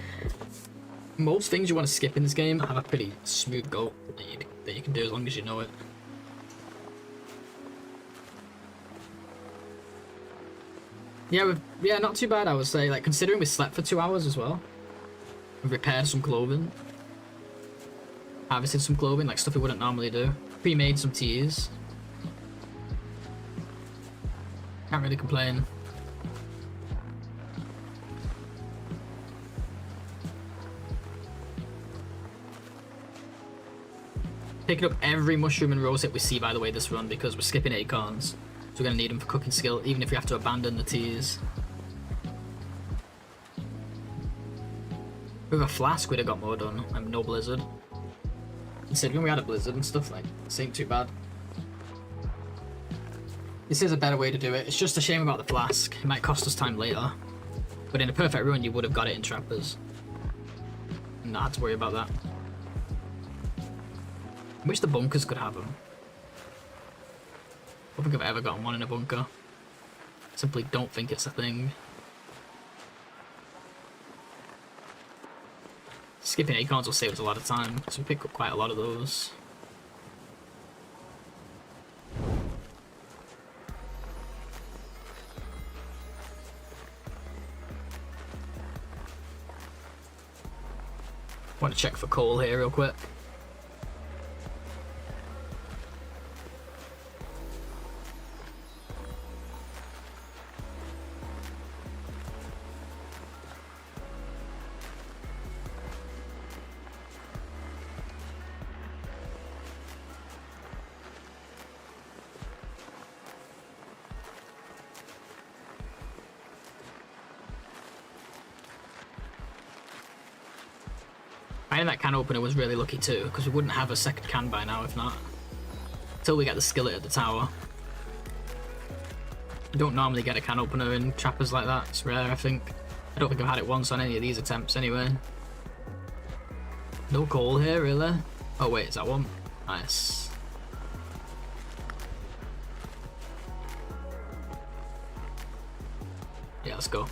most things you want to skip in this game have a pretty smooth go that you can do as long as you know it. Yeah, not too bad, I would say. Like, considering we slept for 2 hours as well, we've repaired some clothing, harvested some clothing, like stuff we wouldn't normally do. Pre-made some teas. Can't really complain. Picking up every mushroom and rosehip we see, by the way, this run, because we're skipping acorns. So we're going to need them for cooking skill, even if we have to abandon the teas. With a flask, we'd have got more done. I'm no blizzard. Considering we had a blizzard and stuff, like, this ain't too bad. This is a better way to do it. It's just a shame about the flask. It might cost us time later. But in a perfect run, you would have got it in trappers. And not had to worry about that. I wish the bunkers could have them. I don't think I've ever gotten one in a bunker. Simply don't think it's a thing. Skipping acorns will save us a lot of time, so we pick up quite a lot of those. Want to check for coal here real quick. Finding that can opener was really lucky too, because we wouldn't have a second can by now if not. Until we get the skillet at the tower. You don't normally get a can opener in trappers like that, it's rare I think. I don't think I've had it once on any of these attempts anyway. No coal here really. Oh wait, is that one? Nice. Yeah, let's go.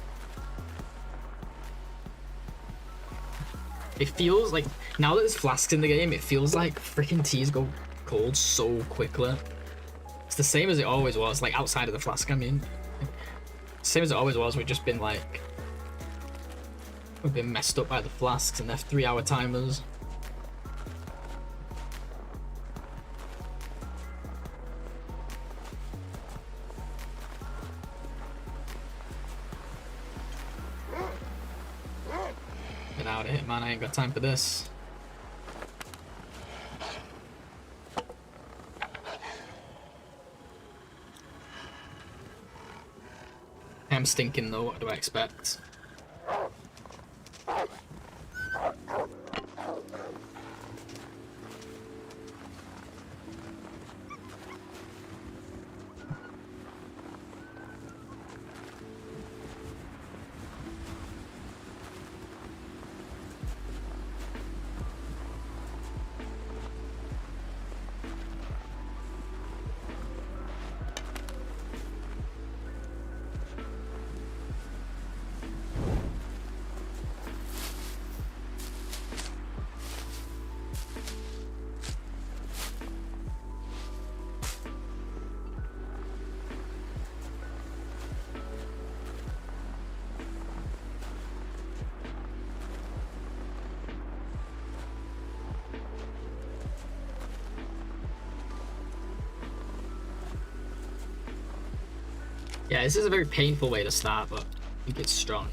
It feels like, now that there's flasks in the game, it feels like freaking teas go cold so quickly. It's the same as it always was, like outside of the flask, I mean. Same as it always was, we've just been like, we've been messed up by the flasks and their 3-hour timers. Get out of here, man, I ain't got time for this. I'm stinking though, what do I expect? Yeah, this is a very painful way to start, but I think it's strong.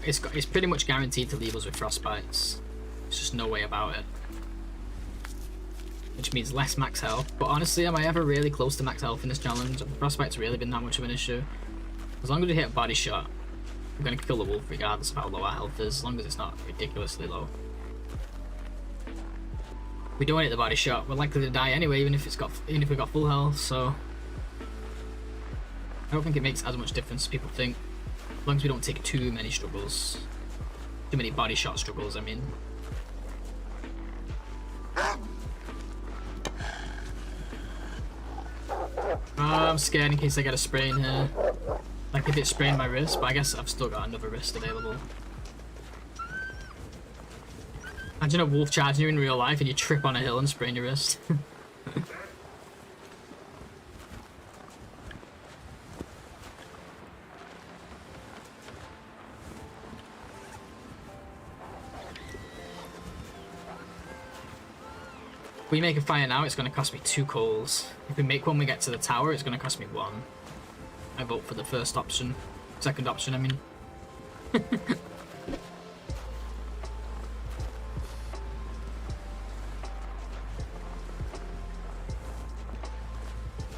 It's pretty much guaranteed to leave us with frostbites. There's just no way about it. Which means less max health. But honestly, am I ever really close to max health in this challenge? Have the frostbites really been that much of an issue? As long as we hit a body shot, we're going to kill the wolf regardless of how low our health is, as long as it's not ridiculously low. If we don't hit the body shot, we're likely to die anyway, even if we've got full health, so I don't think it makes as much difference as people think, as long as we don't take too many struggles. Too many body shot struggles, I mean. I'm scared in case I get a sprain here. Like if it sprained my wrist, but I guess I've still got another wrist available. Imagine a wolf charging you in real life and you trip on a hill and sprain your wrist. If we make a fire now, it's going to cost me 2 coals. If we make one, we get to the tower, it's going to cost me 1. I vote for the first option. Second option, I mean.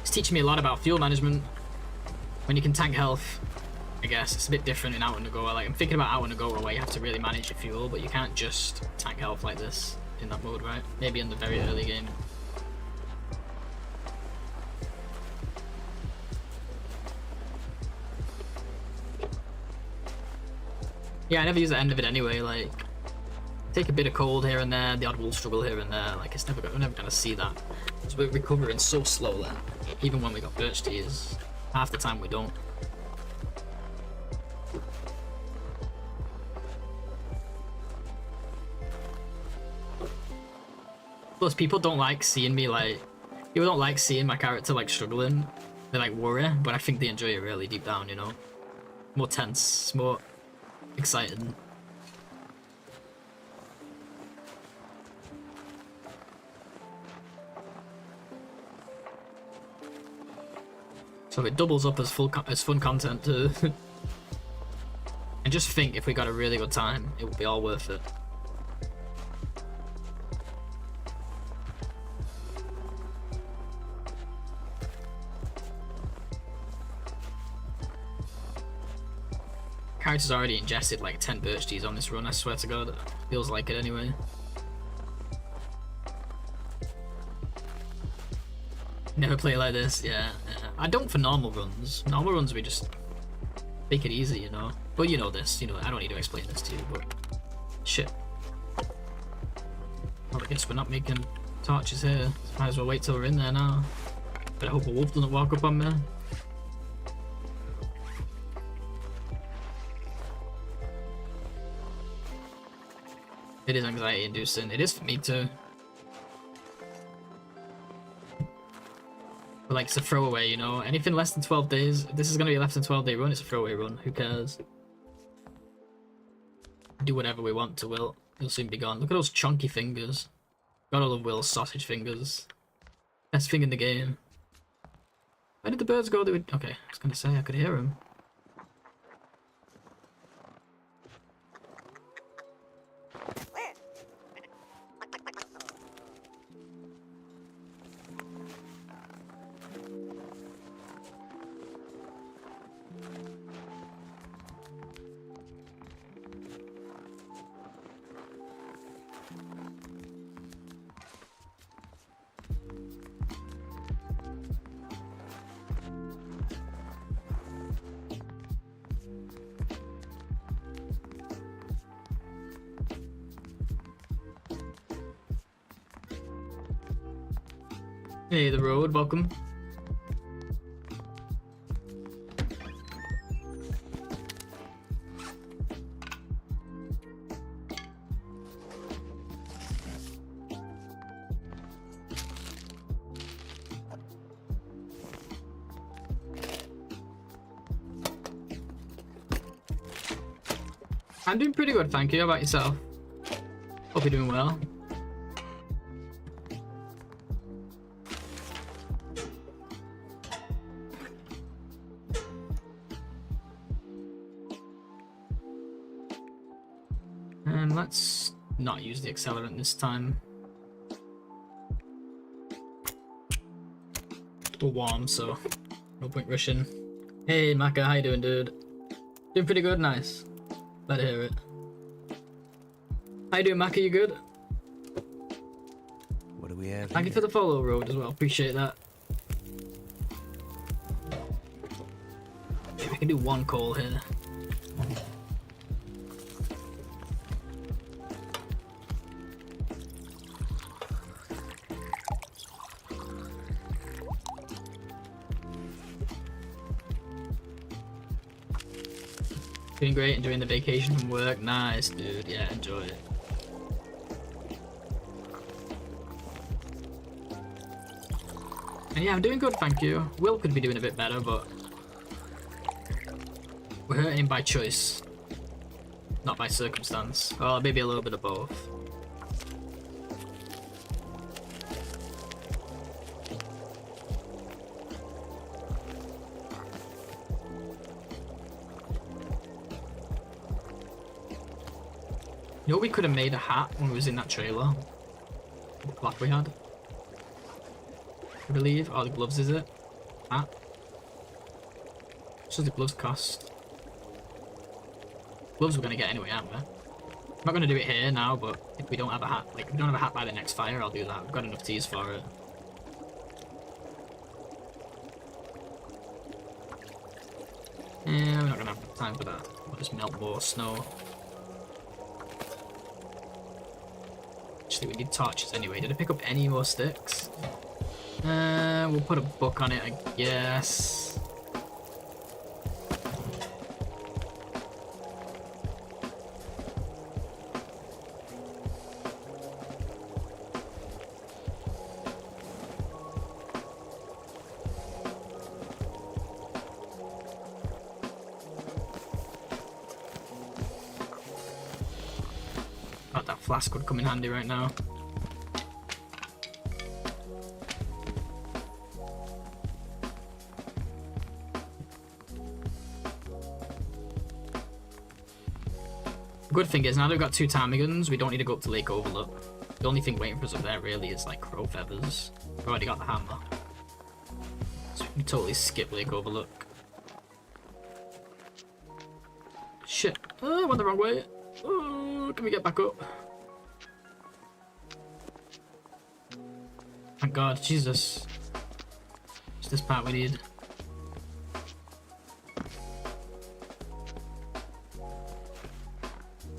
It's teaching me a lot about fuel management. When you can tank health, I guess. It's a bit different in Out on the Go. Like, I'm thinking about Out on the Go where you have to really manage your fuel, but you can't just tank health like this in that mode, right? Maybe in the very early game. Yeah, I never use the end of it anyway. Like, take a bit of cold here and there, the odd wolf struggle here and there. Like, we're never gonna see that. Because we're recovering so slowly. Even when we got birch tears, half the time we don't. Plus, people don't like seeing me like. People don't like seeing my character like struggling. They like worry, but I think they enjoy it really deep down, you know. More tense, more exciting. So it doubles up as fun content too. And just think, if we got a really good time, it would be all worth it. Character's already ingested like 10 birch teas on this run, I swear to god. It feels like it anyway. Never play like this, yeah. I don't for normal runs. Normal runs we just make it easy, you know. But you know this, you know, I don't need to explain this to you, but shit. Well, I guess we're not making torches here. So might as well wait till we're in there now. But I hope a wolf doesn't walk up on me. It is anxiety inducing. It is for me too. But like, it's a throwaway, you know. Anything less than 12 days. If this is gonna be a less than 12-day run, it's a throwaway run. Who cares? Do whatever we want to Will. He'll soon be gone. Look at those chunky fingers. Gotta love Will's sausage fingers. Best thing in the game. Where did the birds go? Okay, I was gonna say I could hear them. Hey, the road, welcome. I'm doing pretty good, thank you. How about yourself? Hope you're doing well. And let's not use the accelerant this time. We're warm, so no point rushing. Hey, Maka, how you doing, dude? Doing pretty good, nice. Glad to hear it. How you doing, Maka? You good? What do we have? Thank you for the follow, Road, as well. Appreciate that. Okay, we can do one call here. Doing great, enjoying the vacation from work. Nice, dude. Yeah, enjoy it. And yeah, I'm doing good, thank you. Will could be doing a bit better, but we're hurting him by choice, not by circumstance. Or maybe a little bit of both. You know, we could have made a hat when we was in that trailer. The cloth we had. I believe. Oh, the gloves, is it? Hat. What does the gloves cost? Gloves we're gonna get anyway, aren't we? I'm not gonna do it here now, but if we don't have a hat, like if we don't have a hat by the next fire, I'll do that. We've got enough teas for it. Yeah, we're not gonna have time for that. We'll just melt more snow. Actually, we need torches anyway. Did I pick up any more sticks? We'll put a book on it, I guess. God, that flask would come in handy right now. Good thing is, now that we've got 2 ptarmigans, we don't need to go up to Lake Overlook. The only thing waiting for us up there really is like crow feathers. We've already got the hammer. So we can totally skip Lake Overlook. Shit. Oh, I went the wrong way. Oh, can we get back up? Thank God, Jesus. It's this part we need.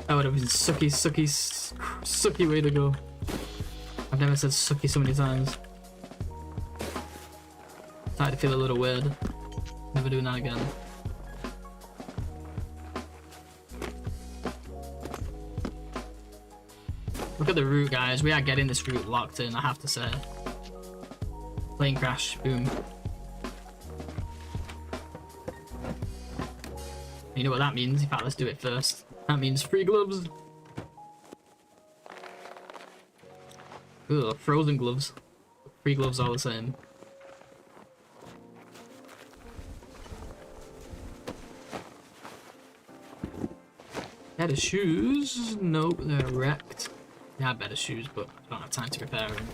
That would have been sucky way to go. I've never said sucky so many times. Started to feel a little weird. Never doing that again. Look at the route, guys. We are getting this route locked in, I have to say. Plane crash, boom. You know what that means? In fact, let's do it first. That means free gloves. Ugh, frozen gloves. Free gloves all the same. Better shoes? Nope, they're wrecked. They had better shoes, but I don't have time to repair them.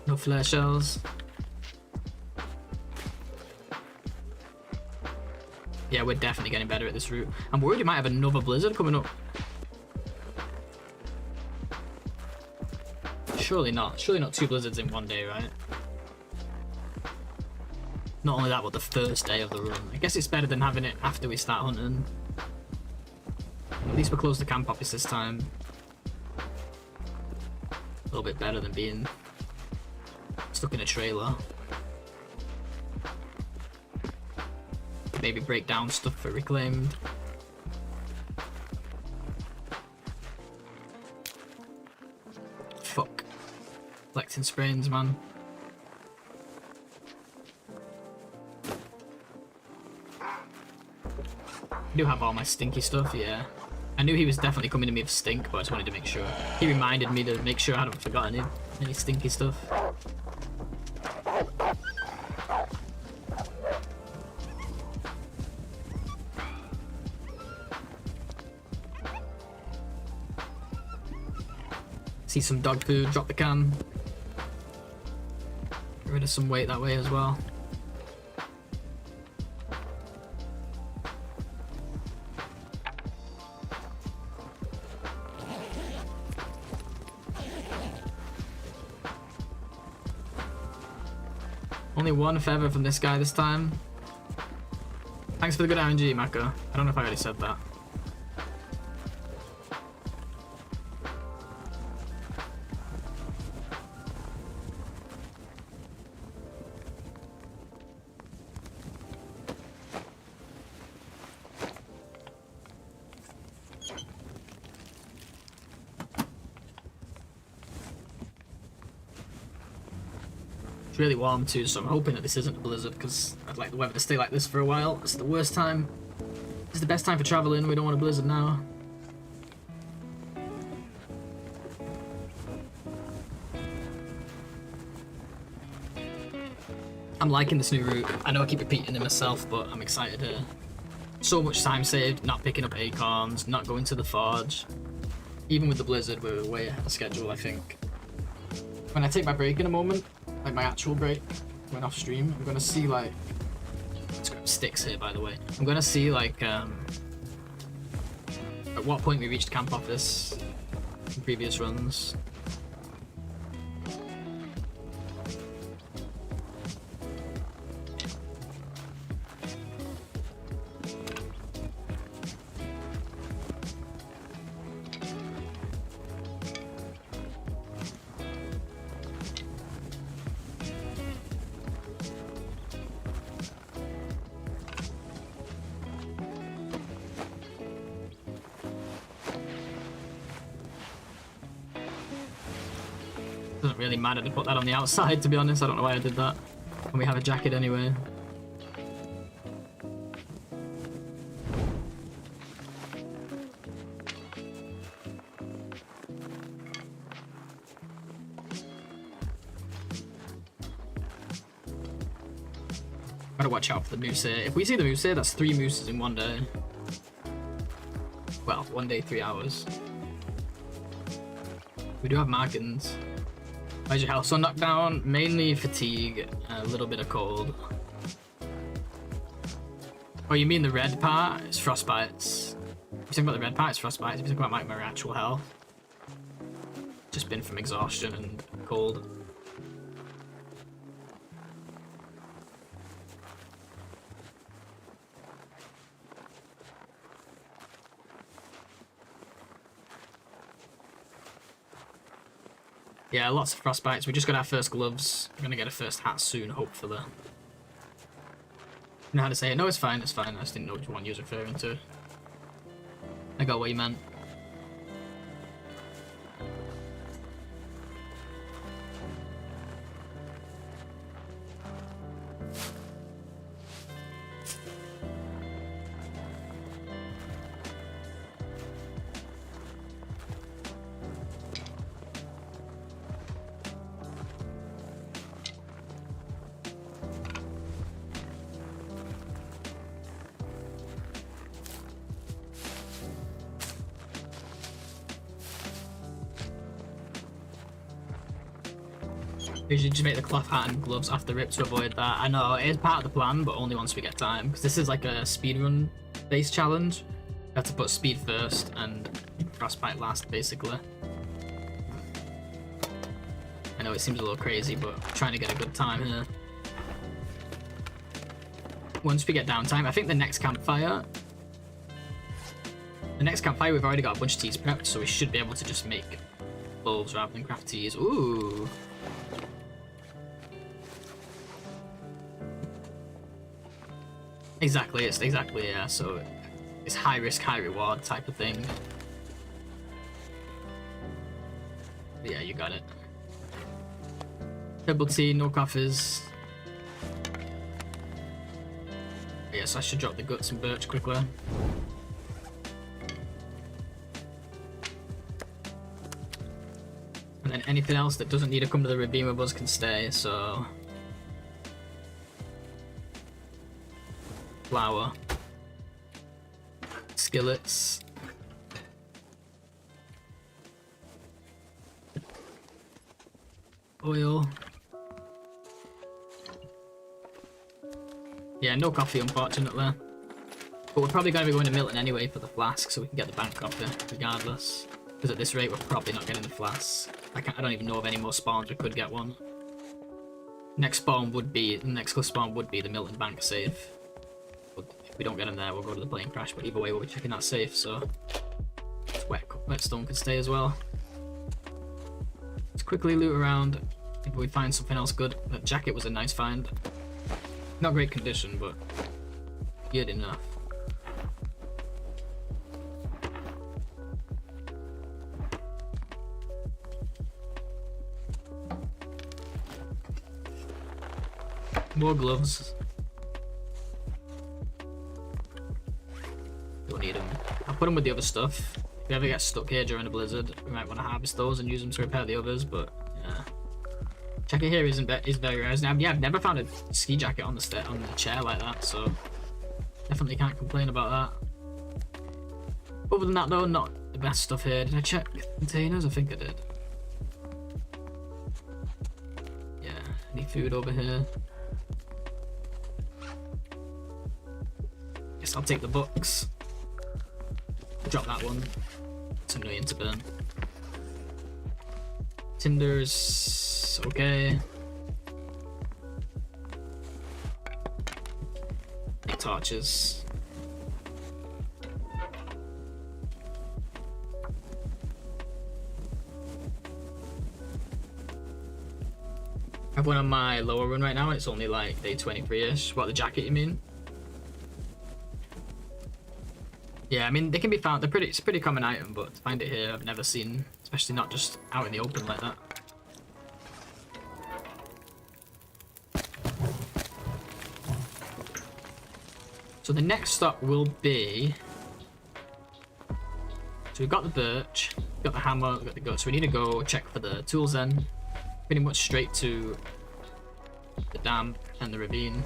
No flare shells. Yeah, we're definitely getting better at this route. I'm worried we might have another blizzard coming up. Surely not. Surely not 2 blizzards in one day, right? Not only that, but the first day of the run. I guess it's better than having it after we start hunting. At least we're close to camp office this time. A little bit better than being stuck in a trailer. Maybe break down stuff for reclaimed. Fuck. Collecting sprains, man. I do have all my stinky stuff, yeah. I knew he was definitely coming to me with stink, but I just wanted to make sure. He reminded me to make sure I hadn't forgotten any stinky stuff. See some dog food, drop the can. Get rid of some weight that way as well. Only 1 feather from this guy this time. Thanks for the good RNG, Mako. I don't know if I already said that. It's really warm too, so I'm hoping that this isn't a blizzard because I'd like the weather to stay like this for a while. It's the worst time. It's the best time for traveling. We don't want a blizzard now. I'm liking this new route. I know I keep repeating it myself, but I'm excited here. So much time saved, not picking up acorns, not going to the forge. Even with the blizzard, we're way ahead of schedule, I think. When I take my break in a moment, like my actual break, when off stream, I'm gonna see like... Let's grab sticks here, by the way. I'm gonna see like, at what point we reached camp office in previous runs. Doesn't really matter to put that on the outside, to be honest. I don't know why I did that. And we have a jacket anyway. Gotta watch out for the moose here. If we see the moose here, that's 3 mooses in one day. Well, 1 day, 3 hours. We do have markings. Where's your health? So knockdown, mainly fatigue, a little bit of cold. Oh, you mean the red part? It's frostbites. If you think about the red part, it's frostbites. If you think about my actual health, just been from exhaustion and cold. Yeah, lots of frostbites. We just got our first gloves. We're gonna get a first hat soon, hopefully. I know how to say it. No, it's fine, it's fine. I just didn't know which one you was referring to. I got what you meant. Usually just make the cloth hat and gloves after rip to avoid that. I know, it is part of the plan, but only once we get time. Because this is like a speedrun based challenge. You have to put speed first and frostbite last, basically. I know it seems a little crazy, but I'm trying to get a good time here. Once we get downtime, I think the next campfire we've already got a bunch of teas prepped, so we should be able to just make clothes rather than craft teas. Ooh. Exactly, it's exactly, yeah, so it's high risk, high reward type of thing. But yeah, you got it. Herbal tea, no coffees. Yes, I should drop the guts and birch quickly. And then anything else that doesn't need to come to the ravine with us can stay, so... Flour. Skillets. Oil. Yeah, no coffee unfortunately. But we're probably going to be going to Milton anyway for the flask so we can get the bank coffee regardless. Because at this rate we're probably not getting the flask. I don't even know of any more spawns we could get one. The next spawn would be the Milton bank safe. But if we don't get him there, we'll go to the plane crash. But either way, we'll be checking that safe, so whetstone can stay as well. Let's quickly loot around. Maybe we find something else good. That jacket was a nice find. Not great condition, but good enough. More gloves. Don't need them. I'll put them with the other stuff. If we ever get stuck here during a blizzard, we might want to harvest those and use them to repair the others, but yeah. Jacket here is very rare. Now, yeah, I've never found a ski jacket on the chair like that, so definitely can't complain about that. Other than that though, not the best stuff here. Did I check containers? I think I did. Yeah, any food over here? Guess I'll take the books. Drop that one. It's annoying to burn. Tinders, okay. Make torches. I have one on my lower run right now and it's only like day 23-ish. What, the jacket you mean? Yeah, I mean, they can be found. It's a pretty common item, but to find it here, I've never seen, especially not just out in the open like that. So the next stop will be... So we've got the birch, we've got the hammer, we've got the goat. So we need to go check for the tools then. Pretty much straight to the dam and the ravine.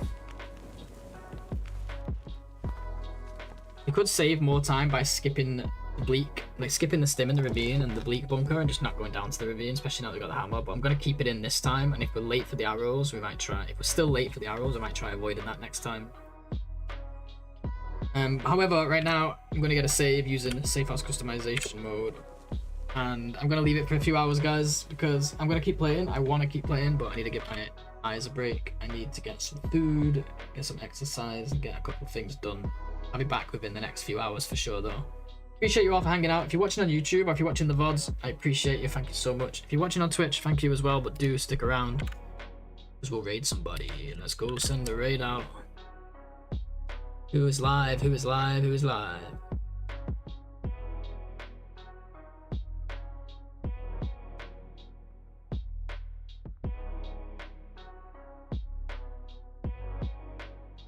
You could save more time by skipping the bleak, like skipping the stim in the ravine and the bleak bunker and just not going down to the ravine, especially now that we've got the hammer. But I'm going to keep it in this time, and if we're late for the arrows, we might try. If we're still late for the arrows, I might try avoiding that next time. However, right now, I'm going to get a save using safe house customization mode. And I'm going to leave it for a few hours, guys, because I'm going to keep playing. I want to keep playing, but I need to give my eyes a break. I need to get some food, get some exercise, and get a couple of things done. I'll be back within the next few hours for sure, though. Appreciate you all for hanging out. If you're watching on YouTube or if you're watching the VODs, I appreciate you. Thank you so much. If you're watching on Twitch, thank you as well, but do stick around, because we'll raid somebody. Let's go send the raid out. Who is live? Who is live? Who is live?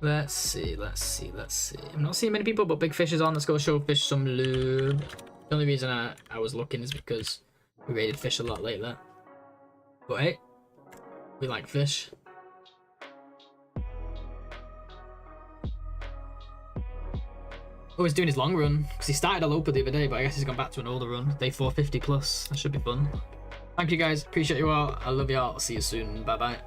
Let's see. I'm not seeing many people, but Big Fish is on. Let's go show Fish some lube. The only reason I was looking is because we raided Fish a lot lately. But hey, we like Fish. Oh, he's doing his long run, because he started a Loper the other day, but I guess he's gone back to an older run. Day 450 plus. That should be fun. Thank you guys. Appreciate you all. I love you all. I'll see you soon. Bye bye.